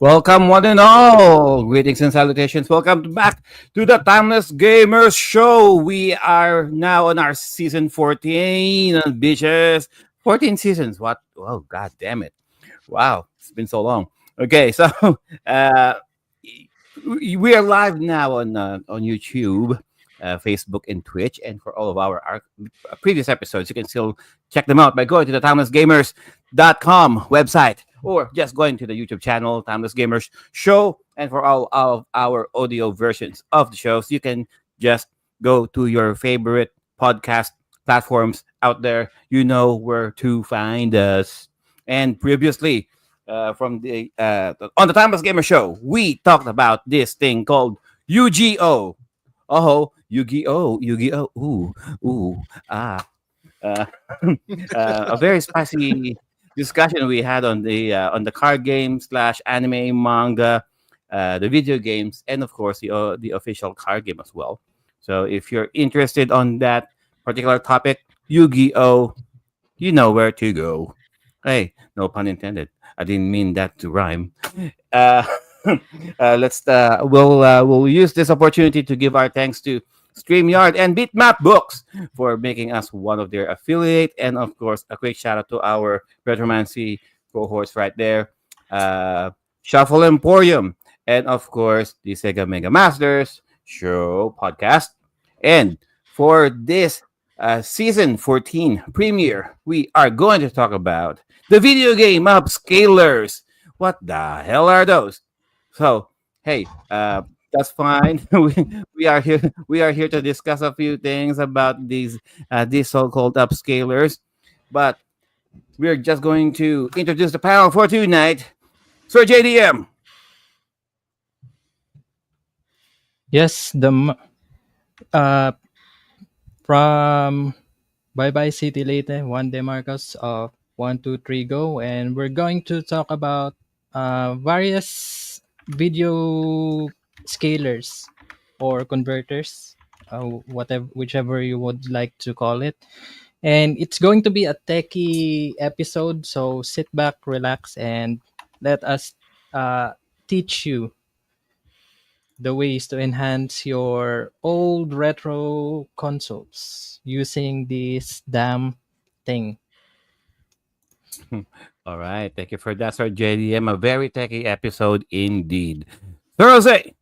Welcome, one and all. Greetings and salutations. Welcome back to the Timeless Gamers Show. We are now on our season 14, bitches. 14 seasons. What? Oh, god damn it. Wow, it's been so long. Okay, so uh, we are live now on YouTube, Facebook, and Twitch. And for all of our previous episodes, you can still check them out by going to the timelessgamers.com website or just going to the YouTube channel, Timeless Gamers Show. And for all of our audio versions of the shows, you can just go to your favorite podcast platforms out there. You know where to find us. And previously, from the on the Timeless Gamer Show, we talked about this thing called UGO. Oh, Yu-Gi-Oh, Yu-Gi-Oh, ooh, ah, uh, a very spicy discussion we had on the card game slash anime manga, the video games, and of course the official card game as well. So if you're interested on that particular topic, Yu-Gi-Oh, you know where to go. Hey, no pun intended. I didn't mean that to rhyme. Uh, we'll use this opportunity to give our thanks to Streamyard and BitMap Books for making us one of their affiliate, and of course, a quick shout out to our Retromancy cohorts right there, Shuffle Emporium, and of course, the Sega Mega Masters Show podcast. And for this season 14 premiere, we are going to talk about the video game Upscalers. What the hell are those? So, hey, that's fine. We are here. We are here to discuss a few things about these so-called upscalers, but we're just going to introduce the panel for tonight. Sir JDM. Yes, uh from Bye Bye City Leyte, one day Marcos of 123 Go, and we're going to talk about various video scalers or converters, whatever whichever you would like to call it. And it's going to be a techie episode, so sit back, relax, and let us teach you the ways to enhance your old retro consoles using this damn thing. All right, thank you for that, Sir JDM. A very techy episode indeed. Sir Jose.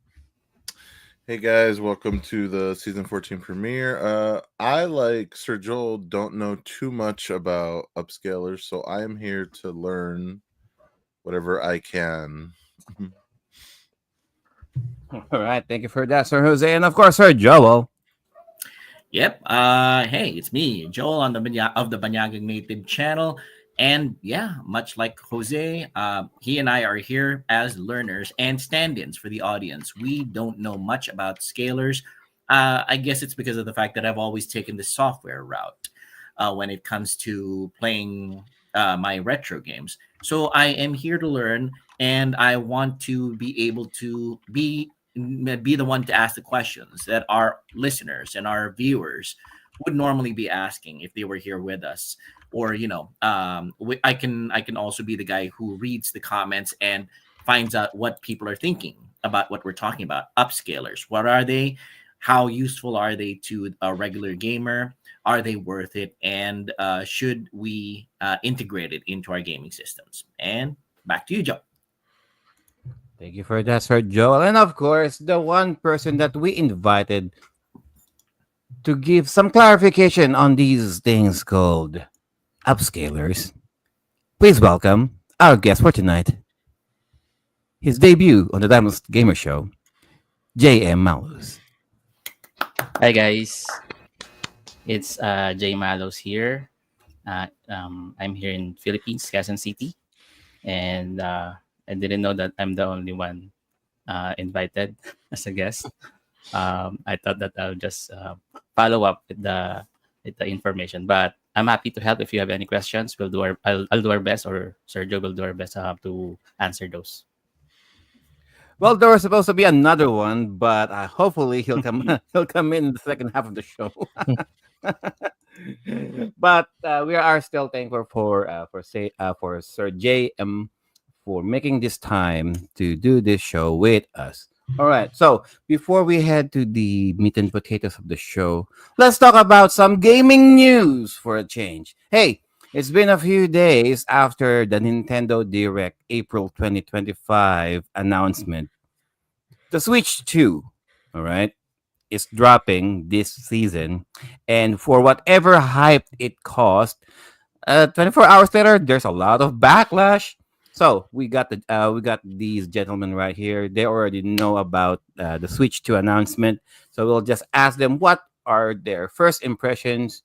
Hey guys, welcome to the season 14 premiere. I, like Sir Joel, don't know too much about upscalers, so I am here to learn whatever I can. All right, thank you for that, Sir Jose, and of course, Sir Joel. Yep. Hey, it's me, Joel, on the of the Banyagang Native channel. And yeah, much like Jose, he and I are here as learners and stand-ins for the audience. We don't know much about scalers. I guess it's because of the fact that I've always taken the software route when it comes to playing my retro games. So I am here to learn, and I want to be able to be the one to ask the questions that our listeners and our viewers would normally be asking if they were here with us. Or I can also be the guy who reads the comments and finds out what people are thinking about what we're talking about. Upscalers, what are they? How useful are they to a regular gamer? Are they worth it? And should we integrate it into our gaming systems? And back to you, Joe. Thank you for that, Sir Joel. And of course, the one person that we invited to give some clarification on these things called upscalers. Please welcome our guest for tonight. His debut on the Diamond Gamer Show, J.M. Malus. Hi guys, it's Jay Malos here. I'm here in Philippines, Quezon City, and I didn't know that I'm the only one invited as a guest. I thought that I'll just follow up with the information, but I'm happy to help if you have any questions. I'll do our best, or Sergio will do our best to answer those. Well, there was supposed to be another one, but hopefully he'll come he'll come in the second half of the show. But we are still thankful for Sir J.M. for making this time to do this show with us. All right. So before we head to the meat and potatoes of the show, let's talk about some gaming news for a change. Hey, it's been a few days after the Nintendo Direct April 2025 announcement. The Switch 2, all right, is dropping this season. And for whatever hype it caused, 24 hours later, there's a lot of backlash. So we got these gentlemen right here. They already know about the Switch 2 announcement. So we'll just ask them what are their first impressions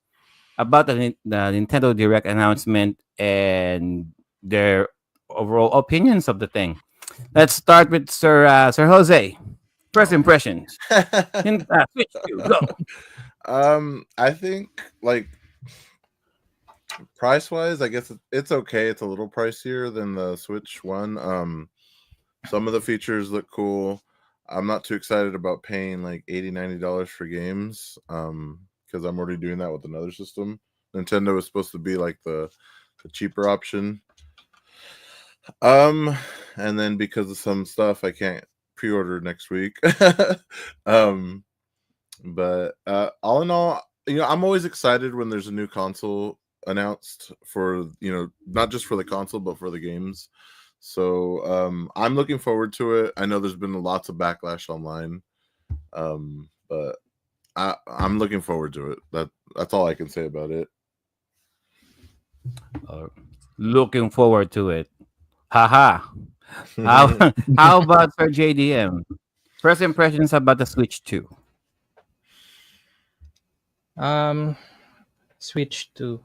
about the Nintendo Direct announcement and their overall opinions of the thing. Let's start with Sir Jose. First Oh. impressions. Switch 2, go. I think like price wise, I guess it's okay. It's a little pricier than the Switch one. Some of the features look cool. I'm not too excited about paying like $80-$90 for games. Because I'm already doing that with another system. Nintendo is supposed to be like the cheaper option. And then because of some stuff, I can't pre-order next week. But all in all, I'm always excited when there's a new console announced for, not just for the console, but for the games. So I'm looking forward to it. I know there's been lots of backlash online, but I'm looking forward to it. That's all I can say about it. Looking forward to it. Haha. How about Sir JDM? First impressions about the Switch 2. Switch to.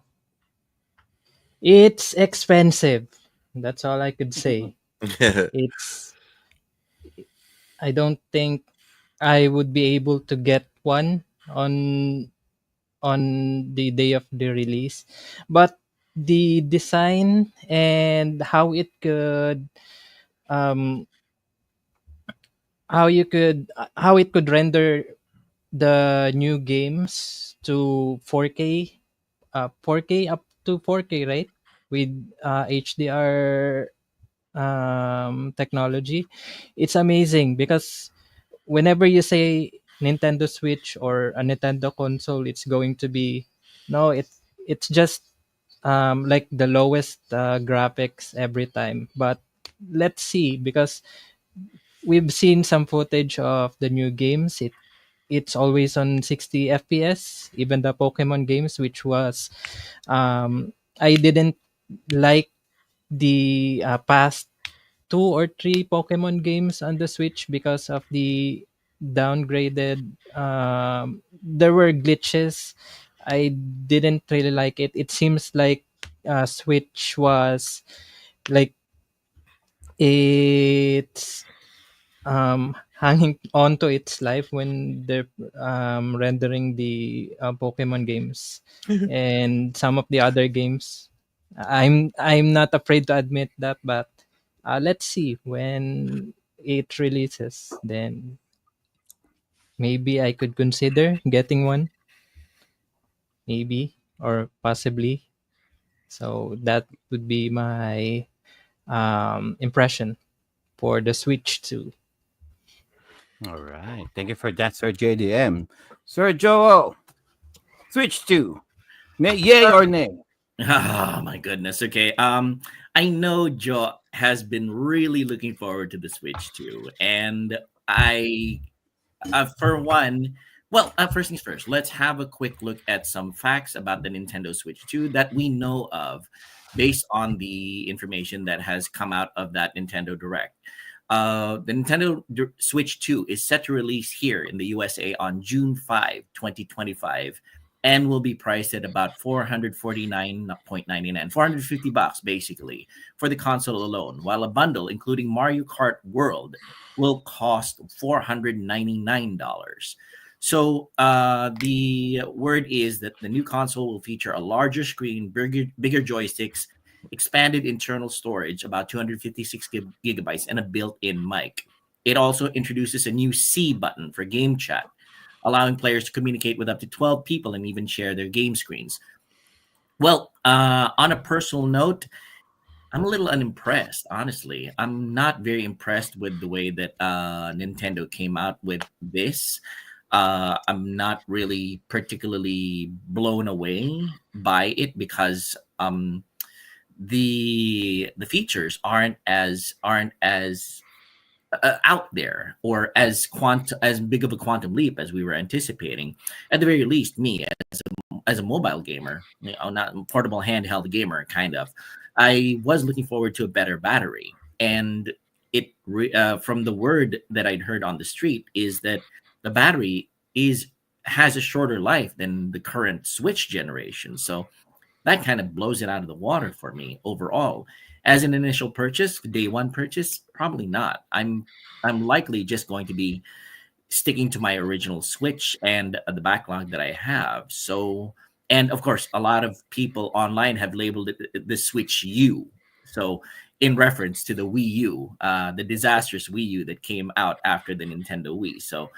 It's expensive. That's all I could say. It's. I don't think I would be able to get one on the day of the release, but the design and um how it could render the new games to 4K, 4K up to 4K, right? With HDR technology. It's amazing because whenever you say Nintendo Switch or a Nintendo console, it's going to be no, it's just like the lowest graphics every time. But let's see, because we've seen some footage of the new games. It's always on 60 FPS. Even the Pokemon games, which was I didn't like the past two or three Pokemon games on the Switch because of the downgraded. There were glitches. I didn't really like it. It seems like Switch was like it's hanging on to its life when they're rendering the Pokemon games and some of the other games. I'm not afraid to admit that, but let's see when it releases. Then maybe I could consider getting one, maybe or possibly. So that would be my impression for the Switch 2. All right. Thank you for that, Sir JDM. Sir Joel, Switch 2. Yay or nay? Oh my goodness. Okay. I know Joe has been really looking forward to the Switch too, and I, for one, well, first things first. Let's have a quick look at some facts about the Nintendo Switch 2 that we know of, based on the information that has come out of that Nintendo Direct. The Nintendo Switch 2 is set to release here in the USA on June 5, 2025, and will be priced at about $449.99, $450 basically for the console alone, while a bundle including Mario Kart World will cost $499. So the word is that the new console will feature a larger screen, bigger joysticks, expanded internal storage, about 256 gigabytes, and a built-in mic. It also introduces a new C button for game chat, allowing players to communicate with up to 12 people and even share their game screens. Well, on a personal note, I'm a little unimpressed, honestly. I'm not very impressed with the way that Nintendo came out with this. I'm not really particularly blown away by it because the features aren't as out there or as big of a quantum leap as we were anticipating. At the very least, me as a mobile gamer, not portable handheld gamer, kind of, I was looking forward to a better battery. And from the word that I'd heard on the street is that the battery is has a shorter life than the current Switch generation. So that kind of blows it out of the water for me overall. As an initial purchase, day one purchase, probably not. I'm likely just going to be sticking to my original Switch and the backlog that I have. So, and of course, a lot of people online have labeled it the Switch U. So, in reference to the Wii U, the disastrous Wii U that came out after the Nintendo Wii. So,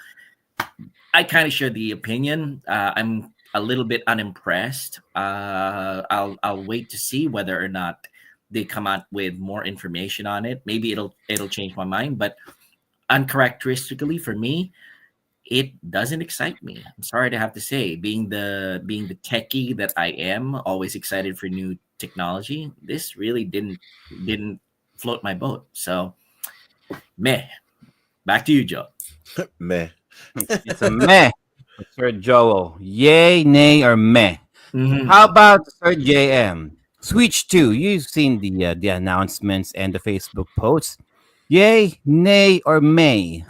I kind of share the opinion. I'm a little bit unimpressed. I'll wait to see whether or not they come out with more information on it. Maybe it'll change my mind, but uncharacteristically for me, it doesn't excite me. I'm sorry to have to say, being the techie that I am, always excited for new technology. This really didn't float my boat. So meh. Back to you, Joe. Meh. It's a meh, Sir Joel. Yay, nay, or meh? Mhm. How about Sir JM? Switch 2. You've seen the announcements and the Facebook posts. Yay, nay, or may?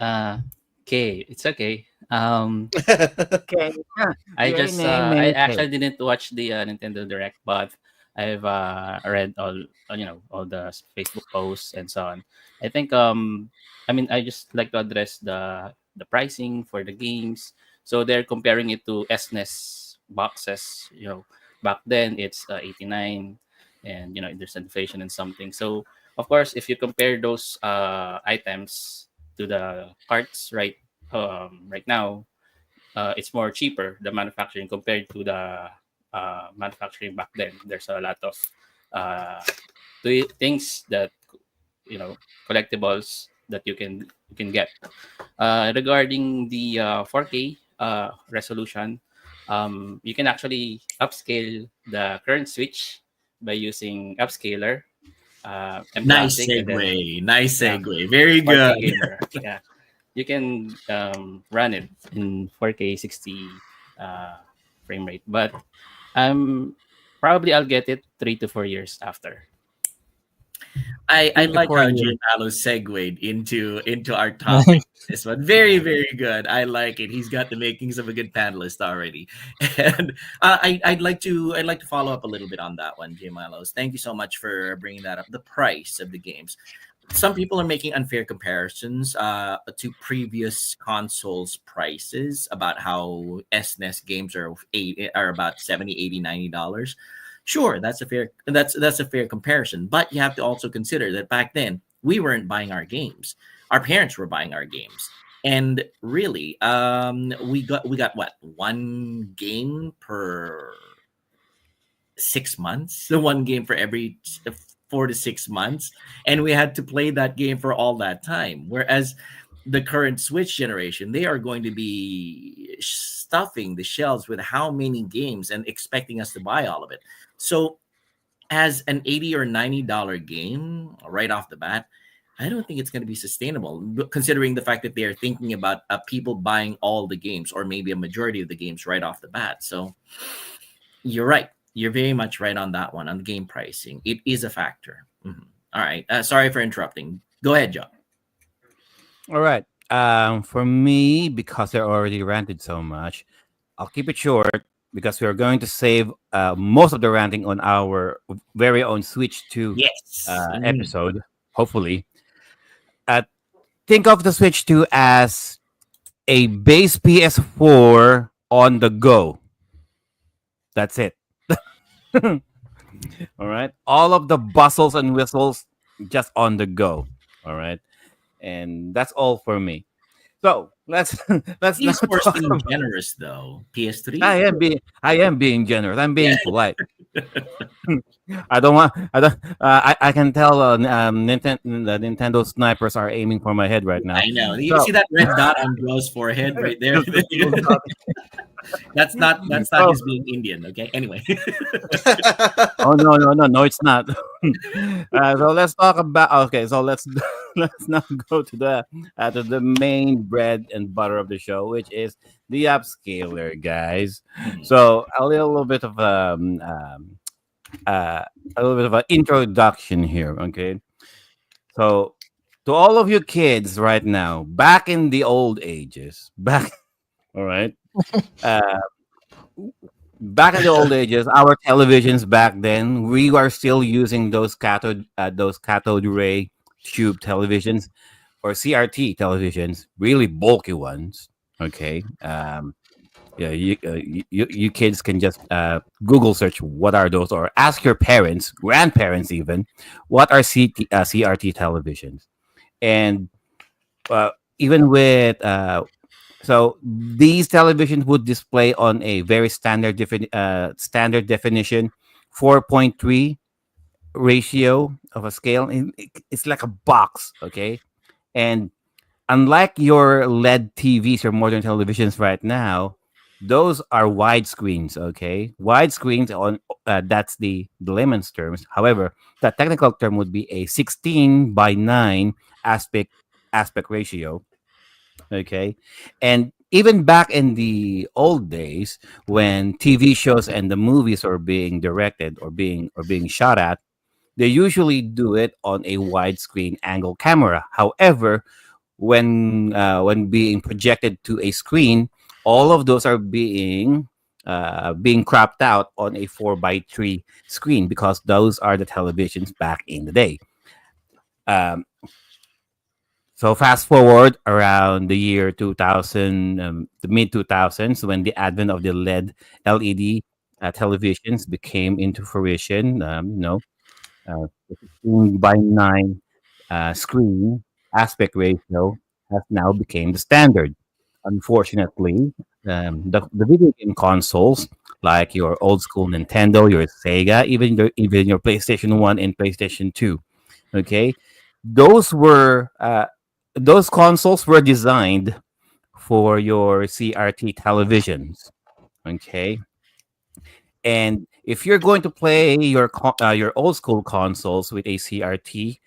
Okay, it's okay. Okay. I Yay, just nay, I may, may. actually didn't watch the Nintendo Direct, but I've read all the Facebook posts and so on. I think I mean I just like to address the pricing for the games. So they're comparing it to SNES boxes. Back then it's 89, and there's inflation and something. So of course, if you compare those items to the carts right now, it's more cheaper, the manufacturing, compared to the manufacturing back then. There's a lot of uh, things that collectibles that you can get. Regarding the 4K resolution, you can actually upscale the current Switch by using Upscaler, M Nice classic, and then segue. Nice yeah, segue. Very 4K good. gamer. Yeah, you can run it in 4K 60 uh, frame rate, but probably I'll get it 3 to 4 years after. I Three to like four how years. Jay Malo segued into our topic. This one, very very good. I like it. He's got the makings of a good panelist already. And I'd like to follow up a little bit on that one, Jay Milos. Thank you so much for bringing that up. The price of the games. Some people are making unfair comparisons to previous consoles prices about how SNES games are about 70, 80, $90. Sure, that's a fair comparison, but you have to also consider that back then we weren't buying our games. Our parents were buying our games. And really, we got what, one game per 6 months, the one game for every 4 to 6 months, and we had to play that game for all that time. Whereas the current Switch generation, they are going to be stuffing the shelves with how many games and expecting us to buy all of it. So, as an 80 or $90 game right off the bat, I don't think it's going to be sustainable, considering the fact that they are thinking about people buying all the games or maybe a majority of the games right off the bat. So, you're right. You're very much right on that one on the game pricing. It is a factor. Mhm. All right. Sorry for interrupting. Go ahead, Joe. All right. For me, because I already ranted so much, I'll keep it short because we are going to save most of the ranting on our very own Switch 2 Yes. Mhm. episode, hopefully. Uh, think of the Switch 2 as a base PS4 on the go. That's it. All right. All of the bustles and whistles just on the go. All right. And that's all for me. So let's now Esports talk being about. generous though. PS3. I am being generous. I'm Yeah. being polite. I don't want. I don't. I can tell. The Nintendo snipers are aiming for my head right now. I know. You So see that red dot on Joe's forehead right there? just a little dot. That's not So his being Indian. Okay. Anyway. oh no, it's not. So let's talk about. Okay, so let's let's now go to the main bread and butter of the show, which is the upscaler, guys. Hmm. So a little bit of an introduction here. Okay, so to all of you kids right now, back in the old ages, back. All right. Uh, Back in the old ages, our televisions back then, we were still using those cathode ray tube televisions or CRT televisions, really bulky ones. Okay, yeah, you kids can just Google search what are those, or ask your parents, grandparents even, what are CRT televisions, and even with so these televisions would display on a very standard definition 4.3 ratio of a scale. And it's like a box, okay? And unlike your LED TVs or modern televisions right now, those are wide screens, okay? Wide screens on that's the layman's terms. However, the technical term would be a 16 by 9 aspect ratio. Okay. And even back in the old days when TV shows and the movies are being directed or being shot at, they usually do it on a widescreen angle camera. However, when being projected to a screen, all of those are being cropped out on a 4 by 3 screen because those are the televisions back in the day. Um, So fast forward around the year 2000, the mid 2000s, when the advent of the LED televisions became into fruition. The 16 by 9 screen aspect ratio has now became the standard. Unfortunately, the video game consoles like your old school Nintendo, your Sega, even your PlayStation 1 and PlayStation 2, okay, those were those consoles were designed for your CRT televisions. Okay, and if you're going to play your old school consoles with a CRT,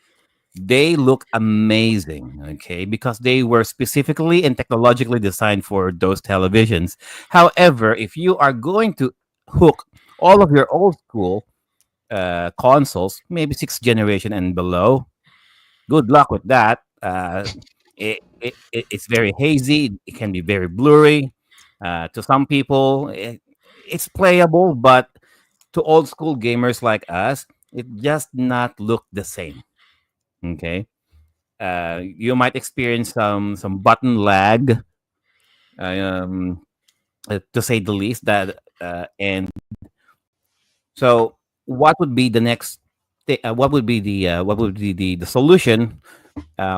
they look amazing. Okay, because they were specifically and technologically designed for those televisions. However, if you are going to hook all of your old school consoles, maybe sixth generation and below, good luck with that. It's very hazy. It can be very blurry. To some people, it's playable, but to old school gamers like us, it just not look the same. Okay, you might experience some button lag, um, to say the least. And so, what would be the next? What would be the solution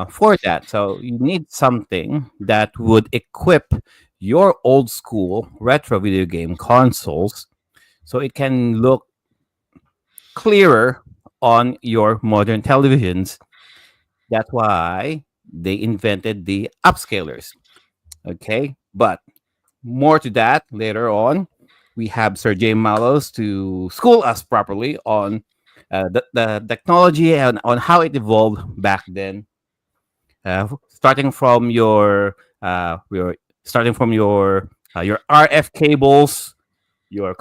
for that. So you need something that would equip your old school retro video game consoles so it can look clearer on your modern televisions. That's why they invented the upscalers. Okay, but more to that later on. We have Sir Jay Malos to school us properly on the technology and on how it evolved back then, starting from your RF cables, your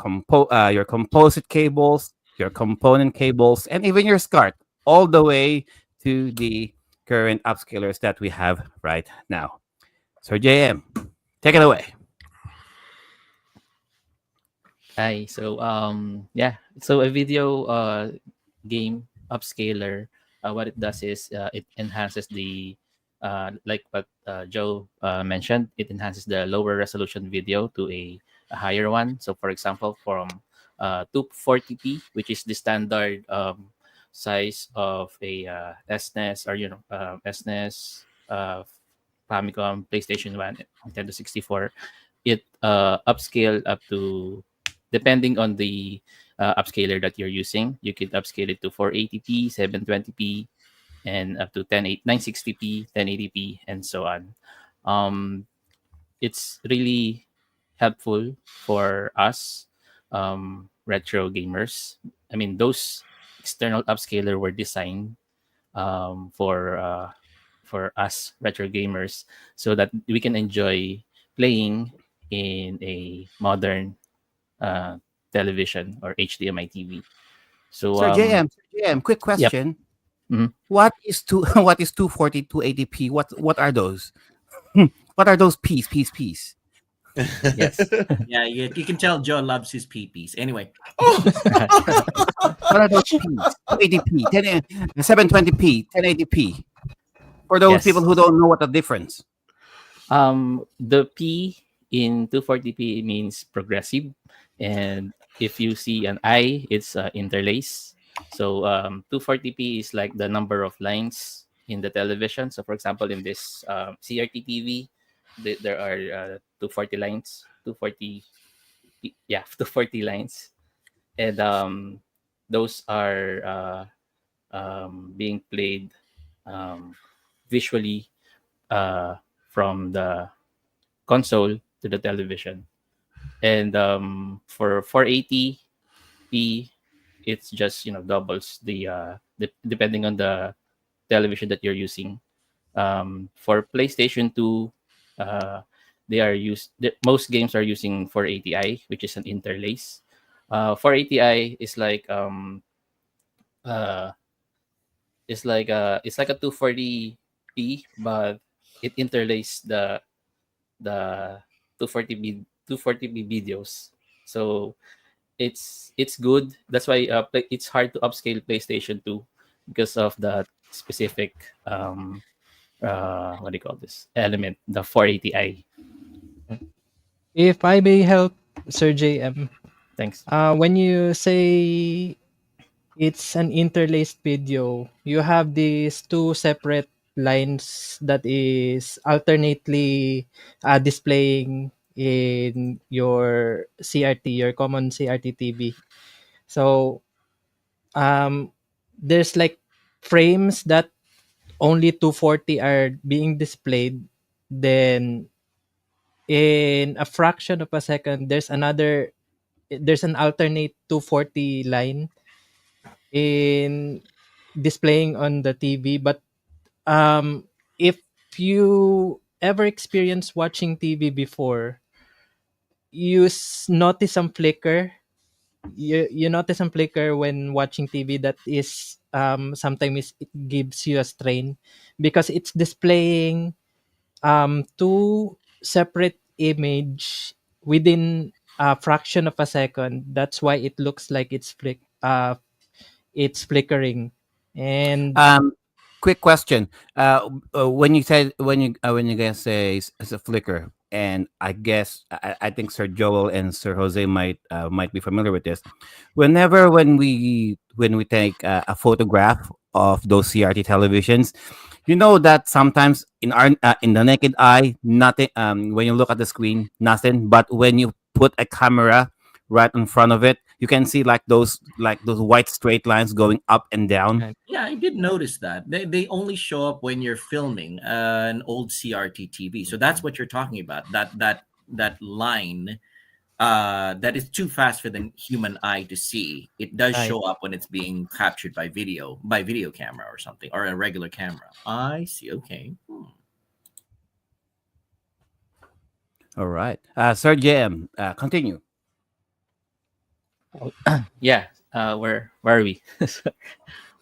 composite cables, your component cables, and even your SCART, all the way to the current upscalers that we have right now. So JM, take it away. Hi. Yeah. So a video game upscaler, what it does is it enhances the like what Joe mentioned. It enhances the lower resolution video to a higher one. So for example, from 240p, which is the standard size of a SNES or SNES Famicom, PlayStation 1, Nintendo 64, it upscale up to, depending on the upscaler that you're using, you can upscale it to 480p, 720p, and up to 960p, 1080p, and so on. Um, it's really helpful for us retro gamers. I mean, those external upscaler were designed um, for uh, for us retro gamers so that we can enjoy playing in a modern uh, television or HDMI TV. So Sir JM, quick yep. question. Mhm. What is two what is 240 280p? What are those? What are those P's? Yes. Yeah, you can tell Joe loves his peepees. Anyway, What are those P's? 280p, 720p, 1080p. For those people Yes. who don't know what the difference. The P in 240p means progressive, and if you see an I, it's interlace. So 240p is like the number of lines in the television. So for example, in this CRT TV, there are 240 lines, 240, yeah, 240 lines, and those are being played um, visually from the console to the television. And for 480p, it's just doubles the depending on the television that you're using. For PlayStation 2, uh, most games are using 480i, which is an interlace. 480i uh, it's like a 240p, but it interlaces the 240p videos. So it's good. That's why it's hard to upscale PlayStation 2 because of that specific what do you call this element, the 480i. If I may help, Sir JM, Thanks. when you say it's an interlaced video, you have these two separate lines that is alternately displaying in your CRT, your common CRT TV. So um, there's like frames that only 240 are being displayed. Then in a fraction of a second, there's an alternate 240 line in displaying on the TV. But if you ever experience watching TV before, notice some flicker. You notice some flicker when watching TV that is sometimes it gives you a strain because it's displaying two separate image within a fraction of a second. That's why it looks like it's flickering. And Um, quick question. When you said when you guys say it's a flicker, and I guess I think Sir Joel and Sir Jose might be familiar with this. When we take a photograph of those CRT televisions, you know that sometimes in the naked eye, nothing. When you look at the screen, nothing. But when you put a camera right in front of it, you can see like those white straight lines going up and down. yeah, I did notice that they only show up when you're filming an old CRT TV. So that's what you're talking about. That line that is too fast for the human eye to see. It does right. show up when it's being captured by video camera or something, or a regular camera. I see. Okay. All right, Sir JM, continue. Yeah. Where are we?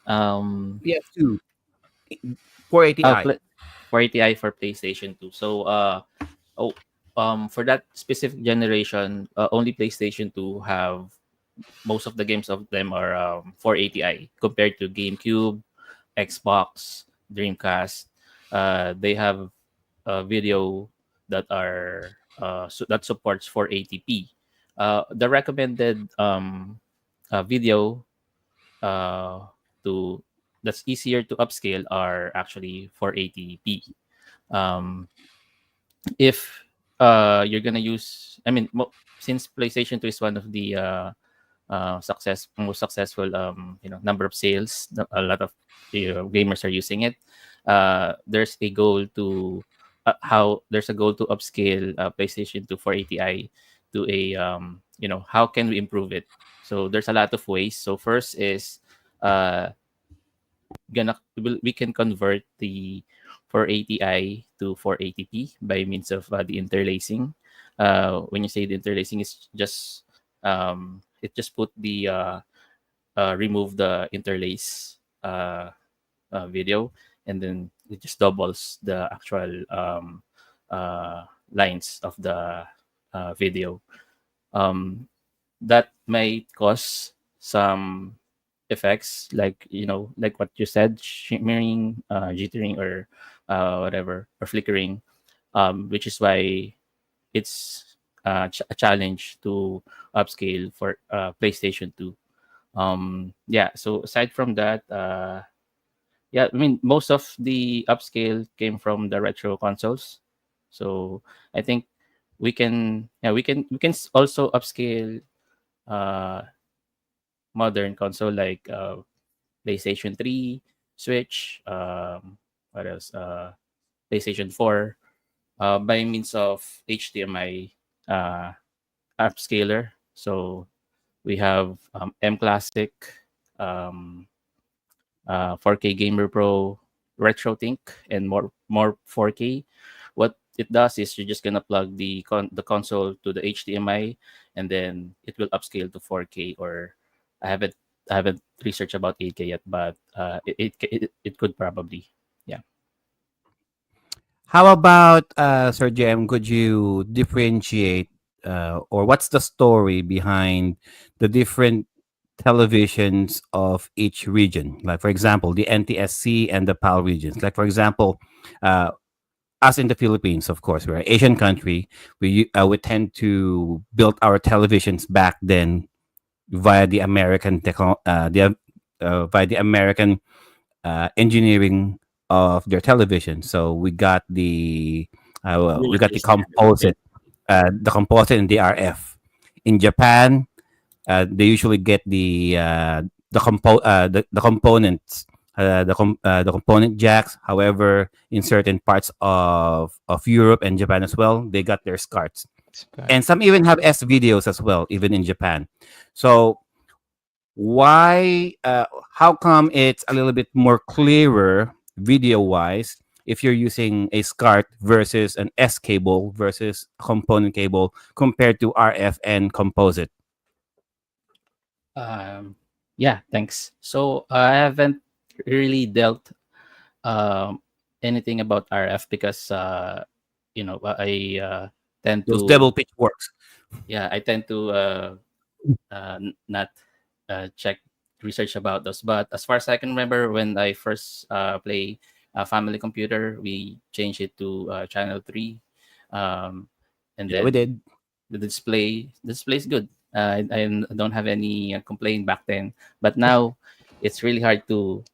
um PS2, 480i. 480i for PlayStation 2. So oh for that specific generation, only PlayStation 2 have, most of the games of them are 480i compared to GameCube, Xbox, Dreamcast. They have a video that supports 480p. The recommended video uh, to that's easier to upscale are actually 480p. Um, if you're gonna use, since PlayStation 2 is one of the most successful number of sales, a lot of gamers are using it. There's a goal to how there's a goal to upscale PlayStation 2 for ATI to a how can we improve it. So there's a lot of ways. So first is uh we can convert the 480i to 480p by means of the interlacing. When you say the interlacing, is just it just put the remove the interlace video, and then it just doubles the actual lines of the video. Um, that might cause some effects, like like what you said, shimmering, jittering, or whatever, or flickering, which is why it's a challenge to upscale for PlayStation 2. Yeah, so aside from that, yeah, most of the upscale came from the retro consoles. So I think we can also upscale uh modern console like PlayStation 3, Switch, what else? PlayStation 4, by means of HDMI upscaler. So we have M Classic, um, 4K Gamer Pro, Retro Think, and more 4K. What it does is you're just gonna plug the console to the HDMI, and then it will upscale to 4K. Or I haven't I haven't researched about 8K yet, but it could probably, yeah. How about Sir Jem? Could you differentiate, or what's the story behind the different televisions of each region? Like, for example, the NTSC and the PAL regions. Like, for example, uh, us in the Philippines, of course, we're an Asian country. We tend to build our televisions back then via the via the American engineering of their television. So we Really got understand. the composite and the RF. In Japan, they usually get the components, the component jacks. However, in certain parts of Europe and Japan as well, they got their SCARTs, and some even have S videos as well, even in Japan. So why how come it's a little bit more clearer video wise if you're using a SCART versus an S cable versus a component cable compared to RF and composite? Um, yeah, thanks. So I haven't really dealt um, anything about RF because I tend Those to double pitch works. yeah I tend to not check research about those. But as far as I can remember, when I first play a family computer, we changed it to channel 3, um, and Yeah, we then did. the display is good. I don't have any complaint back then, but now it's really hard to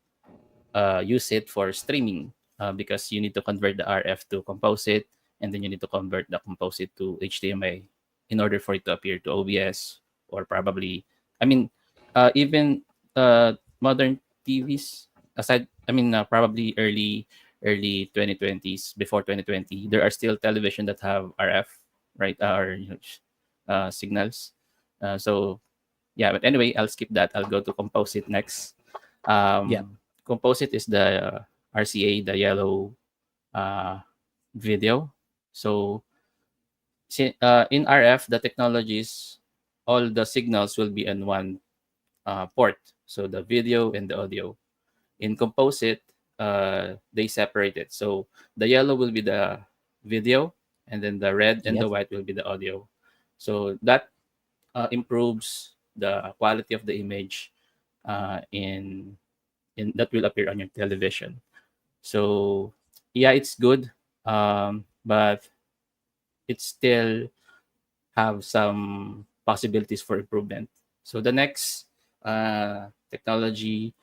use it for streaming, because you need to convert the RF to composite, and then you need to convert the composite to HDMI in order for it to appear to OBS, or probably, I mean, even modern TVs, aside, probably early 2020s, before 2020, there are still television that have RF, right? Or signals. So yeah, but anyway, I'll skip that. I'll go to composite next. Yeah. Composite is the RCA, the yellow uh, video. So in RF, the technologies, all the signals will be on one port. So the video and the audio. In composite, they separate it. So the yellow will be the video, and then the red and the Yes. white will be the audio. So that improves the quality of the image in that will appear on your television. So yeah, it's good, but it still have some possibilities for improvement. So the next technology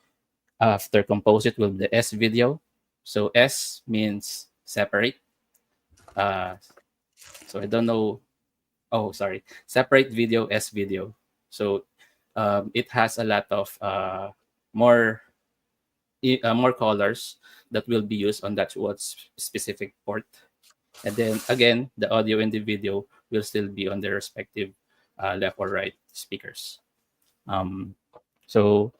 after composite will be the S video. So S means separate. Uh, so I don't know. Oh, sorry. Separate video as video. So it has a lot of more more colors that will be used on that what's specific port. And then again, the audio and the video will still be on their respective left or right speakers. Um, so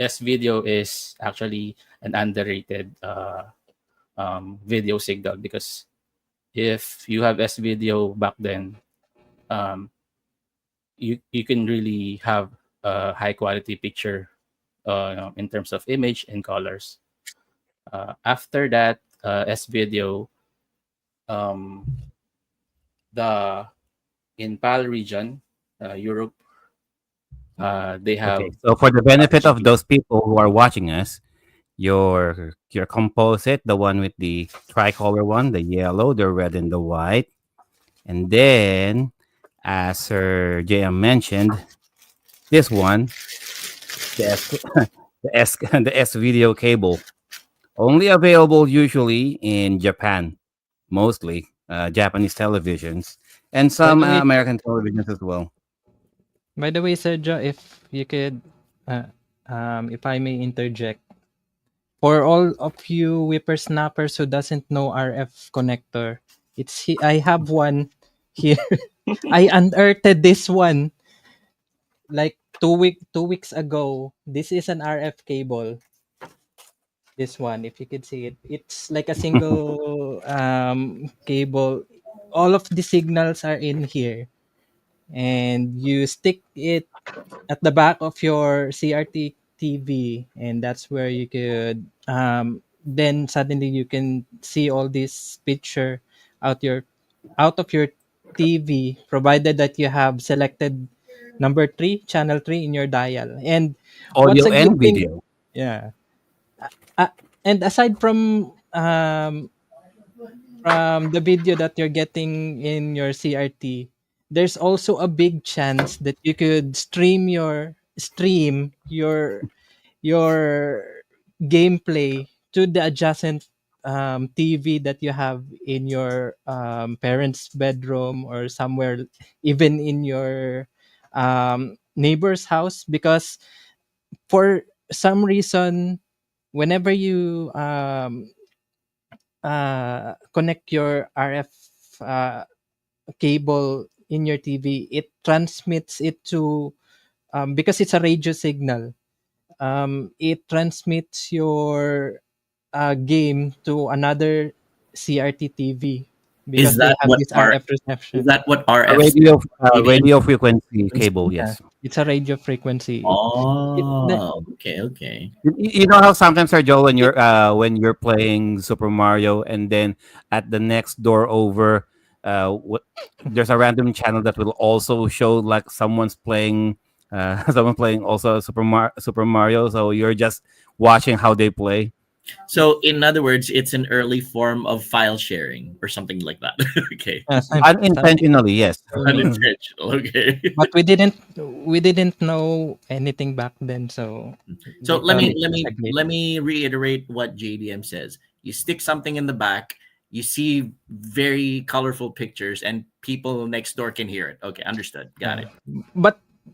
S video is actually an underrated video signal because if you have S video back then, um, you can really have a high quality picture in terms of image and colors. After that, S video, um, the in PAL region, Europe, they Okay, have so for the benefit of RGB. those people who are watching us, your composite, the one with the tricolor one, the yellow, the red, and the white, and then, as Sir JM mentioned, this one, the S, the S video cable, only available usually in Japan, mostly Japanese televisions, and By some the way, American televisions as well. Sergio, if you could, uh, if I may interject, for all of you whippersnappers who doesn't know RF connector, I have one here. I unearthed this one like 2 weeks ago. This is an RF cable. This one, if you could see it, it's like a single cable. All of the signals are in here, and you stick it at the back of your CRT TV, and that's where you could then suddenly you can see all this picture out your out of your TV, provided that you have selected number 3, channel 3 in your dial. And what's Audio a good and thing? video. Yeah. Uh, and aside from the video that you're getting in your CRT, there's also a big chance that you could stream your gameplay to the adjacent TV that you have in your parents' bedroom or somewhere, even in your neighbor's house, because for some reason, whenever you connect your RF uh, cable in your TV, it transmits it to because it's a radio signal. It transmits your game to another CRT TV because Is they that have what this R RF is reception. that what A RF radio, Adrian? radio frequency cable, Yeah, yes. it's a radio frequency. Oh, okay, okay. You know how sometimes, Sir Joe, when you're playing Super Mario, and then at the next door over, there's a random channel that will also show like someone's playing, someone playing also Super Mario. So you're just watching how they play. So, in other words, it's an early form of file sharing or something like that. Okay, Something Unintentionally, yes. unintentional. Okay. but we didn't know anything back then, so So we let thought me it let was me a great. let me reiterate what JDM says. You stick something in the back, you see very colorful pictures, and people next door can hear it. Okay, understood. Got Yeah. it.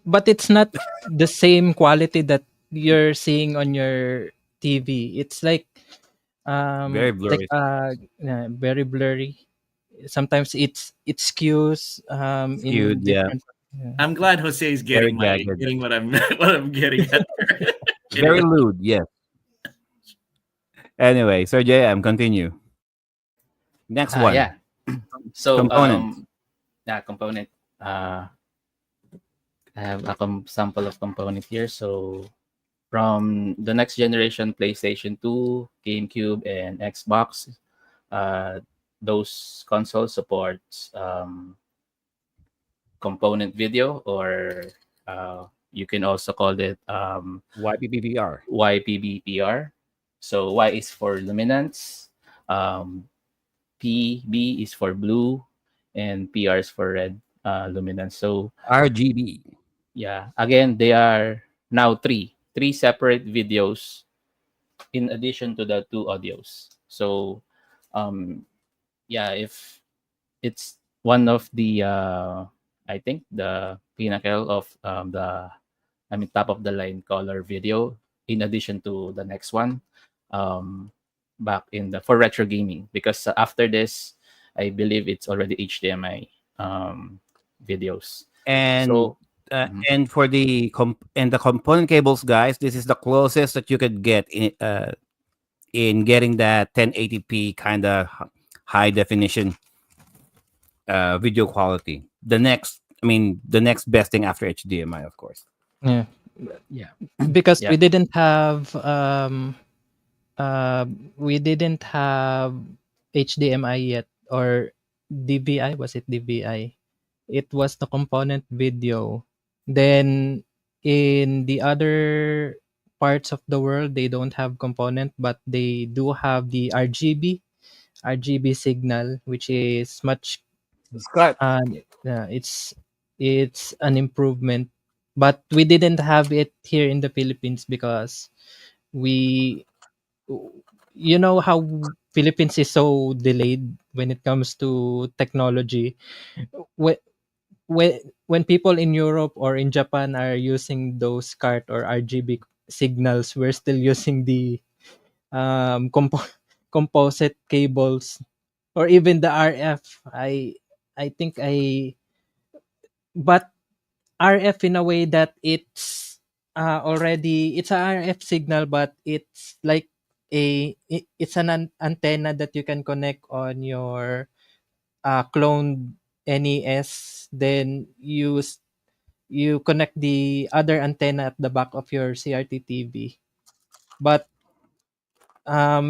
But it's not the same quality that you're seeing on your TV. It's Very like blurry. very blurry. Sometimes it skews in Skewed, yeah. different. Yeah. I'm glad Jose is Very getting jagged. what I'm what I'm getting at. Very Anyway, lewd, yes. Anyway, Sir JM, continue. Next one. Yeah. So Components. yeah, component. Uh, I have a sample of component here. So from the next generation PlayStation 2, GameCube, and Xbox, uh, those consoles supports component video, or you can also call it YPPVR. YPBPR. So Y is for luminance, um, PB is for blue, and PR is for red luminance. So RGB. yeah, again, they are now three separate videos in addition to the two audios. So Um, yeah, if it's one of the I think the pinnacle of the I mean top of the line color video in addition to the next one um back in the for retro gaming, because after this I believe it's already HDMI videos. And So mhm. and for the and the component cables, guys, this is the closest that you could get in getting that 1080p kind of high definition video quality. The next best thing after HDMI, of course. Yeah, Yeah. because Yeah. uh, we didn't have HDMI yet, or DVI. Was it DVI? It was the component video. Then in the other parts of the world, they don't have component, but they do have the RGB signal, which is much Scott, uh, yeah, it's an improvement. But we didn't have it here in the Philippines because we you know how Philippines is so delayed when it comes to technology. When when people in Europe or in Japan are using those CART or RGB signals, we're still using the composite cables, or even the RF. I think I but RF in a way that it's a RF signal, but it's like it's an antenna that you can connect on your cloned NES. Then you connect the other antenna at the back of your CRT TV. But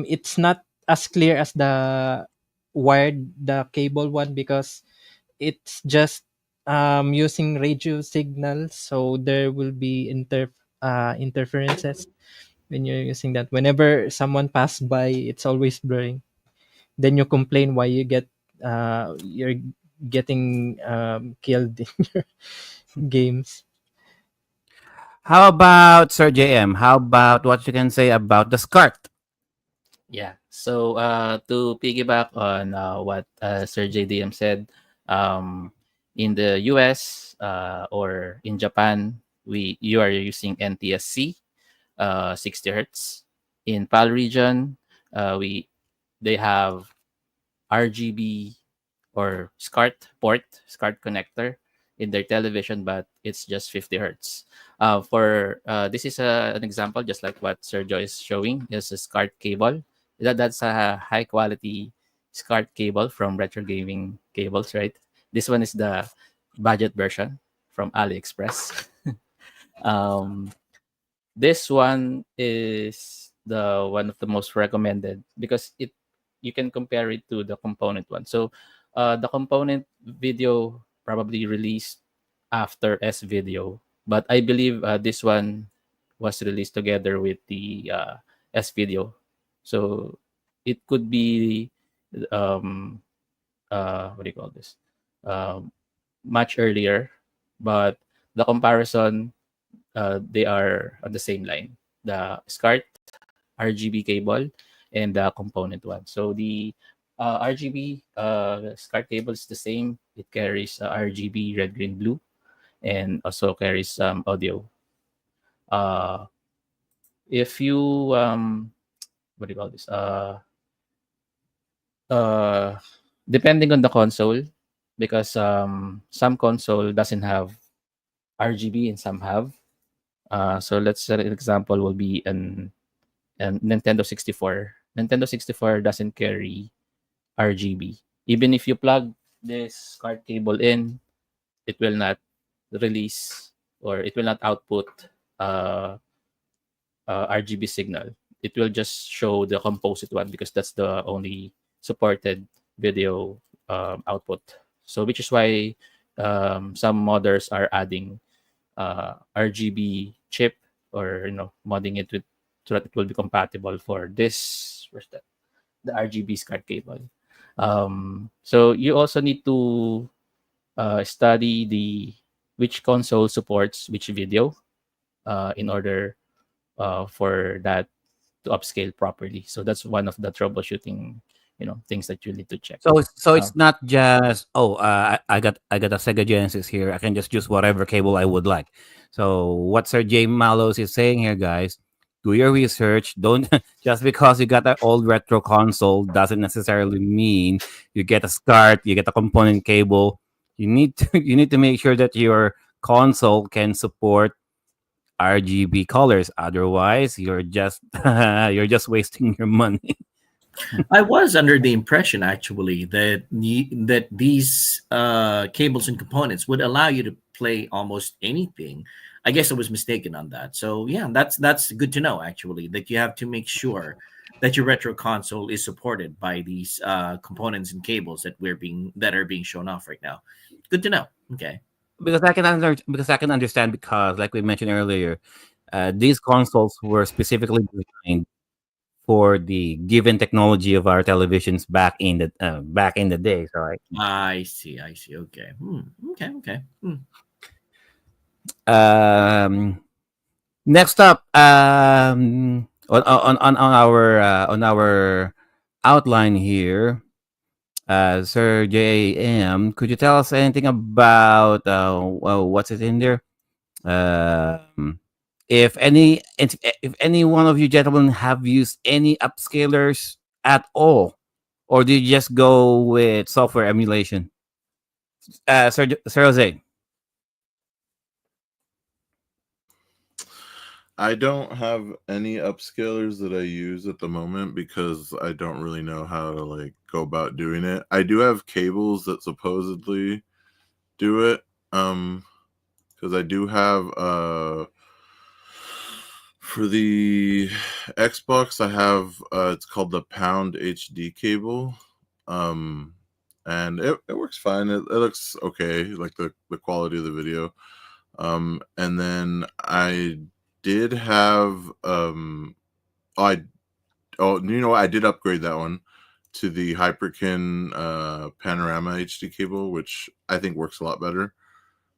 it's not as clear as the cable one, because it's just using radio signals, so there will be interferences when you're using that. Whenever someone pass by, it's always blurring. Then you complain why you're getting killed in your games. how about Sir JM? How about what you can say about the SCART? Yeah. So to piggyback on what Sir JDM said, um, in the US or in Japan, we you are using NTSC 60 hertz. In PAL region, we they have RGB or SCART connector in their television, but it's just 50 hertz. For this is an example, just like what Sir Joy is showing, is a SCART cable. That's a high quality SCART cable from Retro Gaming Cables, right? This one is the budget version from AliExpress. um, this one is the one of the most recommended because it you can compare it to the component one. So the component video probably released after S video, but I believe this one was released together with the S video. So it could be um what do you call this? Um much earlier, but the comparison they are on the same line. The SCART RGB cable and the component one. So the RGB SCART cable is the same. It carries RGB red, green, blue, and also carries audio. Uh, if you what do you call this? Uh, Depending on the console, because some console doesn't have RGB and some have. So let's say an example will be an Nintendo 64. Nintendo 64 doesn't carry RGB. Even if you plug this card cable in, it will not release or it will not output uh, RGB signal. It will just show the composite one because that's the only supported video output. So which is why some modders are adding RGB chip or modding it with so that it will be compatible for this. Where's that? The RGB SCART cable. So you also need to study the which console supports which video in order for that to upscale properly. So that's one of the troubleshooting things that you need to check. So Um, it's not just I got a Sega Genesis here. I can just use whatever cable I would like. So what Sir Jay Malos is saying here, guys, do your research. Don't just because you got an old retro console doesn't necessarily mean you get a SCART, you get a component cable. You need to make sure that your console can support RGB colors. Otherwise, you're just wasting your money. I was under the impression actually that these cables and components would allow you to play almost anything. I guess I was mistaken on that. So yeah, that's good to know actually that you have to make sure that your retro console is supported by these components and cables that are being shown off right now. Good to know. Okay. Because I can understand because like we mentioned earlier, these consoles were specifically designed for the given technology of our televisions back in the day. So I see. I see. Okay. Okay. Okay. um, next up, on our outline here, Sir JM, could you tell us anything about what's it in there? Um, if any one of you gentlemen have used any upscalers at all, or do you just go with software emulation? Sir Jose. I don't have any upscalers that I use at the moment because I don't really know how to like go about doing it. I do have cables that supposedly do it. Because I do have for the Xbox I have it's called the Pound HD cable. And it works fine. It looks okay, like the quality of the video. And then I did have I I did upgrade that one to the Hyperkin Panorama HD cable, which I think works a lot better.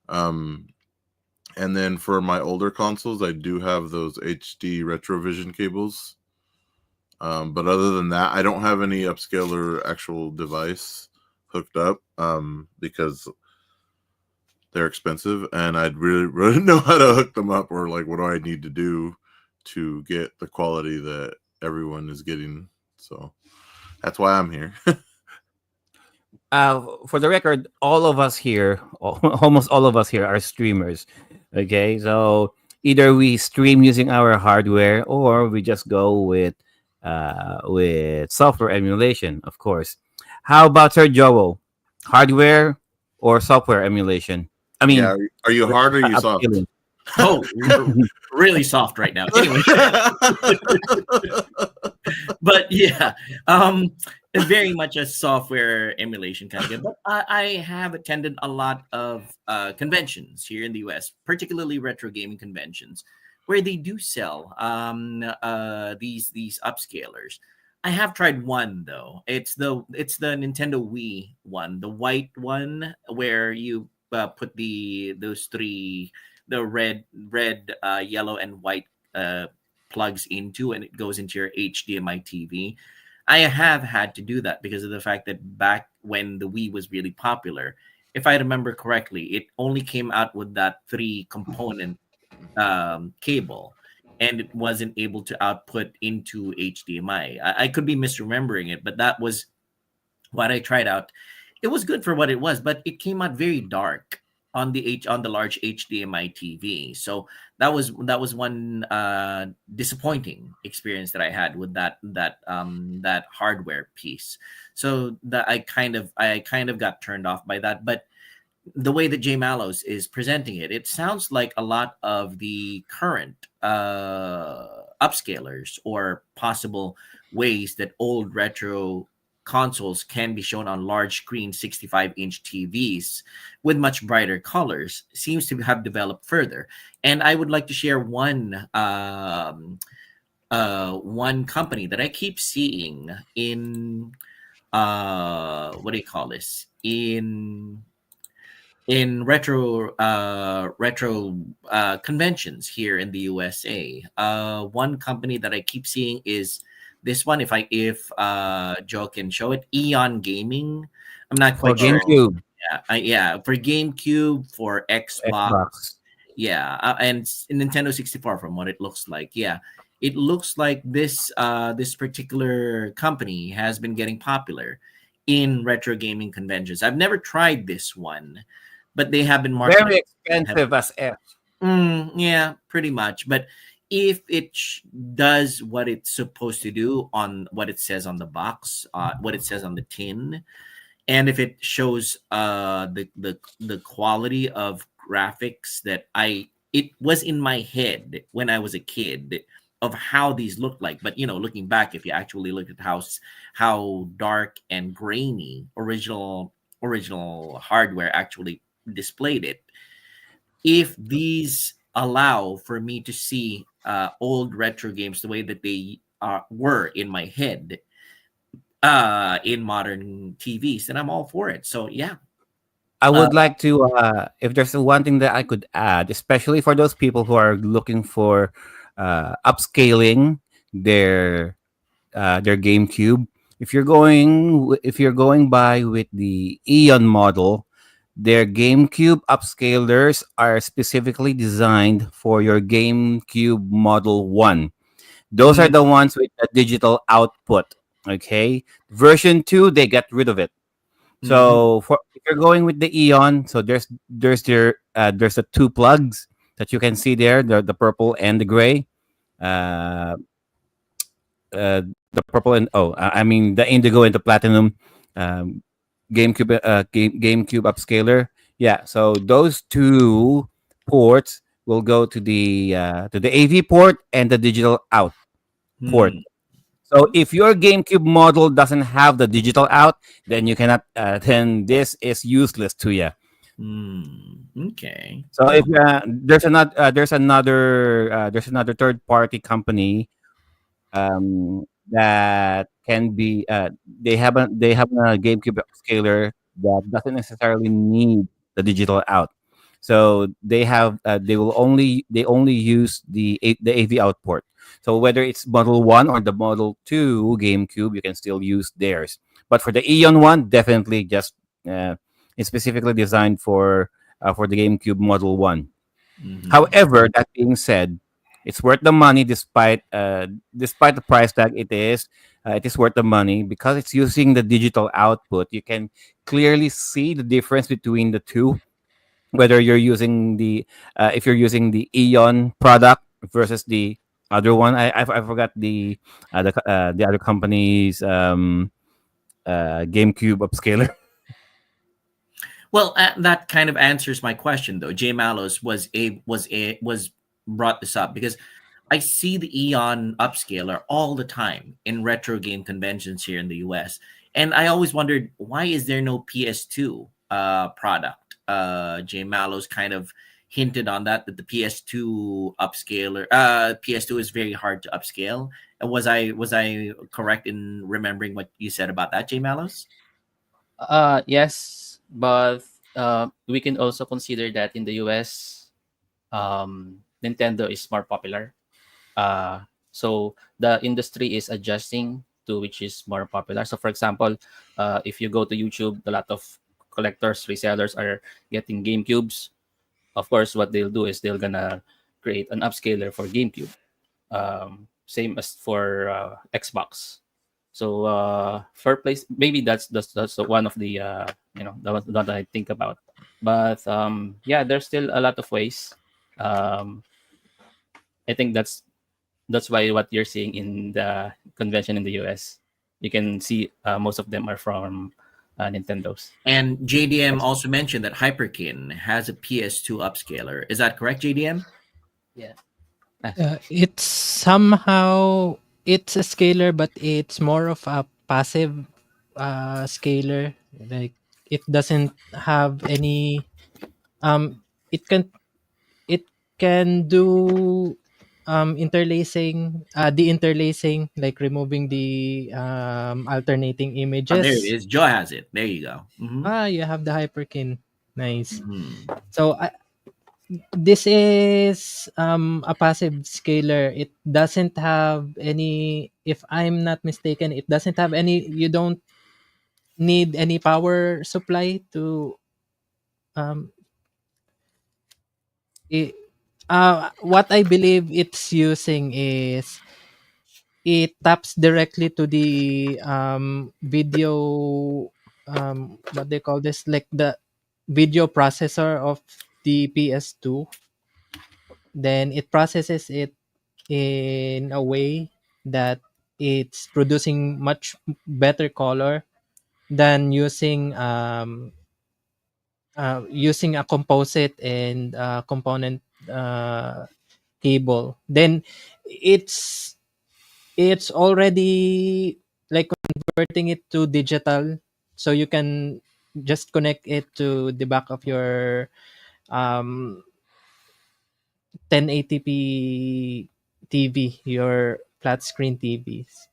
And then for my older consoles, I do have those HD Retrovision cables. But other than that, I don't have any upscaler actual device hooked up because they're expensive, and I'd really know how to hook them up, or like what do I need to do to get the quality that everyone is getting. So that's why I'm here. For the record, all of us here, almost all of us here, are streamers. Okay, so either we stream using our hardware, or we just go with software emulation, of course. How about Sir Joel? Hardware or software emulation? I Yeah, mean, are you hard or you soft? upscaling. Oh, really soft right now. Anyway, but yeah, very much a software emulation kind of game. But I have attended a lot of conventions here in the US, particularly retro gaming conventions, where they do sell these upscalers. I have tried one though. It's the Nintendo Wii one, the white one, where you put those three, the red, yellow, and white plugs into, and it goes into your HDMI TV. I have had to do that because of the fact that back when the Wii was really popular, if I remember correctly, it only came out with that three component cable, and it wasn't able to output into HDMI. I could be misremembering it, but that was what I tried out. It was good for what it was, but it came out very dark on the large HDMI TV. So that was one disappointing experience that I had with that hardware piece. So that I kind of got turned off by that. But the way that Jay Mallows is presenting it, it sounds like a lot of the current upscalers or possible ways that old retro consoles can be shown on large screen 65-inch TVs with much brighter colors seems to have developed further. And I would like to share one company that I keep seeing in what do you call this, in retro conventions here in the USA. One company that I keep seeing is This one, if Joe can show it, Eon Gaming. I'm not For quite sure. GameCube, Yeah, for GameCube, for Xbox, Xbox. yeah, and Nintendo 64. From what it looks like, yeah, it looks like this particular company has been getting popular in retro gaming conventions. I've never tried this one, but they have been marketing. Very expensive as F. Yeah, pretty much. But if it does what it's supposed to do on what it says on the box, what it says on the tin, and if it shows the quality of graphics that it was in my head when I was a kid of how these look like. But looking back, if you actually look at how dark and grainy original hardware actually displayed it, if these allow for me to see old retro games the way that they were in my head in modern TVs, then I'm all for it. So yeah. I Uh, would like to, if there's one thing that I could add, especially for those people who are looking for upscaling their their GameCube. If you're going by with the Eon model, their GameCube upscalers are specifically designed for your GameCube Model 1. Those are mm, the ones with the digital output. Okay. Version 2, they get rid of it. mhm, So for if you're going with the Eon, so there's the two plugs that you can see there, the purple and the gray. Uh, the purple and I mean the indigo and the platinum um, GameCube upscaler. Yeah, so those two ports will go to the AV port and the digital out port. mm, So if your GameCube model doesn't have the digital out, then you cannot. Then this is useless to you. okay. So if Oh. there's another third party company that can be they have a GameCube scaler that doesn't necessarily need the digital out. So they only use the AV out port. So whether it's Model 1 or the Model 2 GameCube, you can still use theirs. But for the Eon one, definitely just it's specifically designed for the GameCube Model 1. Mhm, However, that being said, it's worth the money despite the price tag it is. It is worth the money because it's using the digital output. You can clearly see the difference between the two. Whether you're using the if you're using the Eon product versus the other one, I forgot the other company's GameCube upscaler. Well, that kind of answers my question, though. Jay Mallows was brought this up because I see the Eon upscaler all the time in retro game conventions here in the US, and I always wondered, why is there no PS2 product? Jay Mallows kind of hinted on that the PS2 is very hard to upscale. And was I correct in remembering what you said about that, Jay Mallows? Yes, but we can also consider that in the US, Nintendo is more popular. So the industry is adjusting to which is more popular. So, for example, if you go to YouTube, a lot of collectors, resellers are getting GameCubes. Of course, what they'll do is they're gonna create an upscaler for GameCube. Same as for Xbox. So for place, maybe that's one of the that I think about. But yeah, there's still a lot of ways. Um, I think that's why what you're seeing in the convention in the US, you can see most of them are from Nintendo's. And JDM Xbox. also mentioned that Hyperkin has a PS2 upscaler. Is that correct, JDM? Yeah. It's somehow it's a scaler, but it's more of a passive scaler. Like it doesn't have any it it can do interlacing the interlacing, like removing the alternating Ah, there it images. is. Joe has it. There you go. You have the hyperkin. Nice. Mhm. So this is a passive scaler. It doesn't have any, if I'm not mistaken, it doesn't have any, you don't need any power supply to um it, what I believe it's using is it taps directly to the video, what they call this, like the video processor of the PS2. Then it processes it in a way that it's producing much better color than using a composite and component uh, cable. Then it's it's already like converting it to digital, so you can just connect it to the back of your um 1080p TV, your flat screen TVs.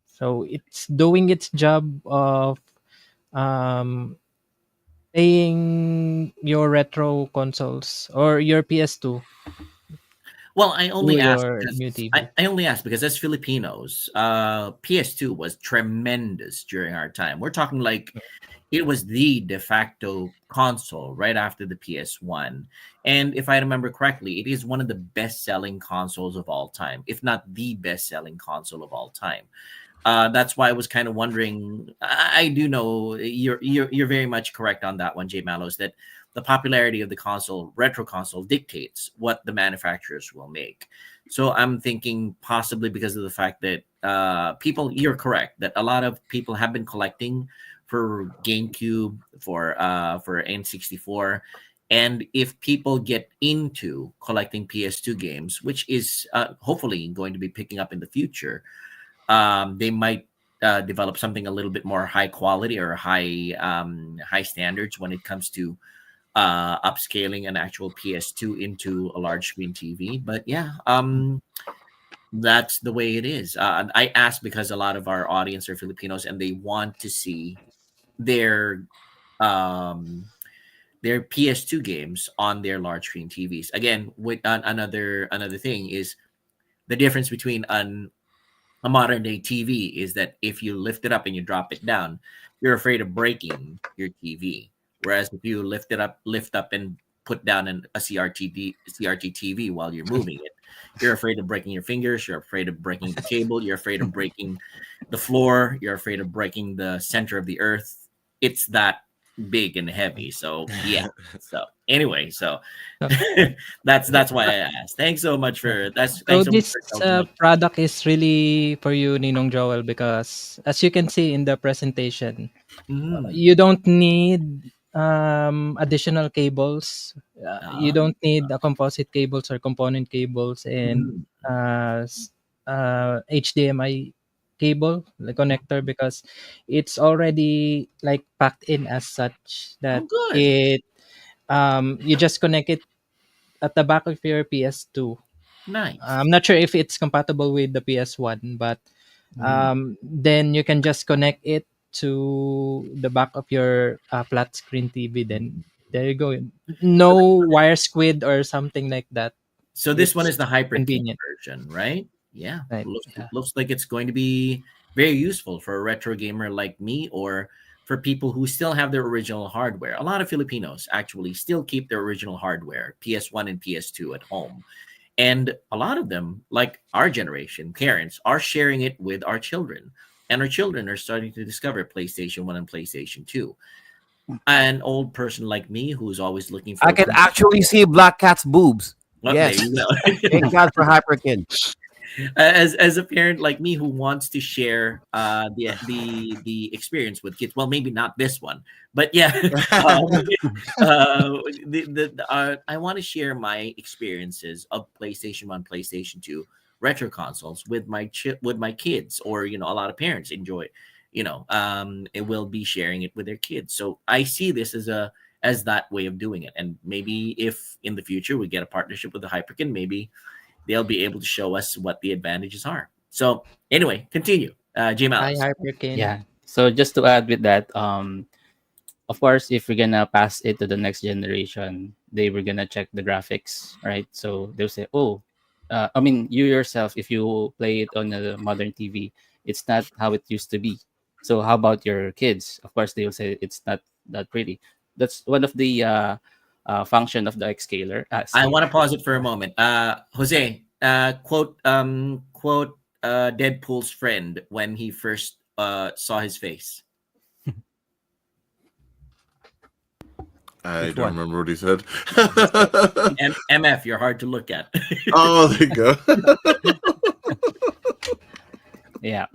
So it's doing its job of um, playing your retro consoles or your PS2 Well, I to only asked your because new TV. I only asked because as Filipinos, PS2 was tremendous during our time. We're talking like it was the de facto console right after the PS1. And if I remember correctly, it is one of the best selling consoles of all time, if not the best selling console of all time. That's why I was kind of wondering. I do know you're very much correct on that one, Jay Mallows, that the popularity of the console, retro console, dictates what the manufacturers will make. So I'm thinking possibly because of the fact that people, you're correct, that a lot of people have been collecting for GameCube, for N64. And if people get into collecting PS2 games, which is hopefully going to be picking up in the future, they might develop something a little bit more high quality or high standards when it comes to upscaling an actual PS2 into a large screen TV. But yeah, that's the way it is. I asked because a lot of our audience are Filipinos and they want to see their um, their PS2 games on their large screen TVs. Again, with another thing is the difference between a modern day TV is that if you lift it up and you drop it down, you're afraid of breaking your TV. Whereas if you lift up and put down a CRT TV while you're moving it, you're afraid of breaking your fingers. You're afraid of breaking the cable. You're afraid of breaking the floor. You're afraid of breaking the center of the earth. It's that big and heavy. So yeah. So anyway, so So, that's why I asked. Thanks so much for that's so thanks so much this for indulging us. product is really for you, Ninong Joel, because as you can see in the presentation, Mm. you don't need additional cables. You Ah, don't need composite cables or component cables and mm. HDMI cable, the connector, because it's already like packed in as such Oh, that good. it you just connect it at the back of your PS2. I'm Nice. not sure if it's compatible with the PS1, but Mm. then you can just connect it to the back of your flat screen TV. Then there you go. So, No wire squid or something like that. so this one It's is the Hyper King convenient, version, right? Yeah. right? Yeah. Looks like it's going to be very useful for a retro gamer like me or for people who still have their original hardware. A lot of Filipinos actually still keep their original hardware, PS1 and PS2 at home. And a lot of them, like our generation, parents, are sharing it with our children. And our children are starting to discover PlayStation 1 and PlayStation 2. An old person like me who's always looking I for can actually see Black Cat's boobs. well, there Yes. you go. Thank God for Hyperkin. As a parent like me who wants to share the experience with kids, well, maybe not this one, but yeah, um, I want to share my experiences of PlayStation 1, PlayStation 2 retro consoles with with my kids, or a lot of parents enjoy, it will be sharing it with their kids. So I see this as that way of doing it, and maybe if in the future we get a partnership with the Hyperkin, maybe they'll be able to show us what the advantages are. So anyway, continue. J Hi, Malice. Hyperkin. Yeah. So just to add with that, of course, if we're gonna pass it to the next generation, they were gonna check the graphics, right? So they'll say, "Oh, I mean, you yourself, if you play it on a modern TV, it's not how it used to be. So how about your kids?" Of course, they will say it's not that pretty. That's one of the function of the Xscaler. I want to Scaler. pause it for a moment. Jose, quote Deadpool's friend when he first saw his face. I Which don't one? remember what he said. MF, you're hard to look at. Oh, there you go. Yeah.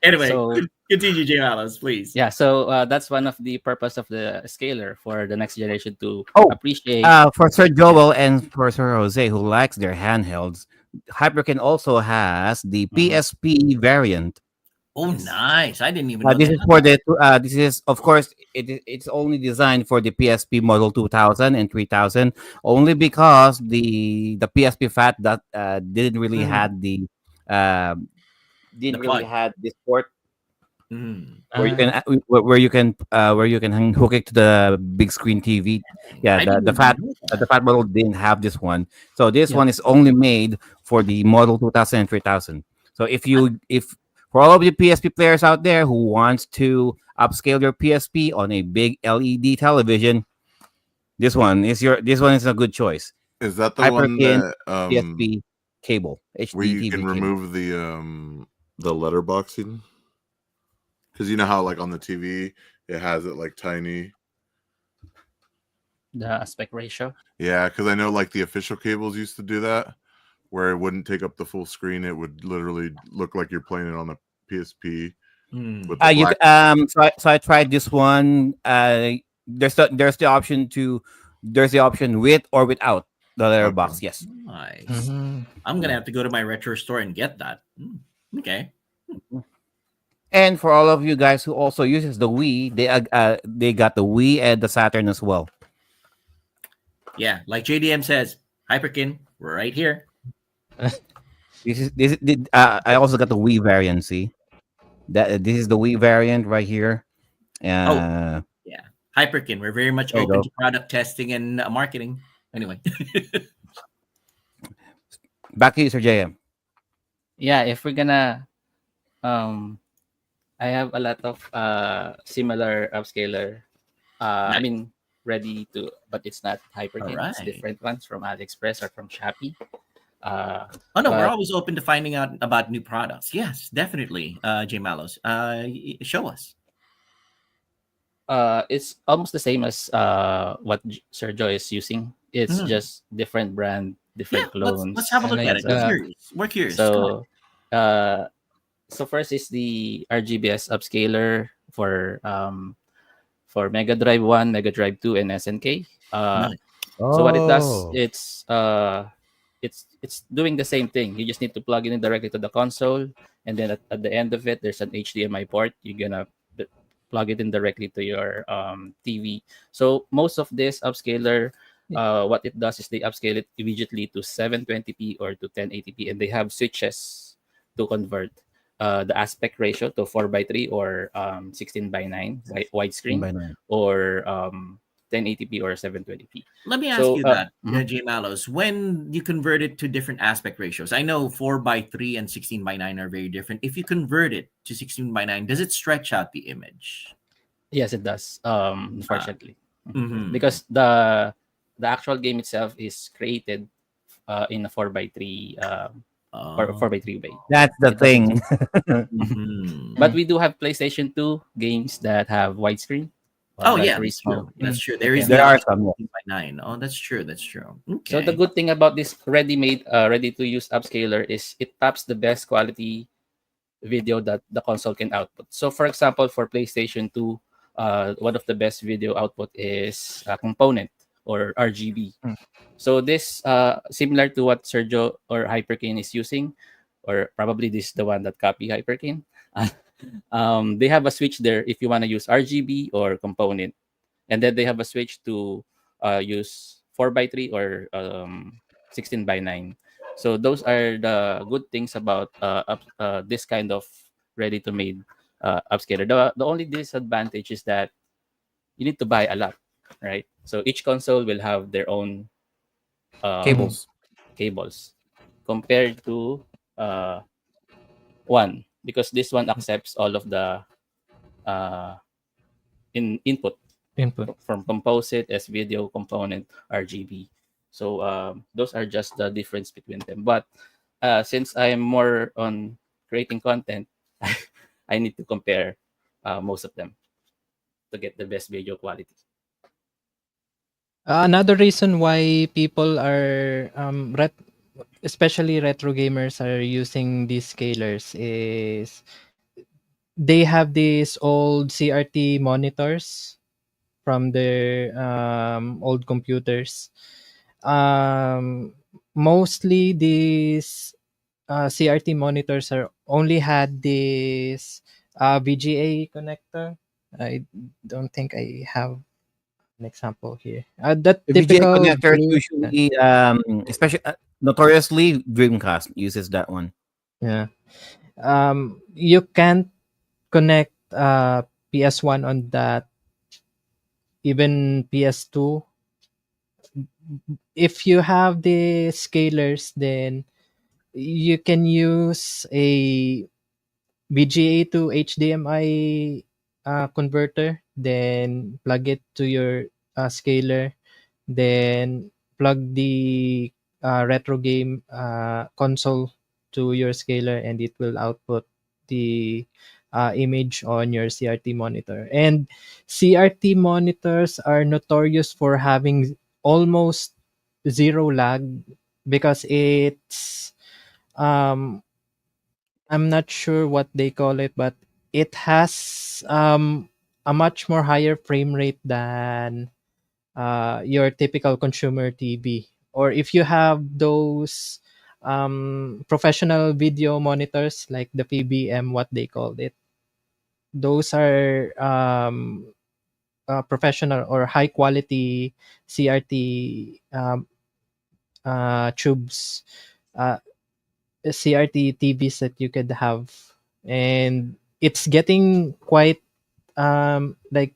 Anyway, So continue, J. Malos, please. yeah, so that's one of the purpose of the scaler for the next generation to Oh, appreciate. for Sir Joel and for Sir Jose, who likes their handhelds, Hyperkin also has the Mhm. PSP variant. Oh, Yes. nice. I didn't even know This they is had for that. the this is of course it's only designed for the PSP model 2000 and 3000, only because the PSP Fat that didn't really Mm, had the the didn't really plug. had this port Mm. where you Uh, can where you can hook it to the big screen TV. Yeah, I didn't even know the that. fat model didn't have this one, so this yeah. one is only made for the model 2000 and 3000. So if for all of the PSP players out there who wants to upscale your PSP on a big LED television, this one is a good choice. Is that the one Hyperkin that PSP cable, where HD you can TV cable. remove the letterboxing? Because you know how like on the TV it has it like tiny. The aspect ratio. Yeah, because I know like the official cables used to do that, where it wouldn't take up the full screen. It would literally look like you're playing it on a PSP Mm. with the black. So I tried this one. There's the option to there's the option with or without the Okay. letterbox. Yes. Nice. Mhm. I'm gonna Yeah. have to go to my retro store and get that. Okay. And for all of you guys who also uses the Wii, they got the Wii and the Saturn as well. Yeah, like JDM says, Hyperkin, we're right here. I also got the Wii variant. See that this is the Wii variant right here. Oh, Uh, yeah. Hyperkin, we're very much there you open go. to product testing and marketing. Anyway. Back to you, Sir JM. Yeah, if we're gonna I have a lot of similar upscaler. I Nice. mean, ready to, but it's not All Hyperkin. It's right. different ones from AliExpress or from Shopee. Uh, Oh no, we're but always open to finding out about new products. Yes, definitely, J Malos. Show us. it's almost the same as what Sir Joy is using. It's Mhm. just different brand, Yeah, different let's have a clones. I look like at Like it. We're the curious. We're curious. Come on. so. Uh, so first is the RGBS upscaler for Mega Drive 1, Mega Drive 2, and SNK. Nice. So what it does, Oh, it's doing the same thing. You just need to plug it in directly to the console, and then at the end of it, there's an HDMI port. You're gonna plug it in directly to your TV. So most of this upscaler, what it does is they upscale it immediately to 720p or to 1080p, and they have switches to convert the aspect ratio to 4 by 3 or 16 by 9 widescreen, by nine. or 1080p or 720p. Let me ask So you that, mhm. J Malos. When you convert it to different aspect ratios, I know 4 by 3 and 16 by 9 are very different. If you convert it to 16 by 9, does it stretch out the image? Yes, it does. Uh, Unfortunately, mhm. because the actual game itself is created in a 4 by 3 or Oh. 4 by 3 way. That's the It doesn't. thing. Mhm. But we do have PlayStation 2 games that have widescreen, Oh like yeah, that's true. Respawn. That's true. You There is can. the There are option some. Yeah. 16 by 9. Oh, that's true. That's true. So the Okay. good thing about this ready-made, ready-to-use upscaler is it taps the best quality video that the console can output. So for example, for PlayStation 2, one of the best video output is a component or RGB. mm, So this similar to what Sergio or Hyperkin is using, or probably this is the one that copy Hyperkin. They have a switch there if you want to use RGB or component, and then they have a switch to use 4 by 3 or 16 by 9. So those are the good things about this kind of ready to made upscaler. The only disadvantage is that you need to buy a lot, right? So each console will have their own um, Cables. cables compared to uh, one, because this one accepts all of the uh, input Input. from composite, S video component, RGB. So those are just the difference between them. But since I'm more on creating content, I need to compare most of them to get the best video quality. Another reason why people are especially retro gamers are using these scalers is they have these old CRT monitors from their old computers. Um, Mostly these CRT monitors are only had this VGA connector. I don't think I have an example here. That The VGA typical connector is blue. usually, especially notoriously, Dreamcast uses that one. Yeah. You can't connect PS1 on that, even PS2. If you have the scalers, then you can use a VGA to HDMI converter, then plug it to your scaler, then plug the retro game console to your scaler, and it will output the image on your CRT monitor. And CRT monitors are notorious for having almost zero lag because it's um I'm not sure what they call it, but it has a much more higher frame rate than your typical consumer TV. Or if you have those professional video monitors like the PBM, what they called it, those are professional or high quality CRT tubes, uh, CRT TVs that you could have, and it's getting quite like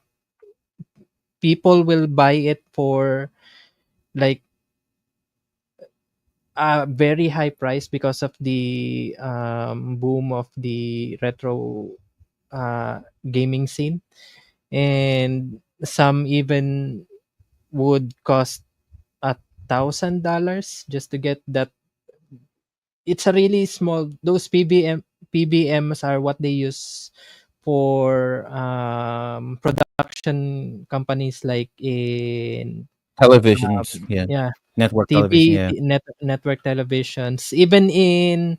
people will buy it for like a very high price because of the boom of the retro gaming scene, and some even would cost $1,000 just to get that. It's a really small. Those PBMs are what they use for production companies like in Televisions, yeah. yeah, Network television, TV, yeah. network televisions, even in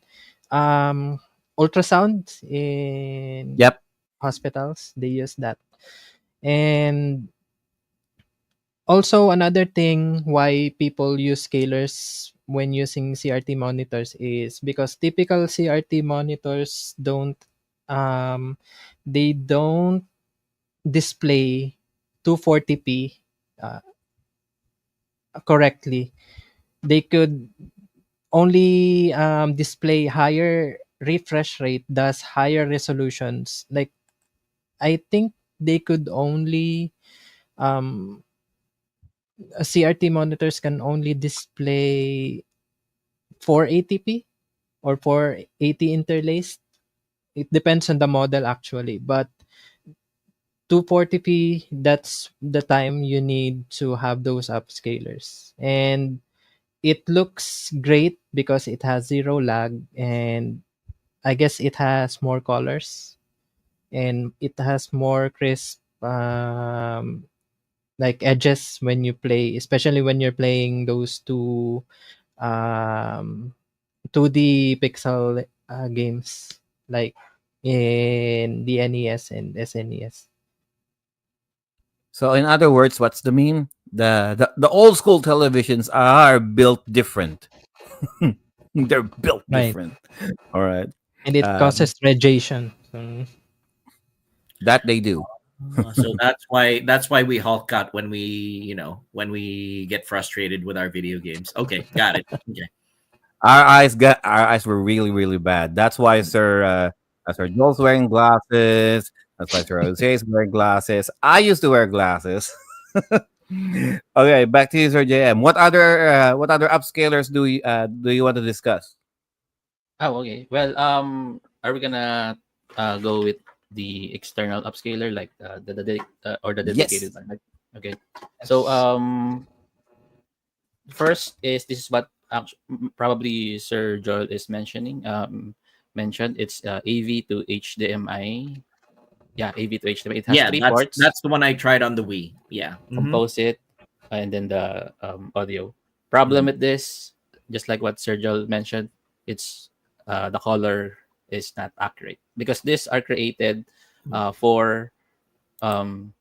um, ultrasound in Yep. hospitals, they use that. And also another thing why people use scalers when using CRT monitors is because typical CRT monitors um don't display 240p uh, correctly. They could only display higher refresh rate, thus higher resolutions. Like I think they could only um CRT monitors can only display 480p or 480 interlaced. It depends on the model actually, but 240p, that's the time you need to have those upscalers. And it looks great because it has zero lag, and I guess it has more colors, and it has more crisp like edges when you play, especially when you're playing those um 2D pixel games like in the NES and SNES. So in other words, what's the meme? The old school televisions are built different. They're built Right. different. All right. And it Um, causes radiation. So, that they do. So that's why we Hulk out when we get frustrated with our video games. Okay, got it. Okay. Our eyes were really really bad. That's why Sir Joel's wearing glasses. That's why Sir Jose is wearing glasses. I used to wear glasses. Okay, back to you, Sir JM. What other upscalers do you want to discuss? Oh, okay. Well, are we gonna go with the external upscaler, like or the dedicated Yes. one? Like, okay. So Yes. first is this is what probably Sir Joel is mentioning. Mentioned it's AV to HDMI. Yeah, AV to HDMI. It has Yeah, three that's ports: that's the one I tried on the Wii. Yeah. composite, and then the audio. Problem Mhm. with this, just like what Sir Joel mentioned, it's the color is not accurate because these are created for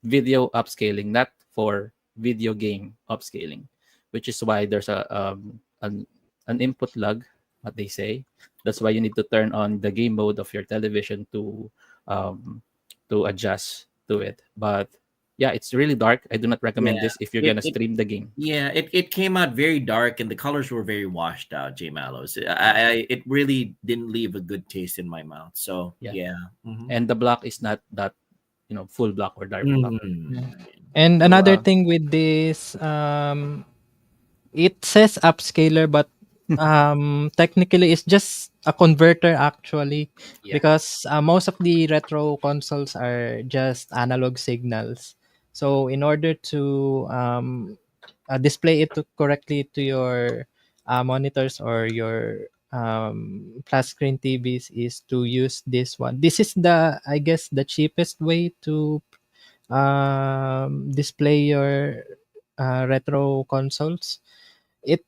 video upscaling, not for video game upscaling, which is why there's an input lag, what they say. That's why you need to turn on the game mode of your television um, to adjust to it. But yeah, it's really dark. I do not recommend Yeah. this if you're It gonna it stream the game. yeah, it came out very dark and the colors were very washed out, J Mallows. It really didn't leave a good taste in my mouth. So Yeah, yeah. Hmm. and the block is not that full block or dark block. Yeah. Hmm. And So another thing with this, it says upscaler, but technically it's just a converter actually, yeah, because most of the retro consoles are just analog signals. So in order to display it correctly to your monitors or your flat screen TVs is to use this one. This is the, I guess, the cheapest way to display your retro consoles. It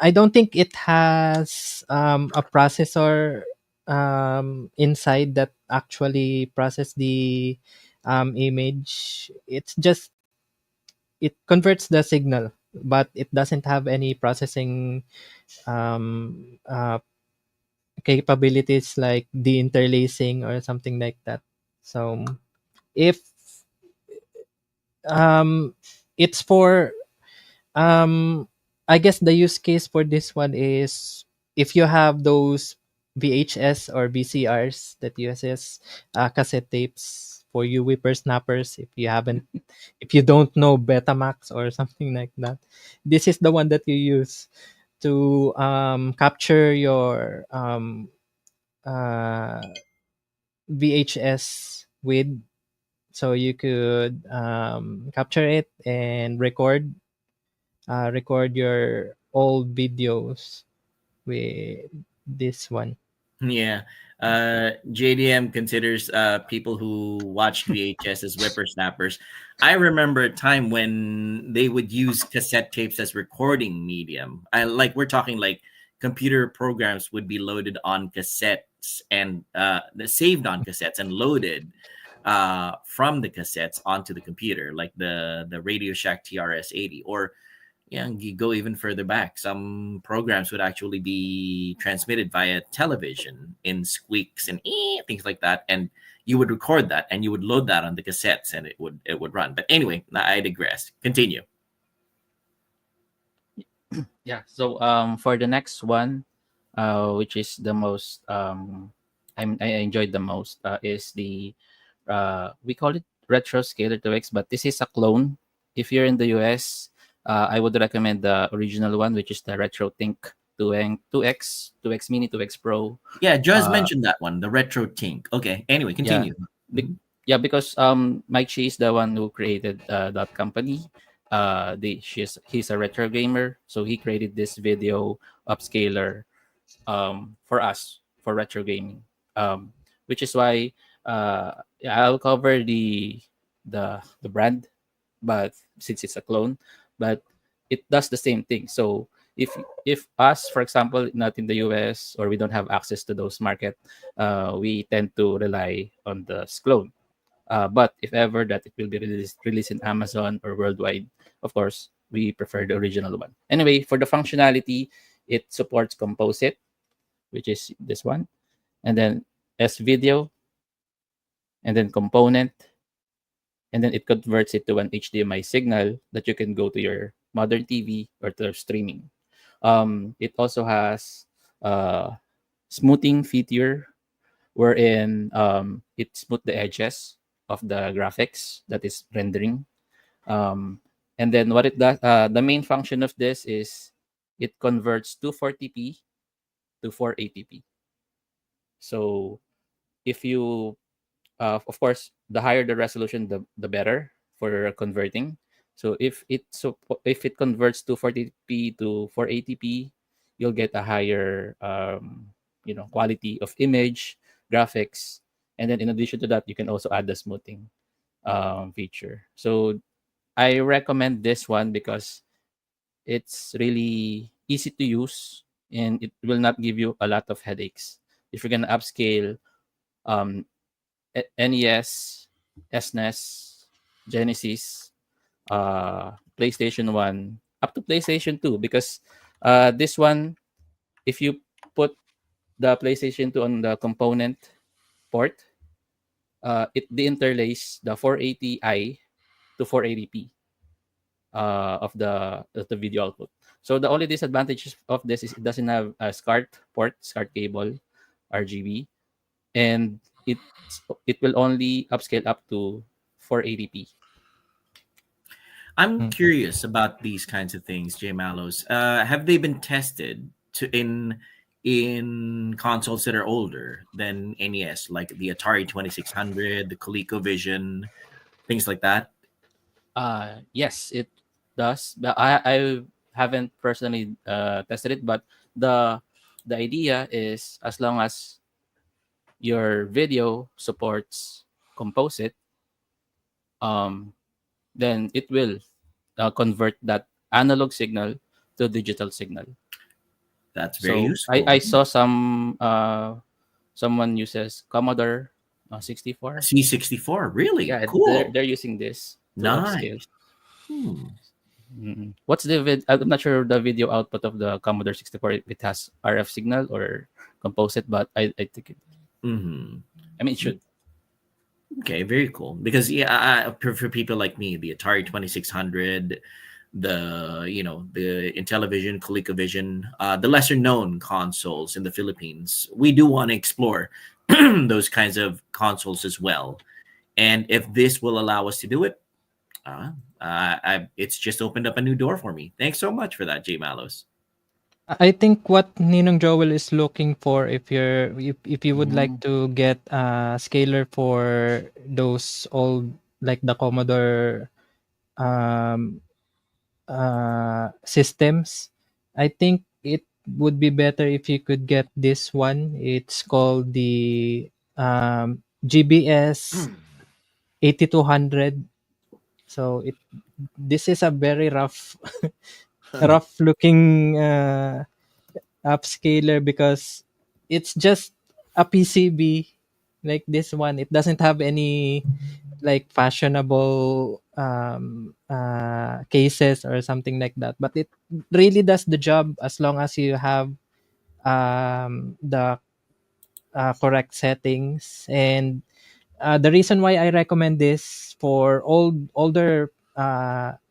I don't think it has a processor inside that actually process the image. It's just, it converts the signal, but it doesn't have any processing um, uh, capabilities like the interlacing or something like that. So if um, it's for I guess the use case for this one is if you have those VHS or VCRs that uses cassette tapes for you whippersnappers. If you don't know Betamax or something like that, this is the one that you use to capture your uh, VHS with, so you could capture it and record your old videos with this one. Yeah. JDM considers people who watched VHS as whippersnappers. I remember a time when they would use cassette tapes as recording medium. We're talking like computer programs would be loaded on cassettes and saved on cassettes and loaded from the cassettes onto the computer, like the Radio Shack TRS-80. Or yeah, you go even further back. Some programs would actually be transmitted via television in squeaks and things like that, and you would record that and you would load that on the cassettes, and it would run. But anyway, I digress. Continue. yeah. So for the next one, which is the most I enjoyed the most, is the we call it retro scaler 2x, but this is a clone. If you're in the US, I would recommend the original one, which is the retro think 2x 2x mini 2x pro. Yeah, just uh mentioned that one, the retro tink. Okay. Anyway, yeah, continue. be- Mhm. yeah, because Mike Shi is the one who created that company. He's a retro gamer, so he created this video upscaler for us for retro gaming, which is why yeah, I'll cover the brand, but since it's a clone, but it does the same thing. So if us, for example, not in the US, or we don't have access to those market, we tend to rely on the clone. But if ever that it will be released in Amazon or worldwide, of course, we prefer the original one. Anyway, for the functionality, it supports composite, which is this one, and then S video, and then component, and then it converts it to an HDMI signal that you can go to your modern TV or to streaming. It also has smoothing feature wherein it smooth the edges of the graphics that is rendering. Um, and then what it does, the main function of this is it converts 240p to 480p. So if you, of course, the higher the resolution, the better for converting. So if it converts 240p to 480p, you'll get a higher quality of image, graphics, and then in addition to that, you can also add the smoothing feature. So I recommend this one because it's really easy to use and it will not give you a lot of headaches. If you're gonna upscale um, NES, SNES, Genesis, PlayStation 1, up to PlayStation 2, because this one, if you put the PlayStation 2 on the component port, it deinterlace the 480i to 480p of the video output. So the only disadvantage of this is it doesn't have a SCART cable, RGB, and it will only upscale up to 480p. I'm Mhm. curious about these kinds of things, J Mallows. Have they been tested in consoles that are older than NES, like the Atari 2600, the ColecoVision, things like that? Yes, it does. But I haven't personally tested it, but the the idea is as long as your video supports composite, um, then it will convert that analog signal to digital signal. That's very So I useful. saw someone uses Commodore 64. C64, really Yeah, they're cool. they're using this to upscale. Nice. Hmm. What's the I'm not sure the video output of the Commodore 64 if it has RF signal or composite, but I think Hmm. I mean it should. Okay, very cool. Because yeah, for people like me, the Atari 2600, the Intellivision, ColecoVision, the lesser known consoles in the Philippines, we do want to explore those kinds of consoles as well. And if this will allow us to do it, it's just opened up a new door for me. Thanks so much for that, Jay Malos. I think what Ninong Joel is looking for, if you would like Mm. to get a scaler for those old, like the Commodore um systems, I think it would be better if you could get this one. It's called the GBS 8200. So this is a very rough looking upscaler because it's just a PCB like this one. It doesn't have any like fashionable cases or something like that, but it really does the job as long as you have the correct settings. And the reason why I recommend this for older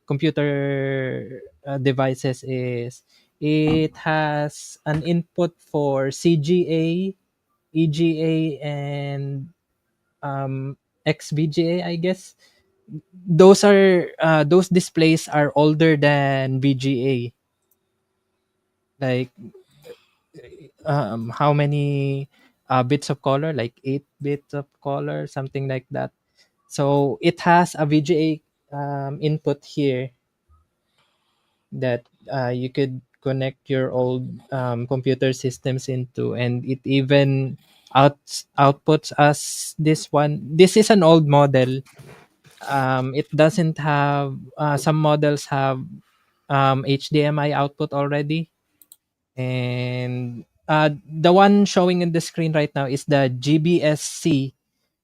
computer devices is it has an input for CGA, EGA, and XVGA, I guess. Those displays are older than VGA. Like how many bits of color? Like 8 bits of color, something like that. So it has a VGA input here that you could connect your old computer systems into, and it even outputs us this one. This is an old model. It doesn't have. Some models have HDMI output already, and the one showing in the screen right now is the GBSC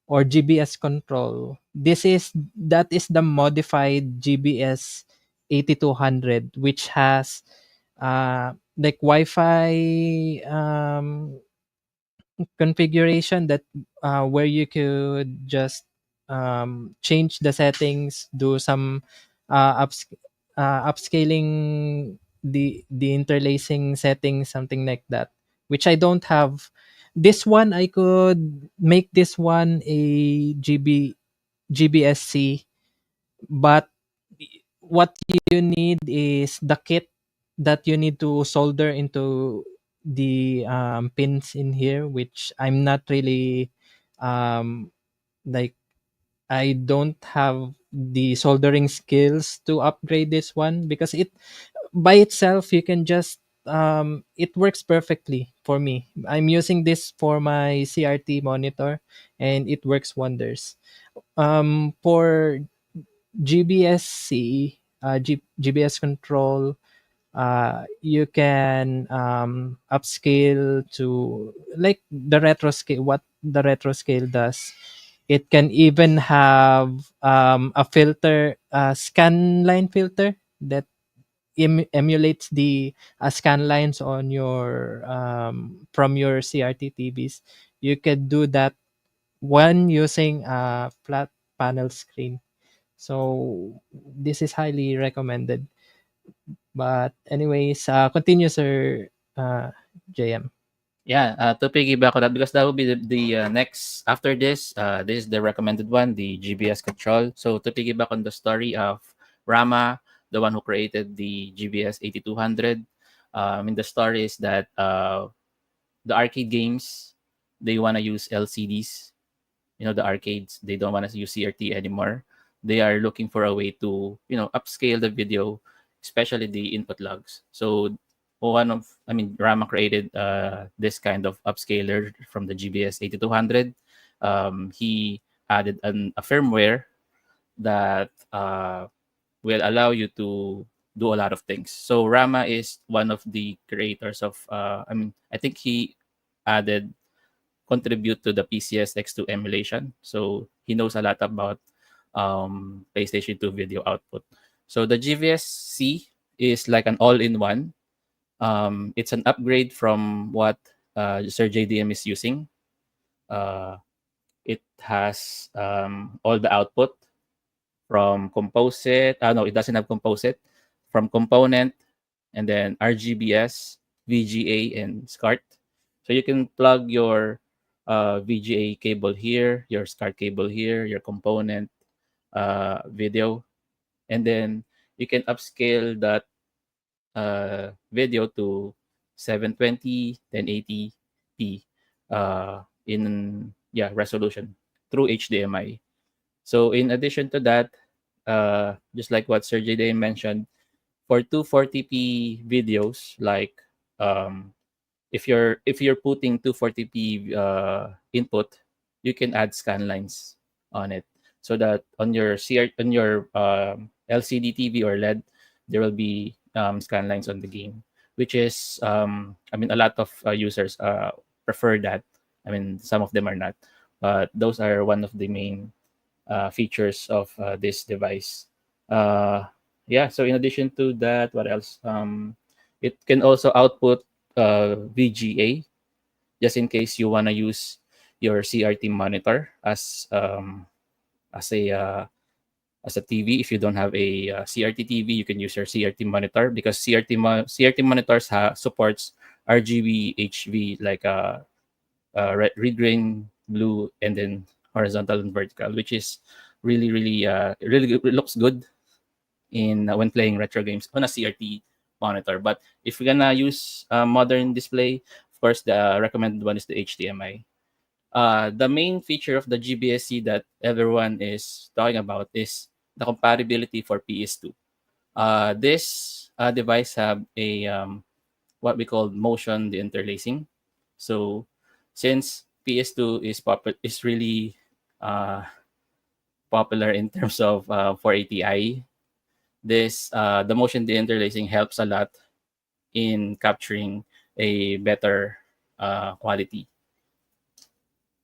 or GBS control. That is the modified GBS 8200, which has like Wi-Fi configuration that where you could just change the settings, do some upscaling the interlacing settings, something like that, which I don't have. This one I could make this one a GB GBSC, but what you need is the kit that you need to solder into the pins in here, which I'm not really um, like I don't have the soldering skills to upgrade this one, because it by itself you can just it works perfectly for me. I'm using this for my CRT monitor and it works wonders. For GBSC, GBS control, you can upscale to like the retro scale. What the retro scale does, it can even have a filter, a scan line filter that emulates the scan lines on your from your CRT TVs. You can do that when using a flat panel screen. So this is highly recommended. But anyways, continue, sir, JM. Yeah, to piggyback on that, because that will be the next after this. This is the recommended one, the GBS control. So to piggyback on the story of Rama, the one who created the GBS 8200. In the story is that the arcade games, they want to use LCDs. The arcades, they don't want to use CRT anymore. They are looking for a way to upscale the video, especially the input logs. So Rama created this kind of upscaler from the GBS 8200. He added a firmware that will allow you to do a lot of things. So Rama is one of the creators of I think he added contribute to the PCS X2 emulation. So he knows a lot about PlayStation 2 video output. So the GVS-C is like an all-in-one. It's an upgrade from what Sir JDM is using. Uh, it has all the output from composite. No, it doesn't have composite. From component, and then RGBS, VGA, and SCART. So you can plug your VGA cable here, your SCART cable here, your component video, and then you can upscale that video to 720, 1080p in resolution through HDMI. So in addition to that, just like what Sir J mentioned, for 240p videos, like um, if you're putting 240p input, you can add scan lines on it, so that on your LCD TV or LED, there will be scan lines on the game, which is a lot of users prefer that. Some of them are not, but those are one of the main features of this device. Yeah, so in addition to that, what else? It can also output VGA, just in case you want to use your CRT monitor as a uh, as a TV. If you don't have a CRT TV, you can use your CRT monitor, because CRT monitors supports RGB, HV, like red, green, blue, and then horizontal and vertical, which is really good. It looks good in when playing retro games on a CRT monitor. But if we're gonna use a modern display, of course, the recommended one is the HDMI. The main feature of the GBSC that everyone is talking about is the compatibility for PS2. This device have a what we call motion deinterlacing. So since PS2 is really uh, popular in terms of 480i, the motion deinterlacing helps a lot in capturing a better quality.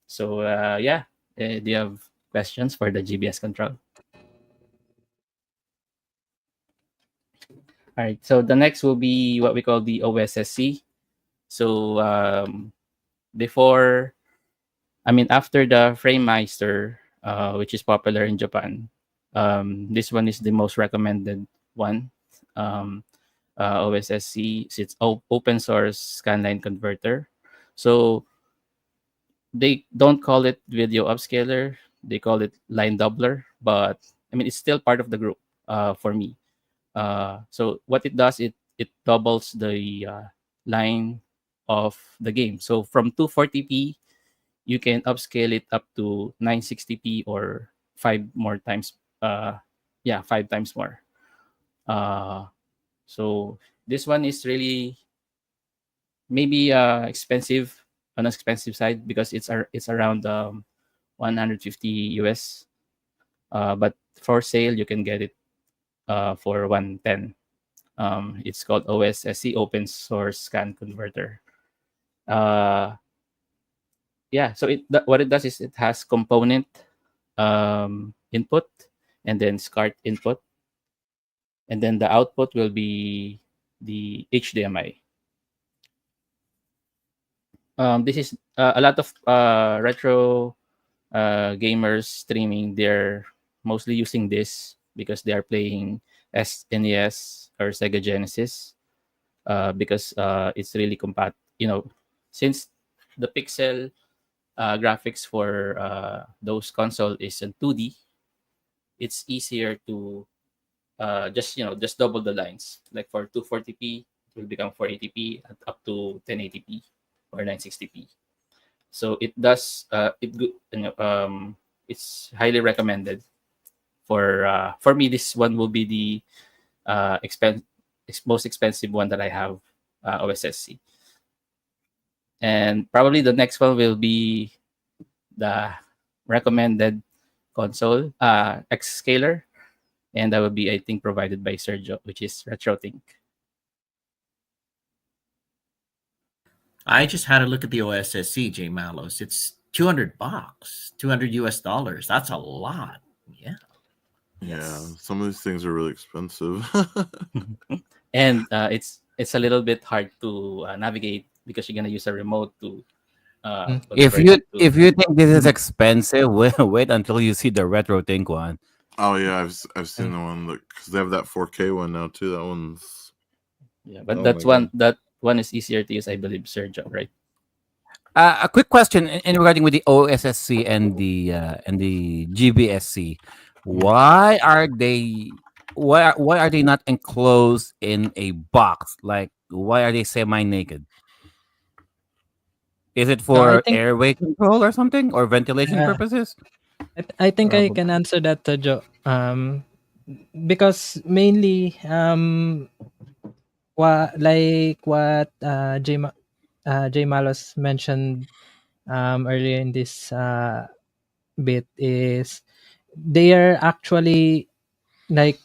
So yeah, do you have questions for the GBS control? All right. So the next will be what we call the OSSC. So before, after the FrameMeister, which is popular in Japan, this one is the most recommended one. OSSC, it's open source scanline converter. So they don't call it video upscaler. they call it line doubler, but I mean it's still part of the group for me. So what it does, it doubles the line of the game. So from 240p, you can upscale it up to 960p or five more times. Yeah, five times more. Uh, so this one is really maybe expensive on the expensive side because it's around 150 US. But for sale, you can get it for 110. It's called OSSC, Open Source Scan Converter. Uh, yeah, so what it does is it has component input and then SCART input, and then the output will be the HDMI. This is a lot of retro gamers streaming. They're mostly using this because they are playing SNES or Sega Genesis because it's really compact. Since the pixel graphics for those console is in 2D, it's easier to just double the lines. Like for 240p, it will become 480p up to 1080p or 960p. So it does it's highly recommended. For me, this one will be the most expensive one that I have, OSSC. And probably the next one will be the recommended console, Xscaler, and that will be, I think, provided by Sergio, which is RetroTink. I just had a look at the OSSC, J Malos. It's $200, 200 US dollars. That's a lot. Yeah. Yeah, Yes. some of these things are really expensive. And it's a little bit hard to navigate because you're gonna use a remote to If convert you it to. if you think this is expensive, wait until you see the retro think one. Oh yeah, I've seen the one because they have that 4K one now too. That one's Yeah, but oh that's my god. that one is easier to use, I believe, Sergio, right? A quick question in regarding with the OSSC and the GBSC. Why are they why are they not enclosed in a box? Like why are they semi naked? Is it So I for think airway control or something or ventilation uh, purposes? I think I can Probably. answer that, Joe. Because mainly what J Malos mentioned earlier in this bit is they are actually like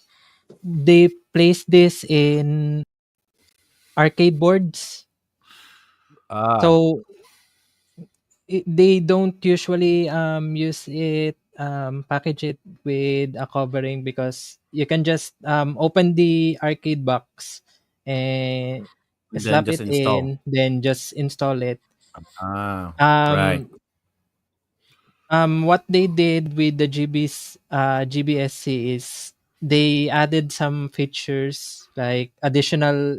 they place this in arcade boards. Ah, So they don't usually use it package it with a covering because you can just open the arcade box and then slap just it install. in, then just install it. Ah, right. um what they did with the GBSC is they added some features like additional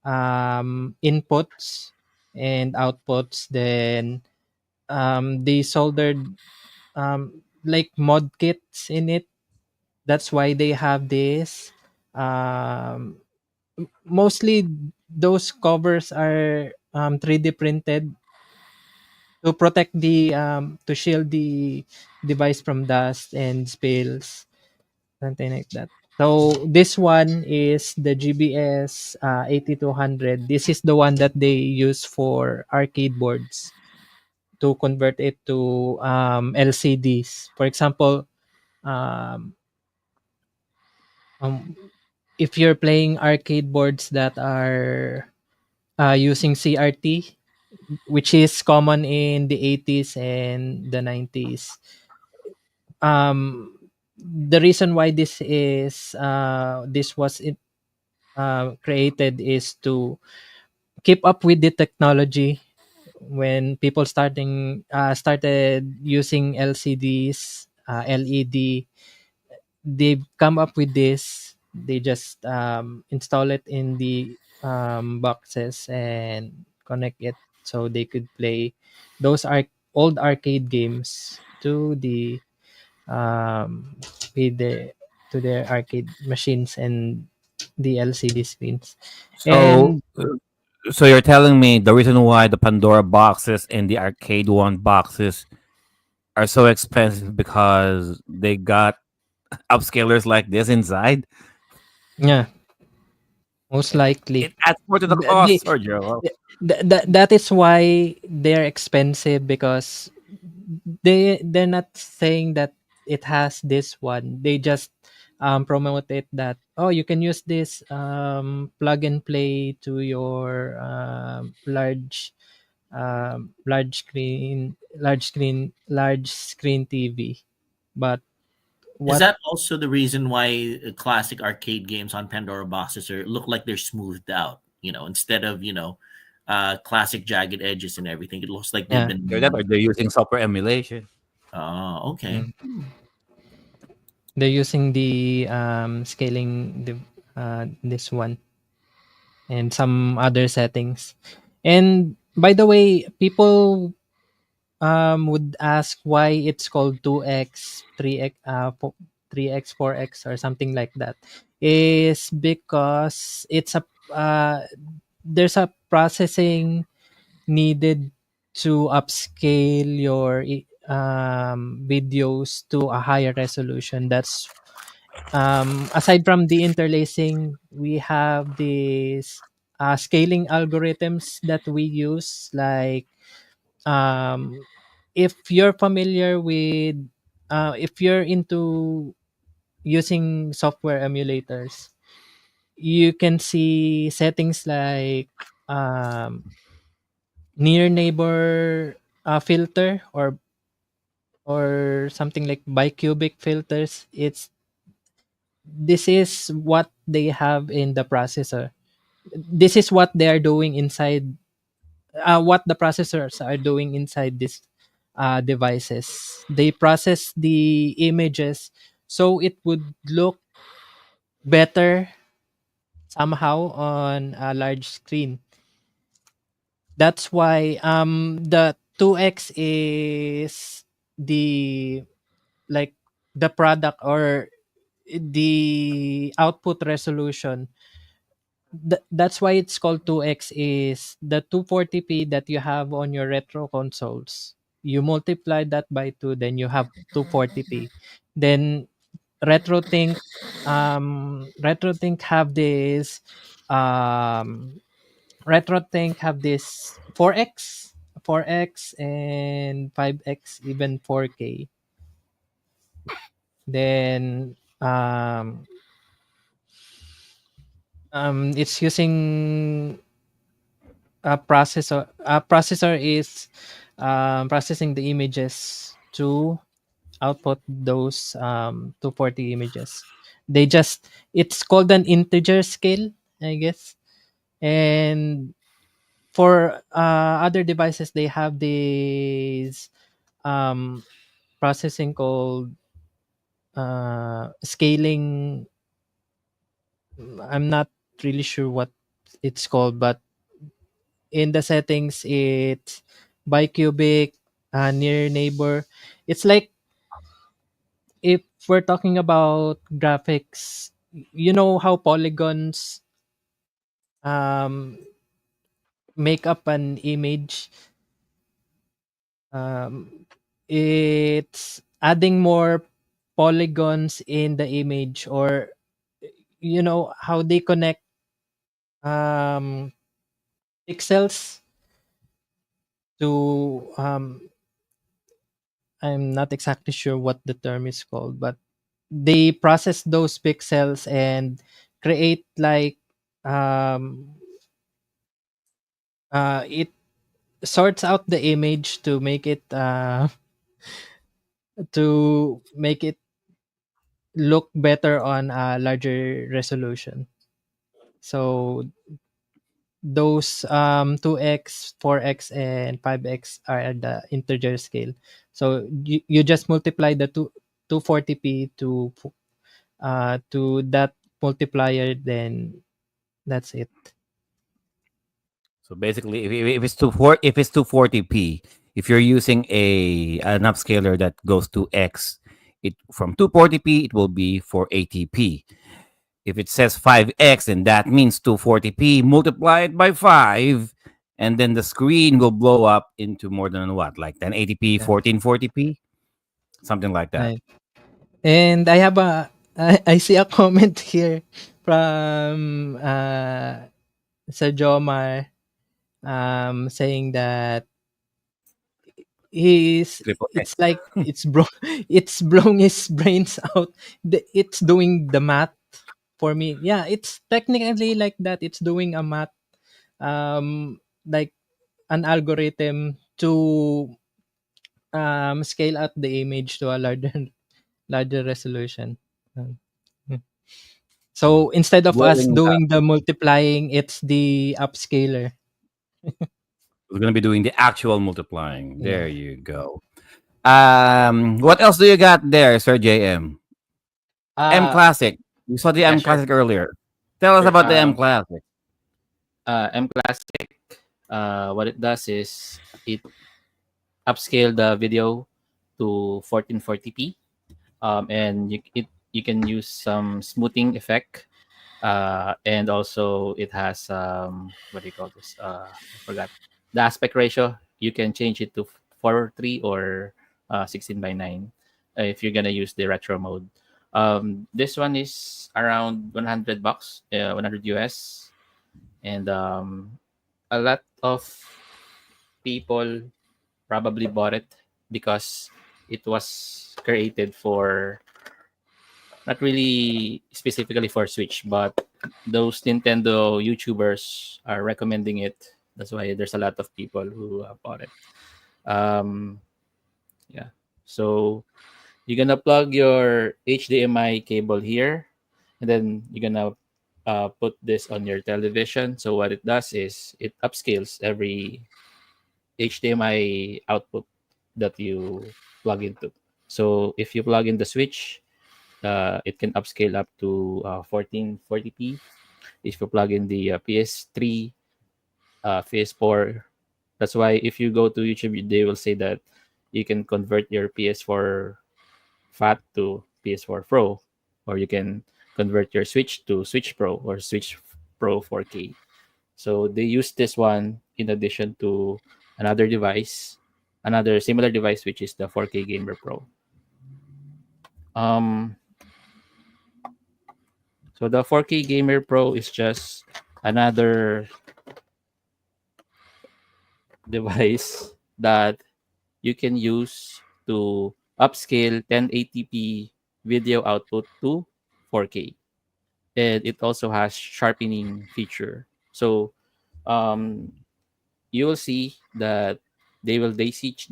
inputs and outputs. Then they soldered like mod kits in it. That's why they have this. Mostly those covers are 3D printed to protect the to shield the device from dust and spills, something like that. So this one is the GBS 8200. This is the one that they use for arcade boards to convert it to LCDs. For example, um, um, if you're playing arcade boards that are using CRT, which is common in the 80s and the 90s. The reason why this was created is to keep up with the technology. When people started using LCDs, LED, they've come up with this. They just install it in the boxes and connect it so they could play those old arcade games to the. um, with the to their arcade machines and the LCD screens. So, And so you're telling me the reason why the Pandora boxes and the Arcade One boxes are so expensive because they got upscalers like this inside? yeah, most likely It adds more to the the, cost, Sergio. that is why they're expensive, because they're not saying that it has this one. They just promote it that, oh, you can use this plug and play to your large screen TV. But Is what? that also the reason why classic arcade games on Pandora boxes look like they're smoothed out? Instead of classic jagged edges and everything, it looks like they've Yeah. Either that or been. they're using software emulation. Oh, okay. Mm. They're using the scaling this one and some other settings. And by the way, people would ask why it's called 2x, 3x, 3x, 4x, or something like that. Is because it's a there's a processing needed to upscale your videos to a higher resolution. That's aside from the interlacing, we have these scaling algorithms that we use. Like, um, if you're familiar with, if you're into using software emulators, you can see settings like near neighbor filter, or something like bicubic filters. This is what they have in the processor. This is what they are doing inside, what the processors are doing inside these devices. They process the images so it would look better somehow on a large screen. That's why the 2x is the, like, the product, or the output resolution. That's why it's called 2x, is the 240p that you have on your retro consoles. You multiply that by 2, then you have 240p. Then RetroThink RetroThink have this um RetroThink have this 4x and 5x, even 4K. Then it's using a processor. A processor is processing the images to output those 240 images. They just It's called an integer scale, I guess. And for other devices, they have this um, processing called scaling. I'm not really sure what it's called, but in the settings, it's bicubic, near neighbor. It's like, if we're talking about graphics, you know how polygons um, make up an image. Um, it's adding more polygons in the image, or you know how they connect um, pixels to I'm not exactly sure what the term is called, but they process those pixels and create, like, um it sorts out the image to make it look better on a larger resolution. So those 2x, 4x, and 5x are the integer scale. So you just multiply the 240p to that multiplier, then that's it. So basically, if it's if it's 240p, if you're using an upscaler that goes to X, It from 240p, it will be 480p. If it says 5x, then that means 240p. Multiply it by 5, and then the screen will blow up into more than what, like 1080p, Yeah. 1440p, something like that. Right. And I have I see a comment here from Sir Jomar saying that he's Triple X. it's like it's blowing his brains out. It's doing the math for me. Yeah, it's technically like that. It's doing a math, like an algorithm to scale out the image to a larger larger resolution. Um, hmm. So instead of us Blowing up. doing the multiplying, it's the upscaler. We're going to be doing the actual multiplying. Yeah. There you go. What else do you got there, Sir JM? M Uh, Classic. You saw the yeah, M sure. Classic earlier. Tell us Sure. about the M Classic. M Classic. What it does is it upscale the video to 1440p. And you can use some smoothing effect. And also it has what do you call this? I forgot the aspect ratio. You can change it to 4:3 or 16:9 if you're gonna use the retro mode. This one is around $100, 100 US, and a lot of people probably bought it because it was created for not really specifically for Switch, but those Nintendo YouTubers are recommending it. That's why there's a lot of people who bought it. Um, yeah. So you're gonna plug your HDMI cable here, and then you're gonna put this on your television. So what it does is it upscales every HDMI output that you plug into. So if you plug in the Switch, it can upscale up to 1440p. If you plug in the PS3, PS4, that's why if you go to YouTube, they will say that you can convert your PS4 Fat to PS4 Pro, or you can convert your Switch to Switch Pro or Switch Pro 4K. So they use this one in addition to another device, another similar device, which is the 4K Gamer Pro. Um, So the 4K Gamer Pro is just another device that you can use to upscale 1080p video output to 4K. And it also has sharpening feature. So um, you will see that they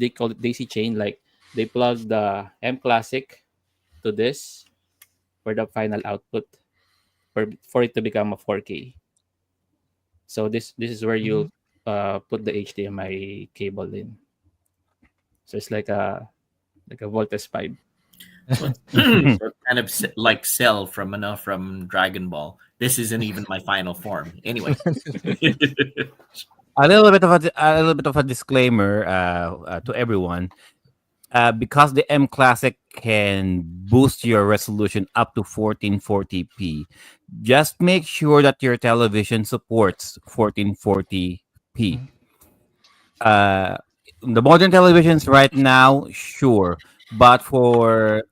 call it daisy chain, like they plug the M Classic to this for the final output for it to become a 4K. So this is where Mhm. you'll put the HDMI cable in. So it's like a voltage pipe. So, so it's kind of like Cell from from Dragon Ball. This isn't even my final form. Anyway. A little bit of a disclaimer to everyone. Because the M Classic can boost your resolution up to 1440p, just make sure that your television supports 1440p. Mhm. Uh, the modern televisions right now, sure, but for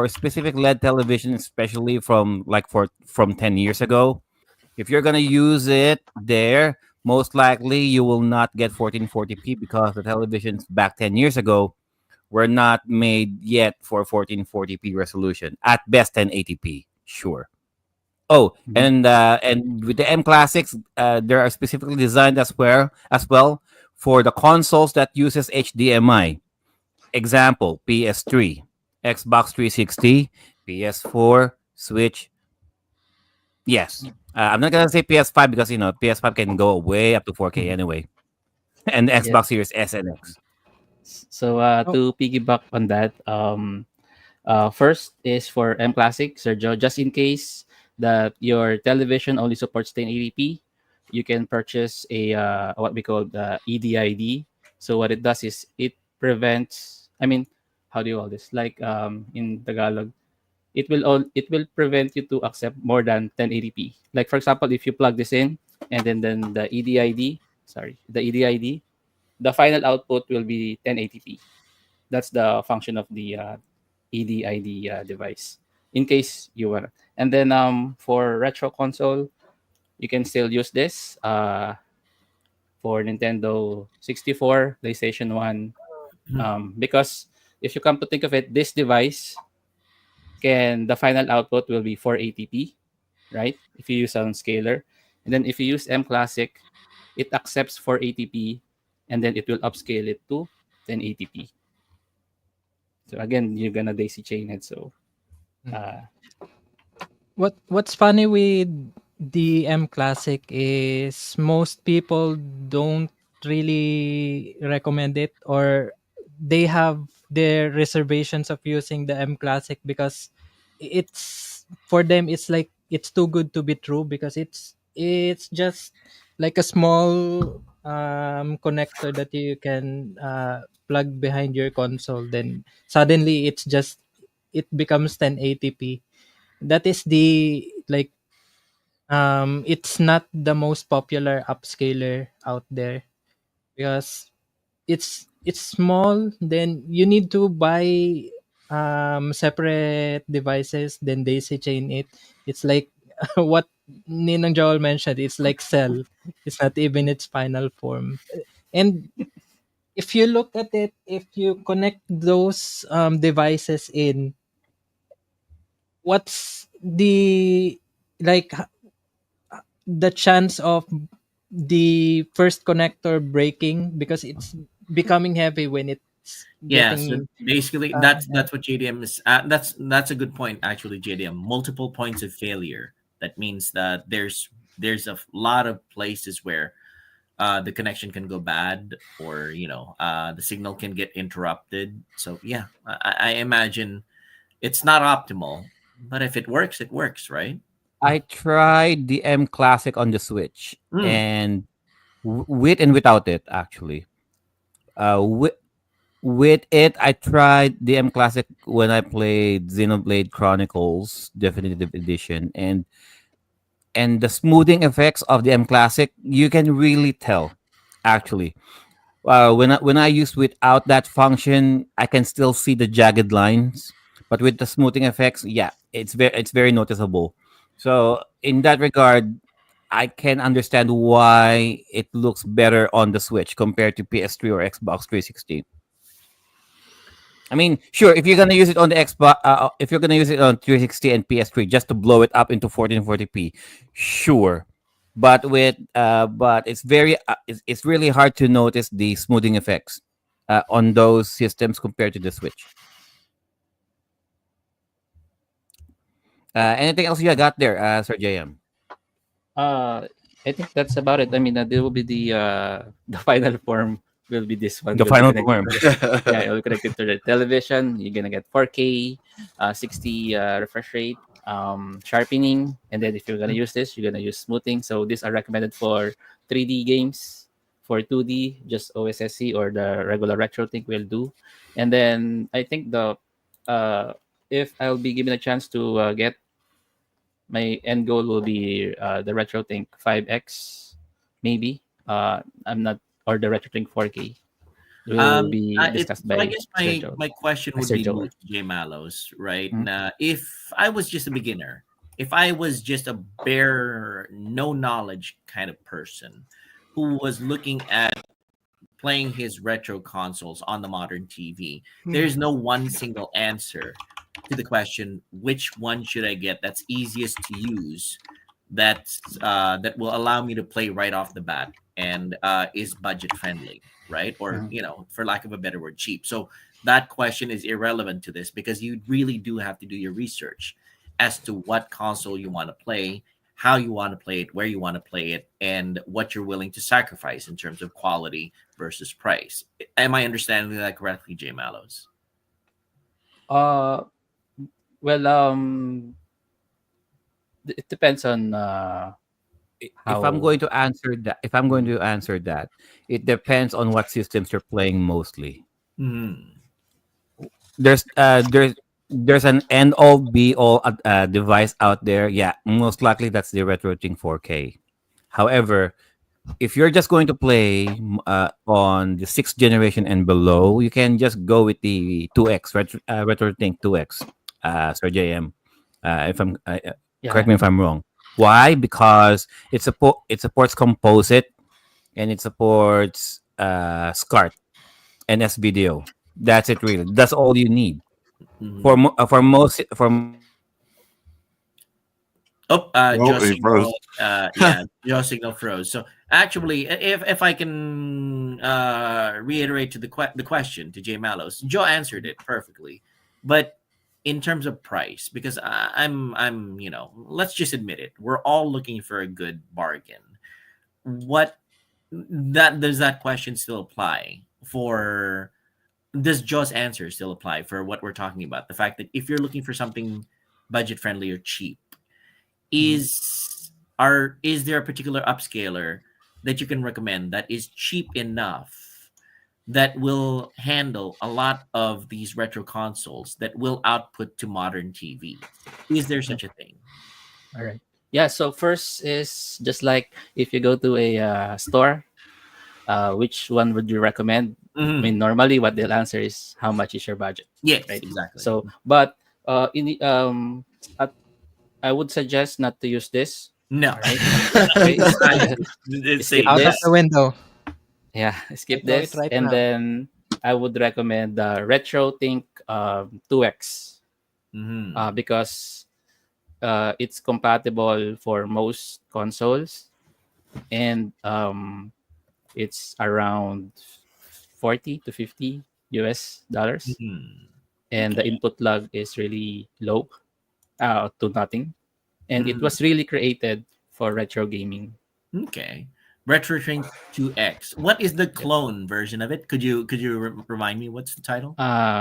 specific LED television, especially from 10 years ago, if you're gonna use it there, most likely you will not get 1440p because the televisions back 10 years ago were not made yet for 1440p resolution. At best 1080p, sure. Oh, Mhm. and with the M Classics, they are specifically designed as well for the consoles that uses HDMI. Example: PS3, Xbox 360, PS4, Switch. Yes, I'm not gonna say PS5 because PS5 can go way up to 4K Mhm. anyway, and the Yeah. Xbox Series S and X. So Oh, to piggyback on that, first is for M Classic, Sergio. Just in case that your television only supports 1080p, you can purchase a what we call the EDID. So what it does is it prevents. I mean, how do you call this? Like in Tagalog, it will prevent you to accept more than 1080p. Like for example, if you plug this in and then the EDID, sorry, the EDID, the final output will be 1080p. That's the function of the EDID device. In case you want, and then for retro console, you can still use this for Nintendo 64, PlayStation 1, because if you come to think of it, this device can the final output will be 480p, right? If you use on scaler, and then if you use M Classic, it accepts 480p, and then it will upscale it to 1080p. So again, you're gonna daisy chain it. So uh, What's funny with the M Classic is most people don't really recommend it, or they have their reservations of using the M Classic because it's for them it's like it's too good to be true because it's just like a small connector that you can plug behind your console, then suddenly it becomes 1080p. That is the like it's not the most popular upscaler out there because it's small, then you need to buy separate devices, then daisy chain it. It's like what Ninang Joel mentioned, it's like cell. It's not even its final form. And if you look at it, if you connect those devices in, what's the like the chance of the first connector breaking because it's becoming heavy when it's Yeah, so getting basically that's what JDM is. That's a good point actually. JDM, multiple points of failure. That means that there's a lot of places where the connection can go bad, or the signal can get interrupted. So yeah, I imagine it's not optimal, but if it works, it works, right? I tried the M Classic on the Switch, Mm. and with and without it, actually. With it, I tried the M Classic when I played Xenoblade Chronicles Definitive Edition, and the smoothing effects of the M Classic, you can really tell. Actually, when I use without that function, I can still see the jagged lines, but with the smoothing effects, yeah, it's very noticeable. So in that regard, I can understand why it looks better on the Switch compared to PS3 or Xbox 360. I mean, sure, if you're gonna use it on the Xbox, if you're gonna use it on 360 and PS3 just to blow it up into 1440p, sure. But it's really hard to notice the smoothing effects on those systems compared to the Switch. Anything else you got there, Sir JM? uh, I think that's about it. I mean, there will be the final form will be this one. The Will be final connected form. to yeah, it will connected to the television. You're gonna get 4K, 60 refresh rate, sharpening, and then if you're gonna use this, you're gonna use smoothing. So these are recommended for 3D games. For 2D, just OSSC or the regular retro thing will do. And then I think the if I'll be given a chance to get my end goal will be the RetroTink 5X, maybe. I'm not, or the RetroTink 4K will be discussed So I by guess Sir my Joel. my question would Sir be more Joel. to J Malos, right? Mhm. Now, if I was just a beginner, if I was just a bare no knowledge kind of person who was looking at playing his retro consoles on the modern TV, there's no one single answer to the question which one should I get that's easiest to use, that will allow me to play right off the bat, and is budget friendly, right? Or Mhm. for lack of a better word, cheap. So that question is irrelevant to this, because you really do have to do your research as to what console you want to play, how you want to play it, where you want to play it, and what you're willing to sacrifice in terms of quality versus price. Am I understanding that correctly, Jay Mallows? Uh, well, it depends on If I'm how. going to answer that, it depends on what systems you're playing mostly. Hmm. there's there's an end all be all device out there. Yeah, most likely that's the RetroTink 4K. However, if you're just going to play on the sixth generation and below, you can just go with the 2X RetroTink 2X, Sir JM. If I'm Yeah. Correct me if I'm wrong. Why? Because it supports composite and it supports SCART and S video. That's it really. That's all you need Mhm. for most Oh, Oh, Joe he froze. signal. Yeah, Joe signal froze. So actually, if I can reiterate to the question to Jay Mallows, Joe answered it perfectly. But in terms of price, because I'm let's just admit it, we're all looking for a good bargain. What that does that question still apply for? Does Joe's answer still apply for what we're talking about? The fact that if you're looking for something budget friendly or cheap, Mhm. is there a particular upscaler that you can recommend that is cheap enough that will handle a lot of these retro consoles that will output to modern TVs? Is there such a thing? All right. Yeah. So first is just like if you go to a store, which one would you recommend? I Hmm. mean, normally what they'll answer is how much is your budget, Yes, right? exactly. So, but in the at, I would suggest not to use this. No. All right. Okay. It's not. It's Skip saying Out of that. the this. window. Yeah. I Skip know it this, right and now. then I would recommend the Retro Think 2X Hmm. because it's compatible for most consoles, and it's around 40 to 50 US dollars, Hmm. and the Okay. input lag is really low, to nothing, and it Mhm. was really created for retro gaming. Okay. Retro Shrink 2X. What is the Yep. clone version of it? Could you remind me what's the title?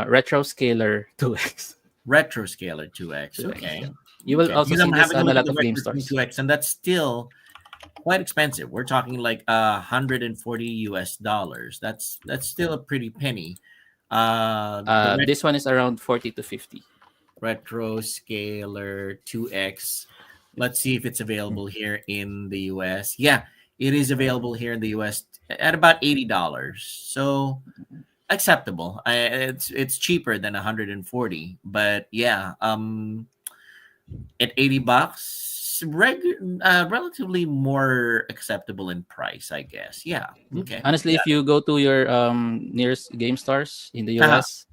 Retro Scaler 2X. Retro Scaler 2X. 2X, Okay. yeah. You will Okay. also Because see I'm this having a on a look at lot the of game Retro Shrink stores. 2X, and that's still quite expensive. We're talking like 140 US dollars. That's still a pretty penny. The This one is around 40 to 50. Retro Scaler 2X. Let's see if it's available here in the US. Yeah, it is available here in the US at about $80. So acceptable. It's cheaper than 140, but yeah, at $80, relatively more acceptable in price, I guess. Yeah. Yeah. Okay. Honestly, Yeah. if you go to your nearest game stores in the Uh-huh. US,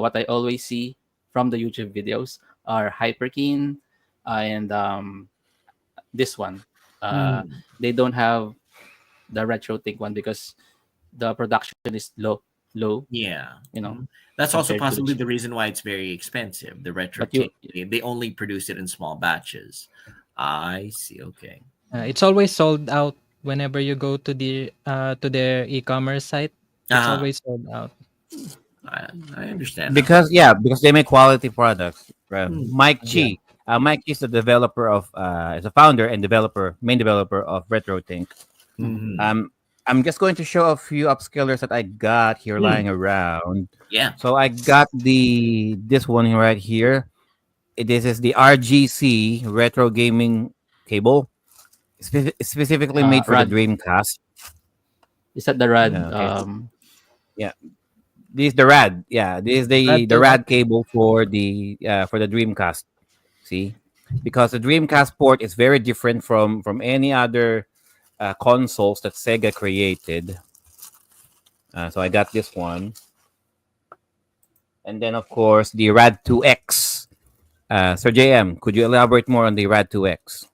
what I always see from the YouTube videos are Hyperkeen and this one. Uh, Mm, they don't have the retro thick one because the production is low, yeah. you know, Mhm. That's also compared to the possibly cheap. the reason why it's very expensive. The retro But you, cake. They only produce it in small batches. I see. Okay. It's always sold out whenever you go to their e-commerce site. It's Uh-huh. always sold out. I understand now. because they make quality products. Hmm. Mike Yeah. Chi, Mike Chi is the developer of is a founder and main developer of RetroTink. Mhm. Um, I'm just going to show a few upscalers that I got here Hmm. lying around. Yeah. So I got this one right here. This is the RGC retro gaming cable, specifically made for the Rad, Dreamcast. is that the Rad? Okay, yeah, this is the rad. Yeah, this is Rad the 2X. rad cable for the Dreamcast. See, because the Dreamcast port is very different from any other consoles that Sega created. So I got this one, and then of course the Rad 2X. Sir JM, could you elaborate more on the Rad 2X?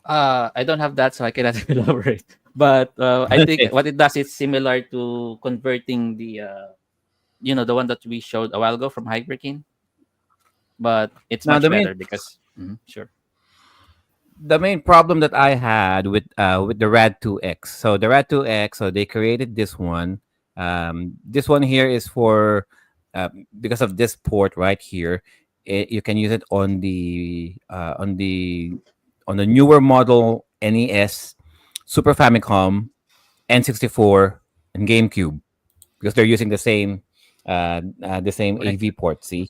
I don't have that, so I cannot elaborate. But I think Okay. what it does is similar to converting the the one that we showed a while ago from Hyperkin, but it's Now much better because sure. the main problem that I had with the Rad 2X. So the Rad 2X, so they created this one. This one here is for because of this port right here. You can use it on the newer model NES, Super Famicom, N64, and GameCube. because they're using the same Correct. AV port. See,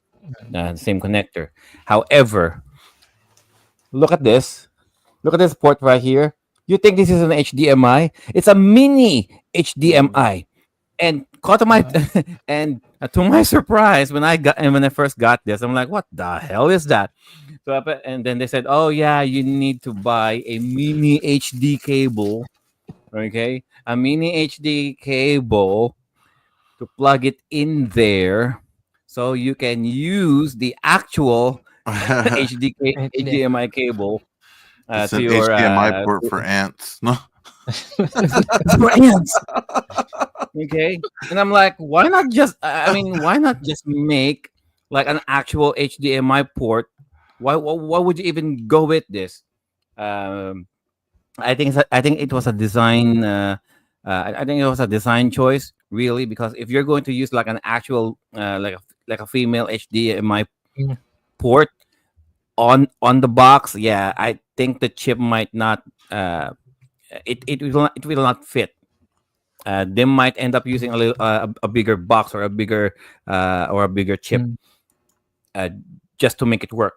the same connector. However, look at this. Look at this port right here. You think this is an HDMI? It's a mini HDMI. And caught to my Uh, and to my surprise, when I first got this, I'm like, what the hell is that? And then they said, oh yeah, you need to buy a mini HD cable. Okay, a mini HD cable to plug it in there, so you can use the actual HD. HDMI cable It's to an your HDMI port for ants. No. for ants. Okay, and I'm like, why not just? I mean, why not just make like an actual HDMI port? Why would you even go with this? Um, I think it was a design. I think it was a design choice, really, because if you're going to use like an actual like a female HDMI Mm. port on the box, yeah, I think the chip might not. It will not fit. They might end up using a bigger box or a bigger chip Mm. uh, just to make it work.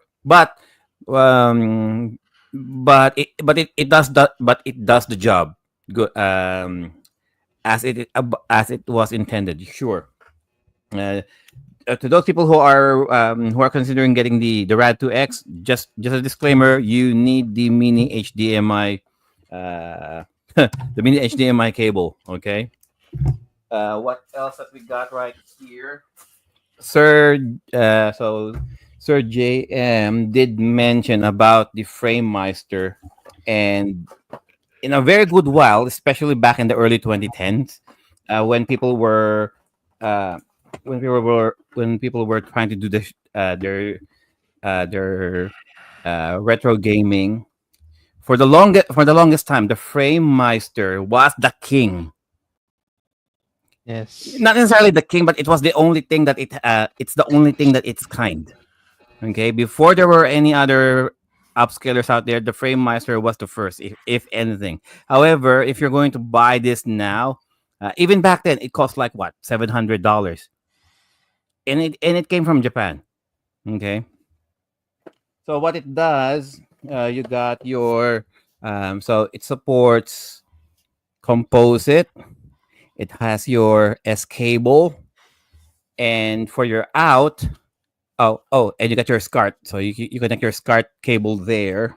Um, it does that. But it does the job good as it was intended. Sure. Uh, to those people who are considering getting the Rad 2X, just a disclaimer: you need the mini HDMI, the mini HDMI cable. Okay. What else that we got right here, Sir? Sir JM did mention about the FrameMeister, and in a very good while, especially back in the early 2010s, when people were uh, when people were trying to do their retro gaming. For the longest time, the FrameMeister was the king. Yes. Not necessarily the king, but it was the only thing that it's the only thing that it's kind. Okay, before there were any other upscalers out there, the FrameMeister was the first, if anything. However, if you're going to buy this now, even back then, it cost like what, $700, and it came from Japan. Okay, so what it does, you got your so it supports composite. It has your S cable, and for your out, and you got your SCART. So you connect your SCART cable there,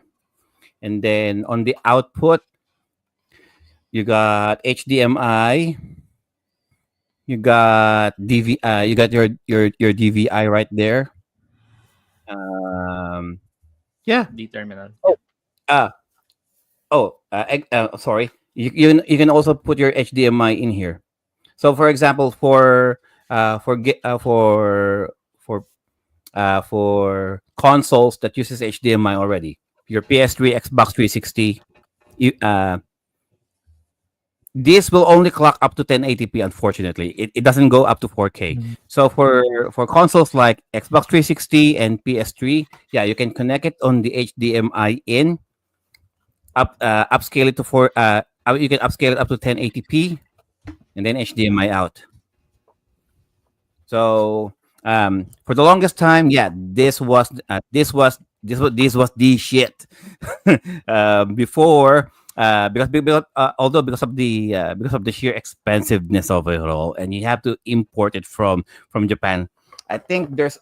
and then on the output, you got HDMI. You got You got your DVI right there. Yeah. D terminal. Oh. Uh, Sorry. You can also put your HDMI in here. So, for example, for consoles that uses HDMI already, your PS3, Xbox 360, you this will only clock up to 1080p. Unfortunately, it doesn't go up to 4K. Mm. So for consoles like Xbox 360 and PS3, yeah, you can connect it on the HDMI in, upscale it to you can upscale it up to 1080p, and then HDMI out. So for the longest time, yeah, this was the shit. Before, because of the sheer expensiveness of it all, and you have to import it from Japan. I think there's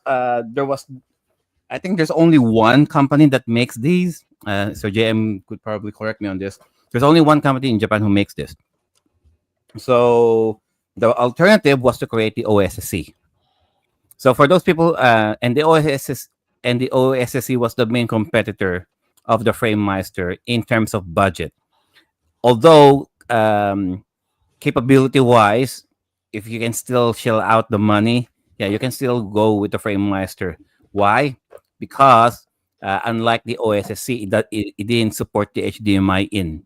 only one company that makes these. So JM could probably correct me on this. There's only one company in Japan who makes this. So the alternative was to create the OSSC. So for those people, and the OSSC was the main competitor of the FrameMeister in terms of budget. Although capability-wise, if you can still shell out the money, yeah, you can still go with the FrameMeister. Why? Because unlike the OSSC, it didn't support the HDMI in.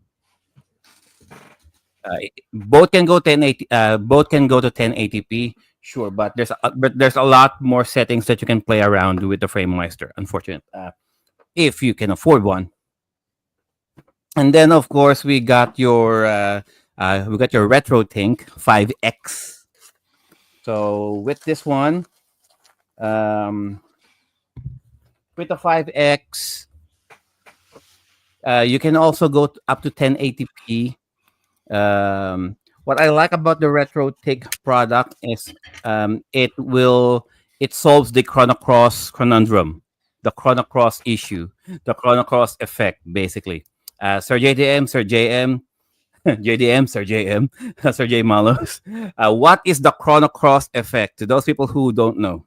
Both can go 1080. Both can go to 1080p. Sure, but there's a lot more settings that you can play around with the FrameMeister. Unfortunately, if you can afford one. And then of course we got your RetroTink 5X. So with this one, um, with the 5X, you can also go up to 1080p. What I like about the retro take product is it solves the Chrono Cross conundrum, the Chrono Cross issue, the Chrono Cross effect, basically. Sir JDM, Sir JM, JDM, Sir JM, Sir J Malos. What is the Chrono Cross effect to those people who don't know?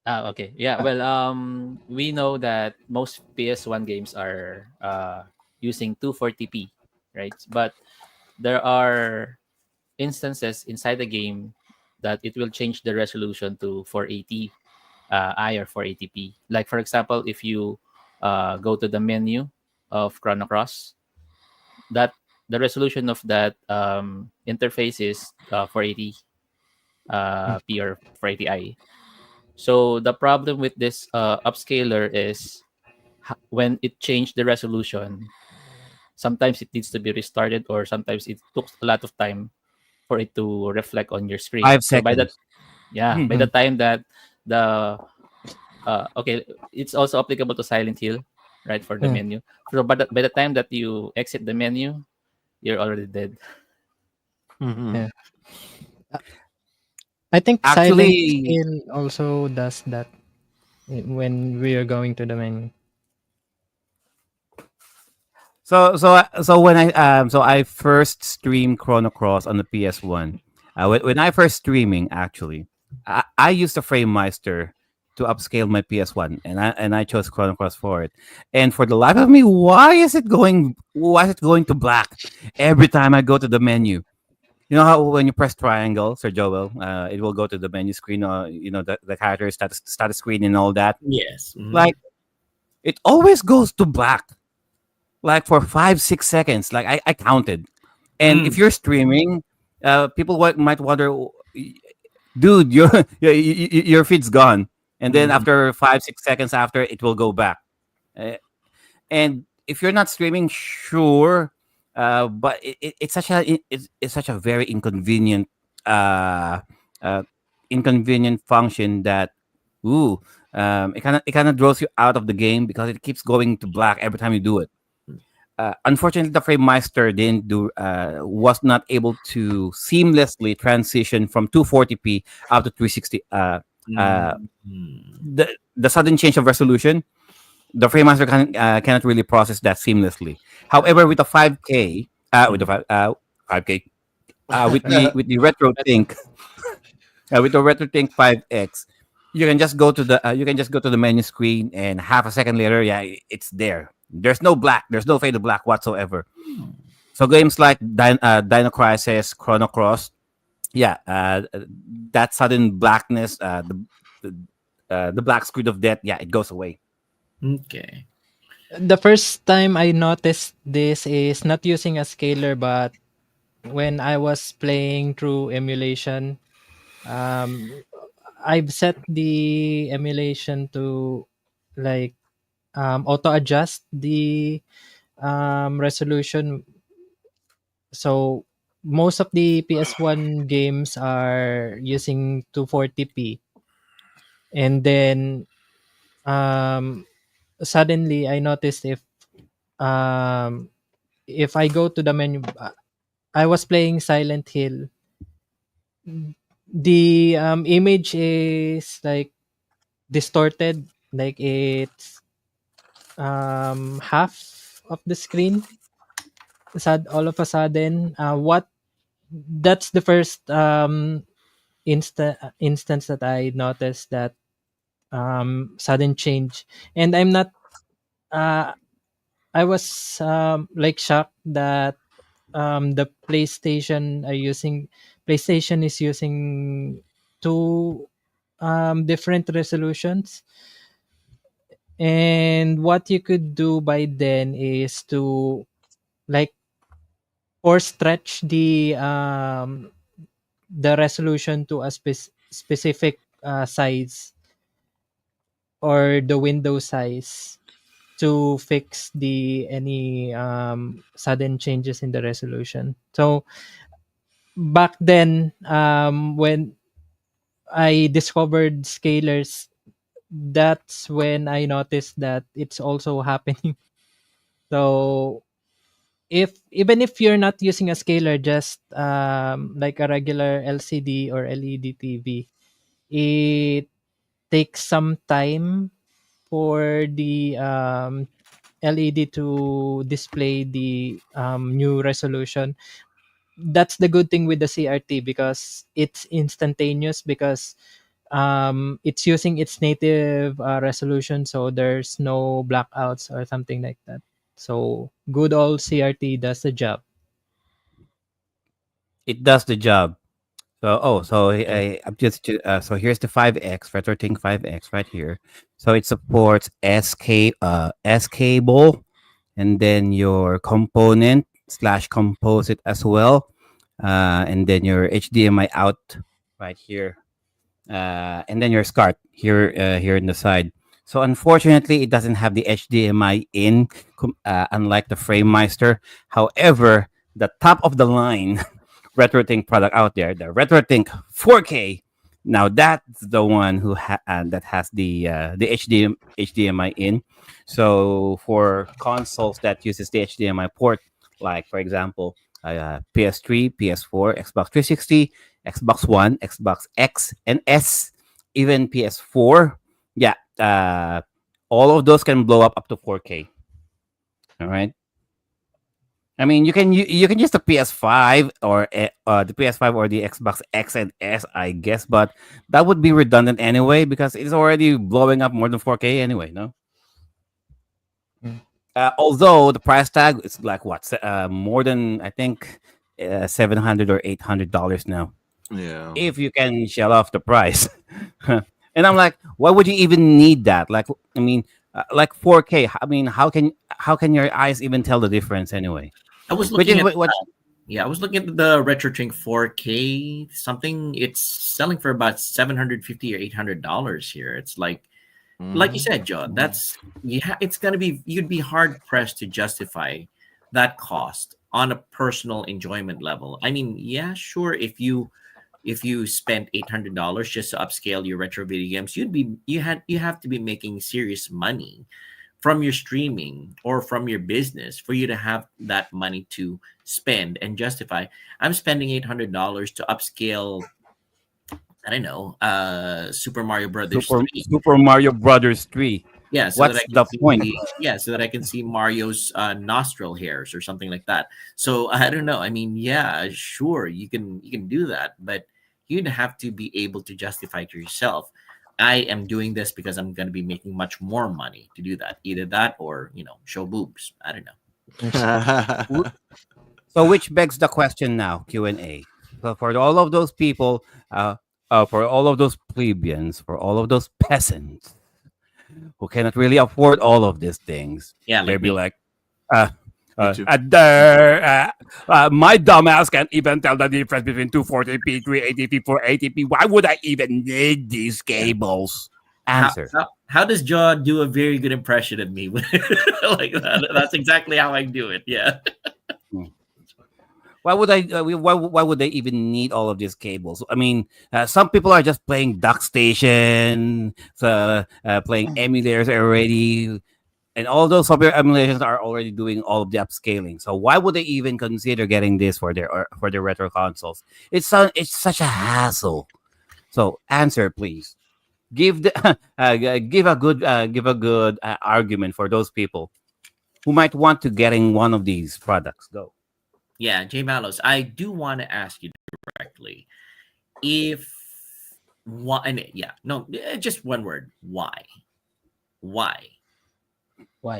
Okay. Yeah. Well, we know that most PS1 games are using 240p, right? But there are instances inside the game that it will change the resolution to 480 I or 480p. Like for example, if you go to the menu of Chrono Cross, that the resolution of that interface is 480 p or 480 I. So the problem with this upscaler is when it changed the resolution, sometimes it needs to be restarted or sometimes it took a lot of time for it to reflect on your screen. Five So by that, seconds. yeah, by the time that the okay, it's also applicable to Silent Hill, right, for the Yeah. menu. So by the time that you exit the menu, you're already dead. Mhm. Yeah. I think Silent Actually, Hill also does that when we are going to the menu. so I first streamed Chrono Cross on the PS1. When I first streaming, actually, I used the Frame Meister to upscale my PS1, and I chose Chrono Cross for it. And for the life of me, why is it going to black every time I go to the menu? You know how when you press triangle, Sir Joel, it will go to the menu screen, or the character status screen and all that. Yes. Mhm. Like it always goes to black, like for 5 6 seconds. Like I counted. And if Mm. you're streaming, people might wonder, dude, your feed's gone. And then Mhm. after 5 6 seconds after, it will go back. Uh, and if you're not streaming, sure, but it's such a very uh, uh, inconvenient function that, ooh, it kind of draws you out of the game because it keeps going to black every time you do it. Unfortunately, the Frame Meister was not able to seamlessly transition from 240p up to 360. Mhm. The sudden change of resolution, the Frame Master cannot really process that seamlessly. However, with the 5K, with the 5K, with the RetroTink 5X, you can just go to the menu screen, and half a second later, yeah, it's there. There's no black. There's no fade to black whatsoever. So games like Dino Crisis, Chrono Cross, yeah, that sudden blackness, the, the black screen of death, yeah, it goes away. Okay. The first time I noticed this is not using a scaler, but when I was playing through emulation. Um, I've set the emulation to like auto adjust the resolution. So most of the PS1 games are using 240p, and then um, suddenly I noticed um, if I go to the menu, I was playing Silent Hill. The image is like distorted, like it's half of the screen. Sad all of a sudden. What That's the first instance that I noticed that sudden change, and I'm not. Uh, I was like shocked that the PlayStation is using two different resolutions. And what you could do by then is to like or stretch the resolution to a specific size or the window size to fix the any sudden changes in the resolution. So back then, when I discovered scalers, that's when I noticed that it's also happening. So if even if you're not using a scaler, just like a regular LCD or LED TV, it takes some time for the LED to display the new resolution. That's the good thing with the CRT because it's instantaneous because it's using its native resolution, so there's no blackouts or something like that. So good old CRT does the job. It does the job. So Yeah. I'm just so here's the 5X RetroTink 5X right here. So it supports S cable, and then your component slash composite as well, and then your HDMI out right here, and then your SCART here in the side. So unfortunately, it doesn't have the HDMI in, unlike the FrameMeister. However, the top of the line RetroTink product out there, the RetroTink 4K. Now that's the one that has the HDMI in. So for consoles that uses the HDMI port, like for example, PS3, PS4, Xbox 360, Xbox One, Xbox X and S, even PS4. Yeah, all of those can blow up to 4K. All right. I mean, you can use the PS5 or the PS5 or the Xbox X and S, I guess, but that would be redundant anyway because it's already blowing up more than 4K anyway. No, Mm. although the price tag is like what more than I think $700 or $800 now. Yeah. If you can shell off the price. And I'm like, why would you even need that? Like, I mean, like 4K. I mean, how can your eyes even tell the difference anyway? I was Which looking is at what Yeah, I was looking at the RetroTrink 4K something. It's selling for about 750 or $800 here. It's like you Mhm. said, John. That's yeah. It's gonna be you'd be hard pressed to justify that cost on a personal enjoyment level. I mean, yeah, sure. If you spent $800 just to upscale your retro video games, you have to be making serious money from your streaming or from your business for you to have that money to spend and justify. I'm spending $800 to upscale, I don't know, Super Mario Brothers three. Super Mario Brothers 3. Yeah, so that I What's can the point? see yeah so that I can see Mario's nostril hairs or something like that. So I don't know, I mean, yeah, sure, you can do that, but you'd have to be able to justify to yourself, I am doing this because I'm going to be making much more money to do that, either that or show boobs, I don't know. W- So which begs the question now, Q&A. So for all of those people, for all of those plebeians, for all of those peasants who cannot really afford all of these things, Yeah, they'd like be me. like, Me too. my dumbass can't even tell the difference between 240p, 380p, 480p. Why would I even need these Yeah. cables? how, Answer. how, how does Jaw do a very good impression of me? Like that, that's exactly how I do it. Yeah. Hmm. Why would why would they even need all of these cables? I mean, some people are just playing dock station, playing emulators already, and all those software emulations are already doing all of the upscaling. So why would they even consider getting this for their retro consoles? It's such a hassle. So answer, please. Give the give a good argument for those people who might want to getting one of these products. Go. Yeah, Jay Malos, I do want to ask you directly if why, yeah, no, just one word, why? Why?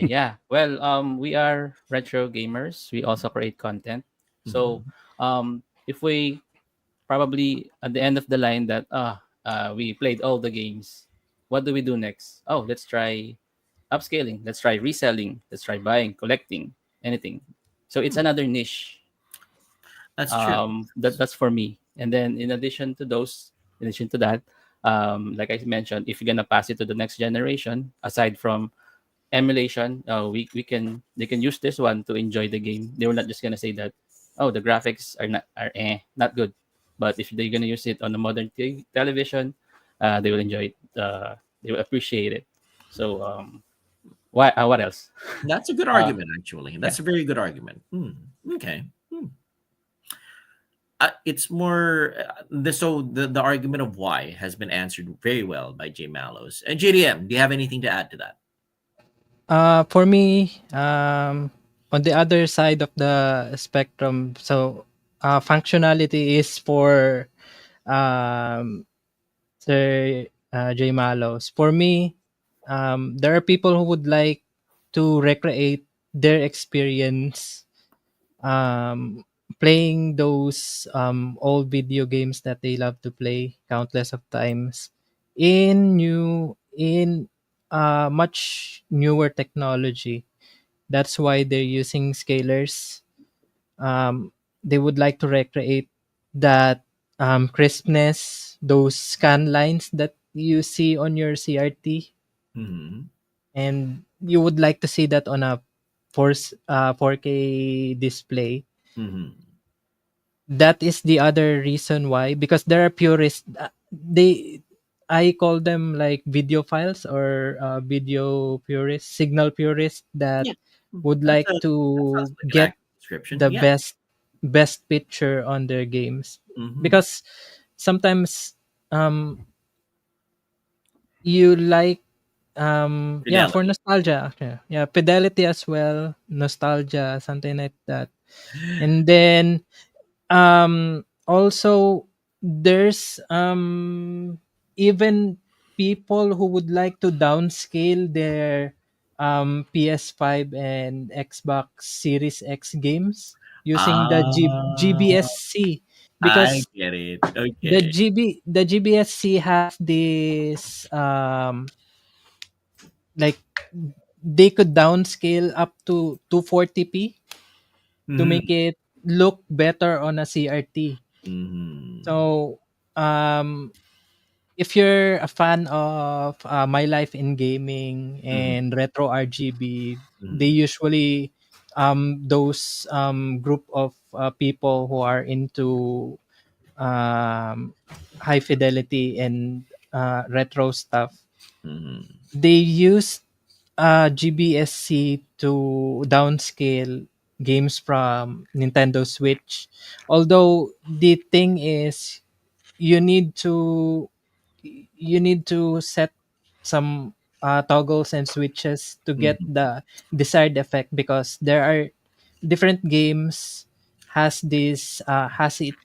Yeah. Well, we are retro gamers. We also create content. So, Mhm. if we probably at the end of the line that we played all the games, what do we do next? Oh, let's try upscaling. Let's try reselling. Let's try buying, collecting, anything. So it's another niche. That's true. That's for me. And then in addition to that, like I mentioned, if you're gonna pass it to the next generation, aside from emulation, we can they can use this one to enjoy the game. They were not just gonna say that oh, the graphics not good. But if they're gonna use it on the modern television, they will enjoy it. They will appreciate it. So why? What else? That's a good Uh, argument, actually. yeah. That's a very good argument. Okay. It's more the argument of why has been answered very well by J Mallows and JDM. Do you have anything to add to that? For me, on the other side of the spectrum, so functionality is for um, Sir J Malos. For me, there are people who would like to recreate their experience um, playing those old video games that they love to play countless of times in much newer technology. That's why they're using scalers. They would like to recreate that crispness, those scan lines that you see on your CRT, Mm-hmm. and you would like to see that on a 4K display. Mm-hmm. That is the other reason why, because there are purists. They I call them like video files or video purists, signal purists that Yeah. would That's like that sounds to like an get accurate description. the Yeah. best picture on their games, Mm-hmm. because sometimes um you like yeah, for Fidelity. nostalgia actually. Yeah, fidelity as well, nostalgia, something like that. And then also there's even people who would like to downscale their PS5 and Xbox Series X games using the Ah, GBSC, I because get it. Okay. the GBSC has this like they could downscale up to 240p to Mm-hmm. make it look better on a CRT. Mm-hmm. So, um, if you're a fan of My Life in Gaming Mm-hmm. and Retro RGB, they Mm-hmm. usually those group of people who are into um, high fidelity and retro stuff, Mm-hmm. they use GBSC to downscale games from Nintendo Switch. Although the thing is, you need to you need to set some toggles and switches to get Mm-hmm. the desired effect, because there are different games has it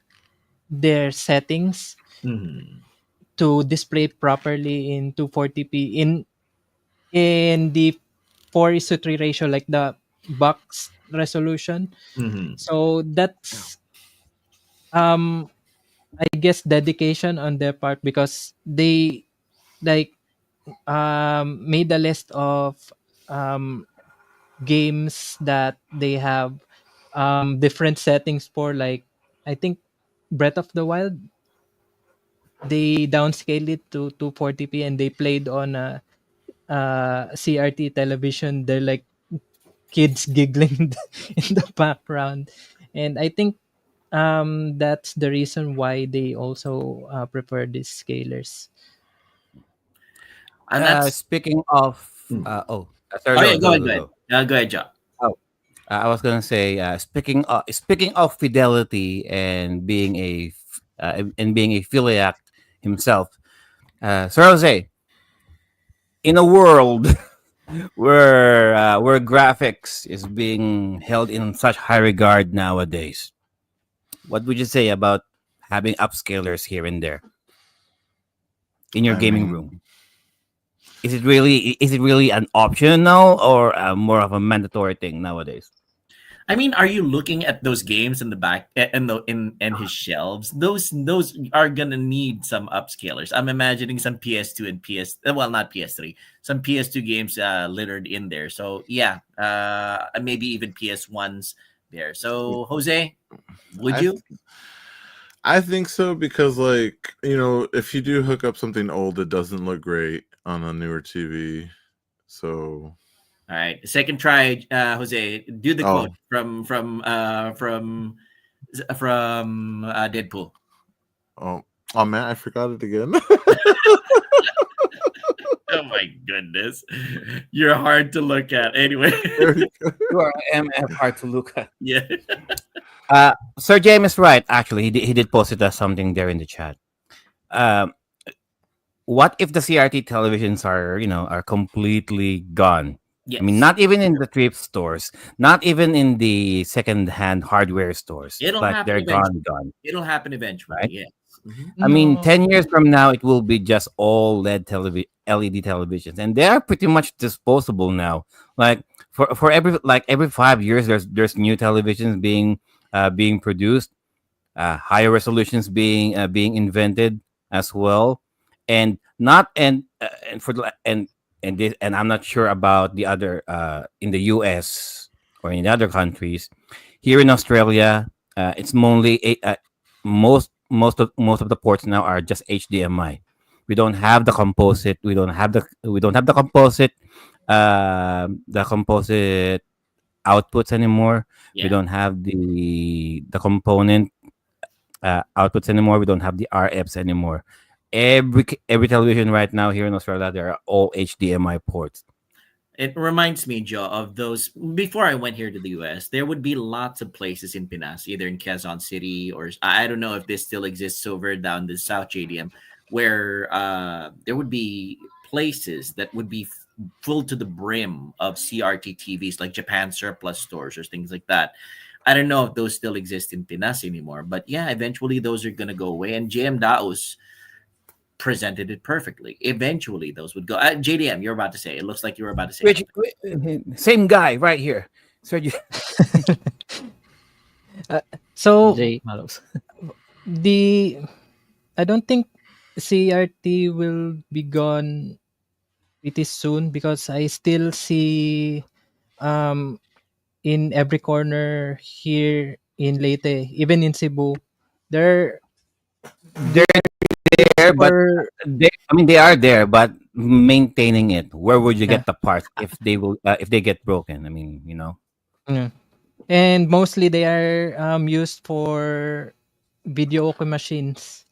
their settings Mm-hmm. to display properly in 240p in the 4:3 ratio, like the box resolution. Mm-hmm. So that's um I guess dedication on their part, because they like made a list of um games that they have different settings for, like I think Breath of the Wild, they downscaled it to 240p and they played on a CRT television. They're like kids giggling in the background, and I think that's the reason why they also prefer these scalers. And that's. Speaking of, Mm. sorry, Oh yeah, go ahead, go, go ahead. go. Go ahead, Joe. Oh, I was gonna say, speaking of fidelity and being and being a philiac himself, Sir Jose, in a world where graphics is being held in such high regard nowadays, what would you say about having upscalers here and there in your I gaming mean, room? Is it really an option now, or more of a mandatory thing nowadays? I mean, are you looking at those games in the back and the in his shelves? Those are gonna need some upscalers. I'm imagining some PS2 and well, not PS3, some PS2 games littered in there. So yeah, maybe even PS1s there. So Jose, would I you? I think so because, like, if you do hook up something old, it doesn't look great on a newer TV. So, All right, second try, Jose. Do the quote oh, from from Deadpool. Oh, oh man, I forgot it again. Oh my goodness, you're hard to look at. Anyway, There we go. You are MF hard to look at. yeah. Sir James is right. Actually, he did post it as something there in the chat. Um, what if the CRT televisions are are completely gone? I mean, Yes, not even in the thrift stores, not even in the second-hand hardware stores, it'll but happen they're eventually. gone. It'll happen eventually. Right? Yes. Mhm. I mean, No. 10 years from now, it will be just all LED televisions, and they are pretty much disposable now. Like for every 5 years, there's new televisions being produced, higher resolutions being invented as well, and not and for the and I'm not sure about the other in the U.S. or in other countries. Here in Australia, it's most of the ports now are just HDMI. We don't have the composite. We don't have the composite outputs anymore. We Yeah. don't have the component outputs anymore. We don't have the RFs anymore. Every television right now here in Australia, they are all HDMI ports. It reminds me, Joe, of those before I went here to the US. There would be lots of places in Pinas, either in Quezon City or I don't know if this still exists over down the South JDM, where there would be places that would be full to the brim of CRT TVs, like Japan surplus stores or things like that. I don't know if those still exist in Pinas anymore, but yeah, eventually those are gonna go away. And JM Daos presented it perfectly. Eventually, those would go. JDM, you're about to say. It looks like you were about to say Which something. same guy right here. So So J Malos. the I don't think CRT will be gone pretty soon because I still see um in every corner here in Leyte, even in Cebu, there they're the there, but for they are there, but maintaining it. Where would you yeah, get the parts if they get broken? I mean, yeah. And mostly they are used for video okay machines.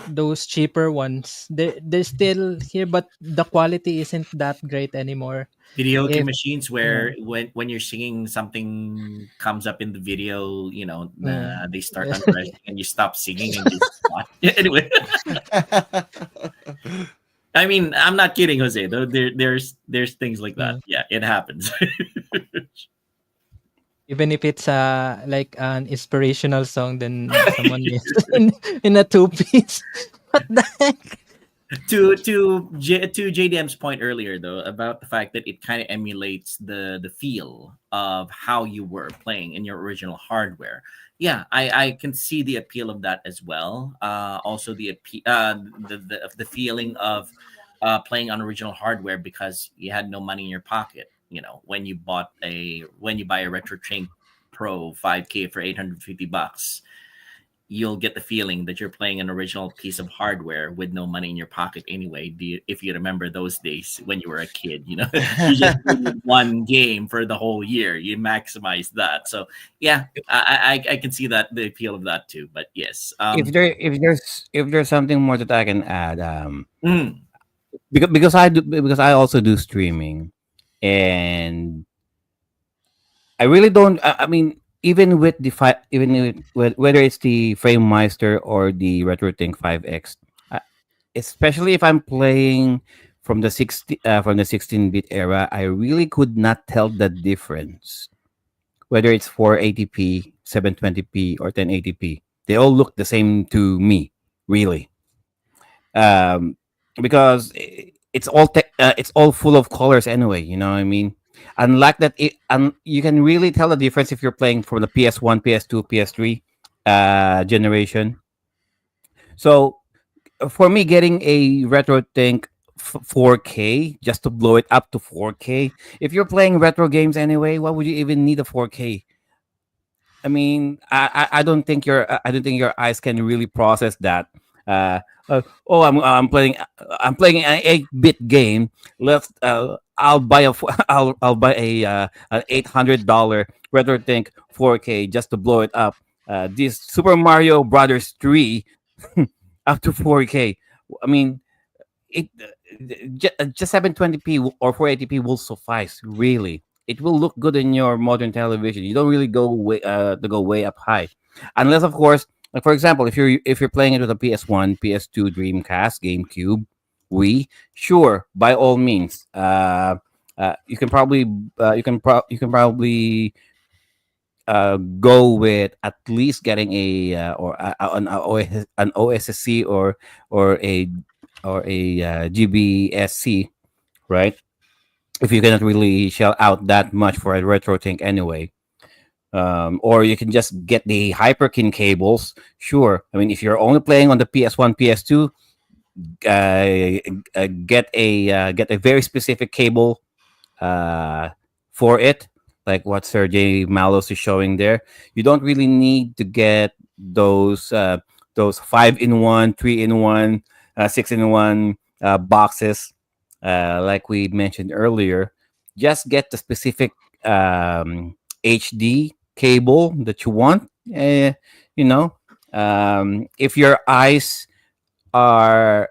Those cheaper ones, they're still here, but the quality isn't that great anymore. Video If machines yeah, where when you're singing something comes up in the video, yeah. they start undressing and you stop singing and just watch. Anyway, I mean, I'm not kidding, Jose. Though there's things like that. Yeah. Yeah, it happens. Even if it's like an inspirational song, then someone is in a two piece. What the heck? To JDM's point earlier though about the fact that it kind of emulates the feel of how you were playing in your original hardware. Yeah, I can see the appeal of that as well. Also the feeling of playing on original hardware because you had no money in your pocket. When you buy a Retro Train Pro 5K for $850, you'll get the feeling that you're playing an original piece of hardware with no money in your pocket anyway. If you remember those days when you were a kid, you just needed one game for the whole year. You maximize that. So yeah, I can see that the appeal of that too. But yes, if there's something more that I can add, mm, because I also do streaming, and I really don't. I mean, even with whether it's the FrameMeister or the RetroTink 5X, especially if I'm playing from the 16-bit era, I really could not tell the difference whether it's 480p, 720p, or 1080p. They all look the same to me, really, um, because it's all full of colors anyway. You know what I mean? Unlike that, you can really tell the difference if you're playing from the PS1, PS2, PS3 generation. So for me, getting a RetroTink 4K just to blow it up to 4K. If you're playing retro games anyway, why would you even need a 4K? I mean, I don't think your eyes can really process that. Uh, oh, I'm playing an 8-bit game. I'll buy a an $800 RetroTink 4K just to blow it up. This Super Mario Brothers 3 up to 4K. I mean, it just 720p or 480p will suffice. Really, it will look good in your modern television. You don't really go way up high, unless of course, like for example, if you're playing it with a PS1, PS2, Dreamcast, GameCube, Wii, sure, by all means, you can probably go with at least getting a an OSSC or a GBSC, right? If you cannot really shell out that much for a RetroTink anyway. Or you can just get the Hyperkin cables. Sure. I mean, if you're only playing on the PS1, PS2, get a very specific cable for it, like what Sergey Malos is showing there. You don't really need to get those 5-in-1, 3-in-1, 6-in-1 boxes, like we mentioned earlier. Just get the specific HD cable that you want. You know, if your eyes are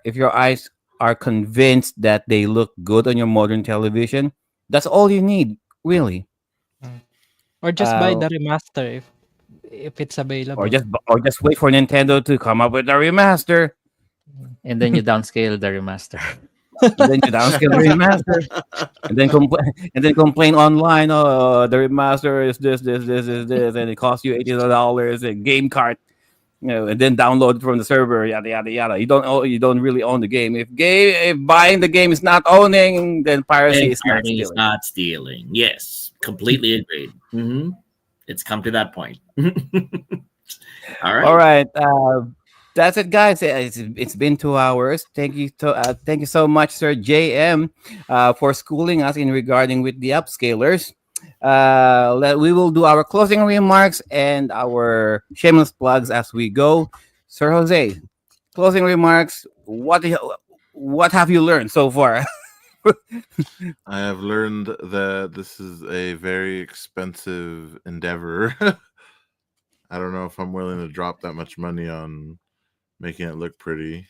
convinced that they look good on your modern television, that's all you need, really. Mm. Or just buy Uh, the remaster if it's or available. just wait for Nintendo to come up with a remaster, And then you downscale the remaster. and then you downscale the remaster, and then complain online. Oh, the remaster is this, and it costs you $80 a game cart. And then download it from the server, yada yada yada. You don't really own the game. If buying the game is not owning, then piracy And is not pirating is stealing. not stealing. Yes, completely agreed. It's come to that point. All All right. right, that's it, guys. It's been 2 hours. Thank you so much, Sir JM, for schooling us in regarding with the upscalers. We will do our closing remarks and our shameless plugs as we go. Sir Jose, closing remarks. What have you learned so far? I have learned that this is a very expensive endeavor. I don't know if I'm willing to drop that much money on making it look pretty.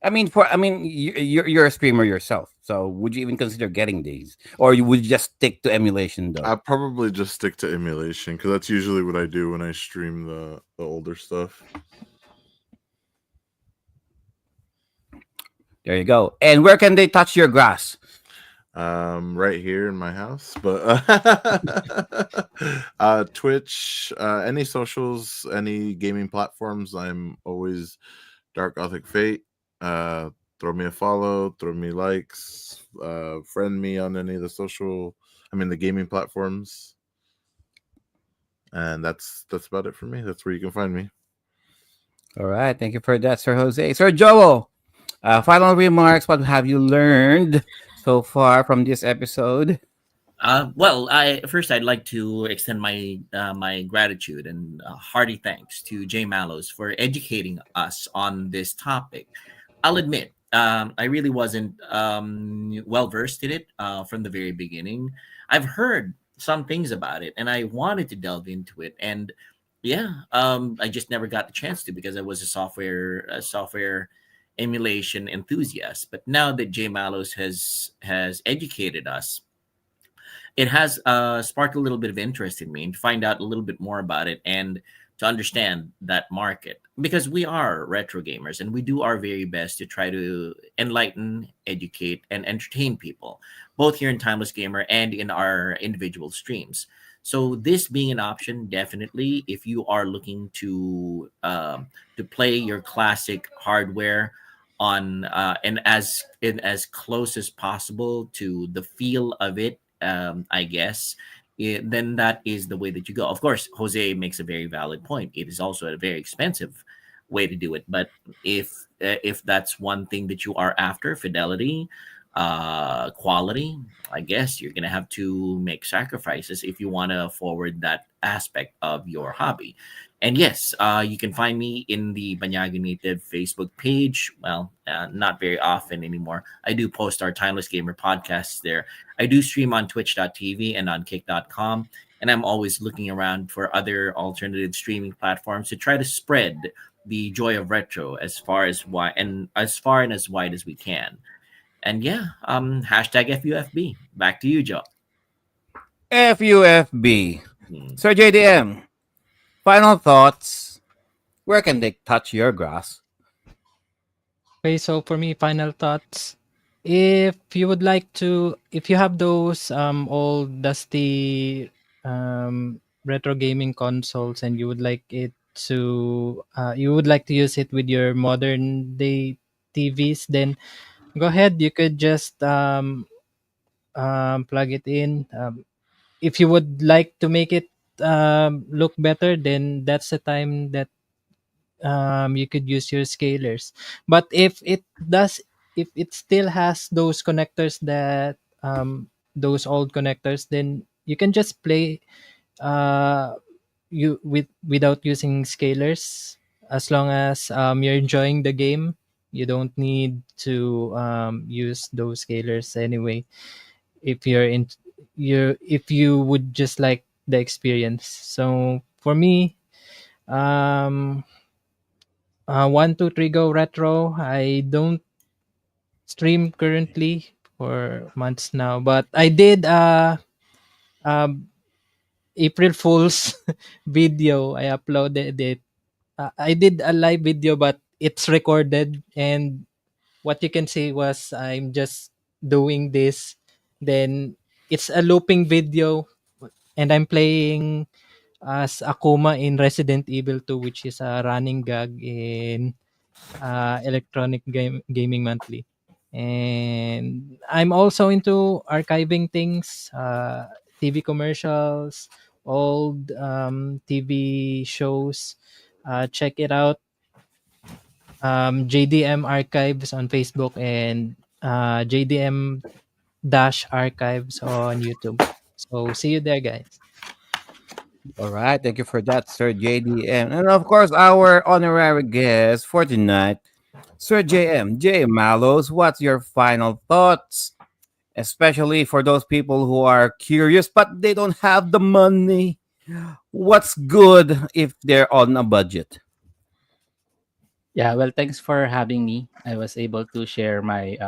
You're a streamer yourself, so would you even consider getting these, or would you just stick to emulation though? I probably just stick to emulation because that's usually what I do when I stream the older stuff. There you go. And where can they touch your grass? Right here in my house, but Twitch, any socials, any gaming platforms, I'm always Dark Gothic Fate. Throw me a follow, throw me likes, friend me on any of the gaming platforms. And that's about it for me. That's where you can find me. All right, thank you for that, Sir Jose. Sir Joel, final remarks. What have you learned so far from this episode? Well, I'd like to extend my gratitude and hearty thanks to Jay Mallows for educating us on this topic. I'll admit, I really wasn't well versed in it from the very beginning. I've heard some things about it, and I wanted to delve into it, and yeah, I just never got the chance to because I was a software emulation enthusiast. But now that Jay Mallows has educated us, it has sparked a little bit of interest in me and to find out a little bit more about it and to understand that market because we are retro gamers and we do our very best to try to enlighten, educate, and entertain people, both here in Timeless Gamer and in our individual streams. So this being an option, definitely, if you are looking to play your classic hardware on and as close as possible to the feel of it, I guess, then that is the way that you go. Of course, Jose makes a very valid point. It is also a very expensive way to do it. But if that's one thing that you are after, fidelity, quality, I guess you're gonna have to make sacrifices if you want to forward that aspect of your hobby. And yes, you can find me in the Banyaga Native Facebook page. Well, not very often anymore. I do post our Timeless Gamer podcasts there. I do stream on twitch.tv and on kick.com. And I'm always looking around for other alternative streaming platforms to try to spread the joy of retro as far and as wide as we can. And yeah, hashtag FUFB. Back to you, Joe. FUFB. Hmm. Sir JDM, final thoughts. Where can they touch your grass? Okay, so for me, final thoughts. If you have those old dusty retro gaming consoles and you would like to use it with your modern day TVs, then go ahead. You could just plug it in. If you would like to make it look better, then that's the time that you could use your scalers. But if it still has those connectors those old connectors, then you can just play uh, without using scalers. As long as you're enjoying the game, you don't need to use those scalers anyway. If you're in, you if you would just like the experience. So for me, um, 1, 2, 3 go retro. I don't stream currently for months now, but I did um April Fool's video. I uploaded it. I did a live video, but it's recorded, and what you can see was I'm just doing this. Then it's a looping video, and I'm playing as Akuma in Resident Evil 2, which is a running gag in gaming monthly. And I'm also into archiving things, TV commercials, old TV shows. Check it out, JDM Archives on Facebook and JDM Dash Archives on YouTube. So see you there, guys. All right, thank you for that, Sir JDM. And of course, our honorary guest for tonight, Sir JM, J Mallows. What's your final thoughts? Especially for those people who are curious but they don't have the money. What's good if they're on a budget? Yeah, well, thanks for having me. I was able to share my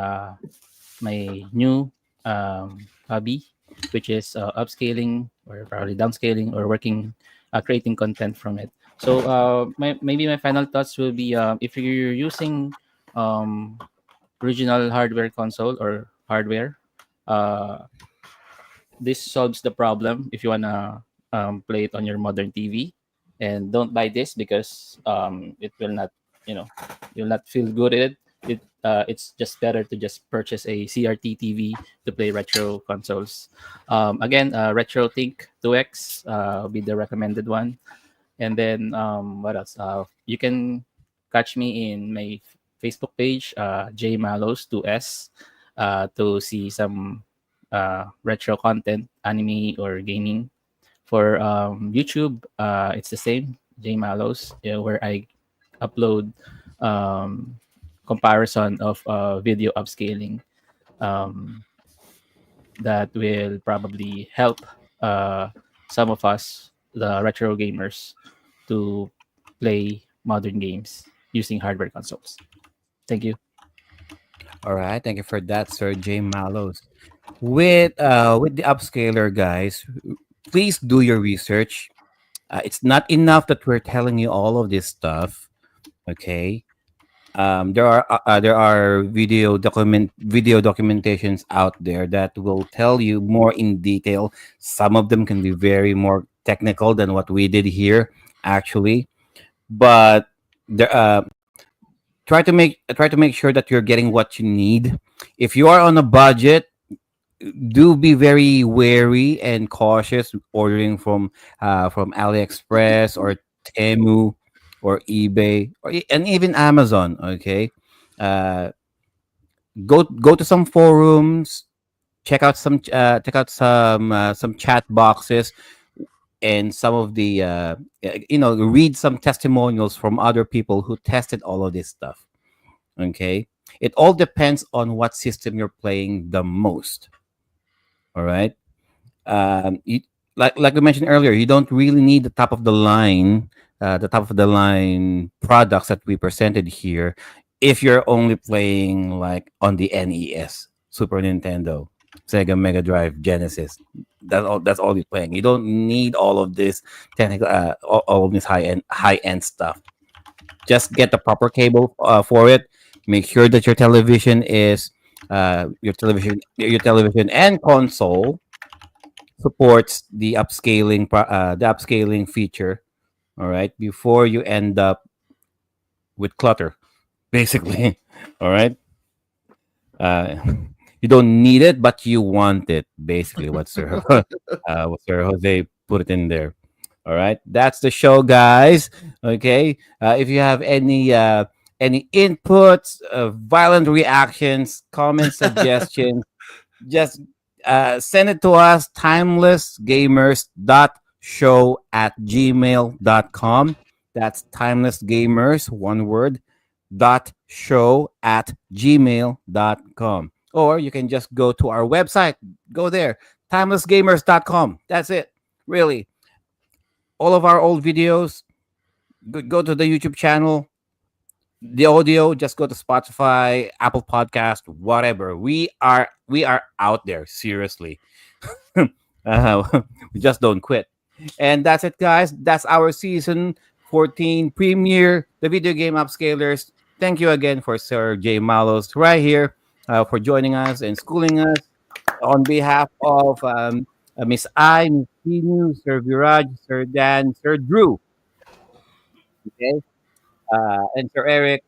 new hobby, which is upscaling or probably downscaling or working, creating content from it. So maybe my final thoughts will be if you're using um, original hardware console or hardware, uh, this solves the problem if you wanna play it on your modern TV. And don't buy this because it will not, you know, you'll not feel good at it. It's just better to just purchase a CRT TV to play retro consoles. Again, Retro Think 2X will be the recommended one. And then what else? You can catch me in my Facebook page, J Mallows 2S, to see some retro content, anime or gaming. For YouTube, it's the same, J Mallows, where I upload um, comparison of video upscaling um, that will probably help uh, some of us, the retro gamers, to play modern games using hardware consoles. Thank you. All right, thank you for that, Sir J Mallows. With the upscaler guys, please do your research. It's not enough that we're telling you all of this stuff. Okay, there are video documentations out there that will tell you more in detail. Some of them can be very more technical than what we did here, actually. But there, try to make sure that you're getting what you need. If you are on a budget, do be very wary and cautious ordering from AliExpress or Temu or eBay and even Amazon. Okay, uh, go to some forums, check out some chat boxes, and some of the read some testimonials from other people who tested all of this stuff. Okay, it all depends on what system you're playing the most. All right. You, like we mentioned earlier, you don't really need the top of the line products that we presented here if you're only playing like on the NES, Super Nintendo, Sega Mega Drive, Genesis. That's all you're playing. You don't need all of this technical, all of this high end stuff. Just get the proper cable for it. Make sure that your television and console supports the upscaling feature. All right, before you end up with clutter, basically. All right, uh, you don't need it, but you want it. Basically, what Sir Jose put it in there. All right, that's the show, guys. Okay, if you have any inputs, violent reactions, comments, suggestions, just send it to us, timelessgamers.show@gmail.com. That's timelessgamers, one word, .show@gmail.com. Or you can just go to our website. Go there, timelessgamers.com. That's it. Really. All of our old videos, go to the YouTube channel. The audio, just go to Spotify, Apple Podcast, whatever. We are out there, seriously. We just don't quit. And that's it, guys. That's our season 14 premiere, the video game upscalers. Thank you again for Sir Jay Malos right here for joining us and schooling us on behalf of Miss I, Miss Tinu, Sir Viraj, Sir Dan, Sir Drew, okay, and Sir Eric.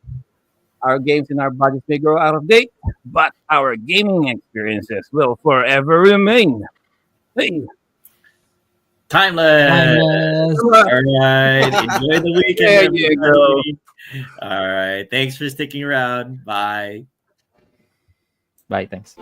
Our games and our bodies may grow out of date, but our gaming experiences will forever remain. Hey, Timeless. Timeless. All right. Enjoy the there weekend, you go. everybody. All right. Thanks for sticking around. Bye. Bye. Thanks.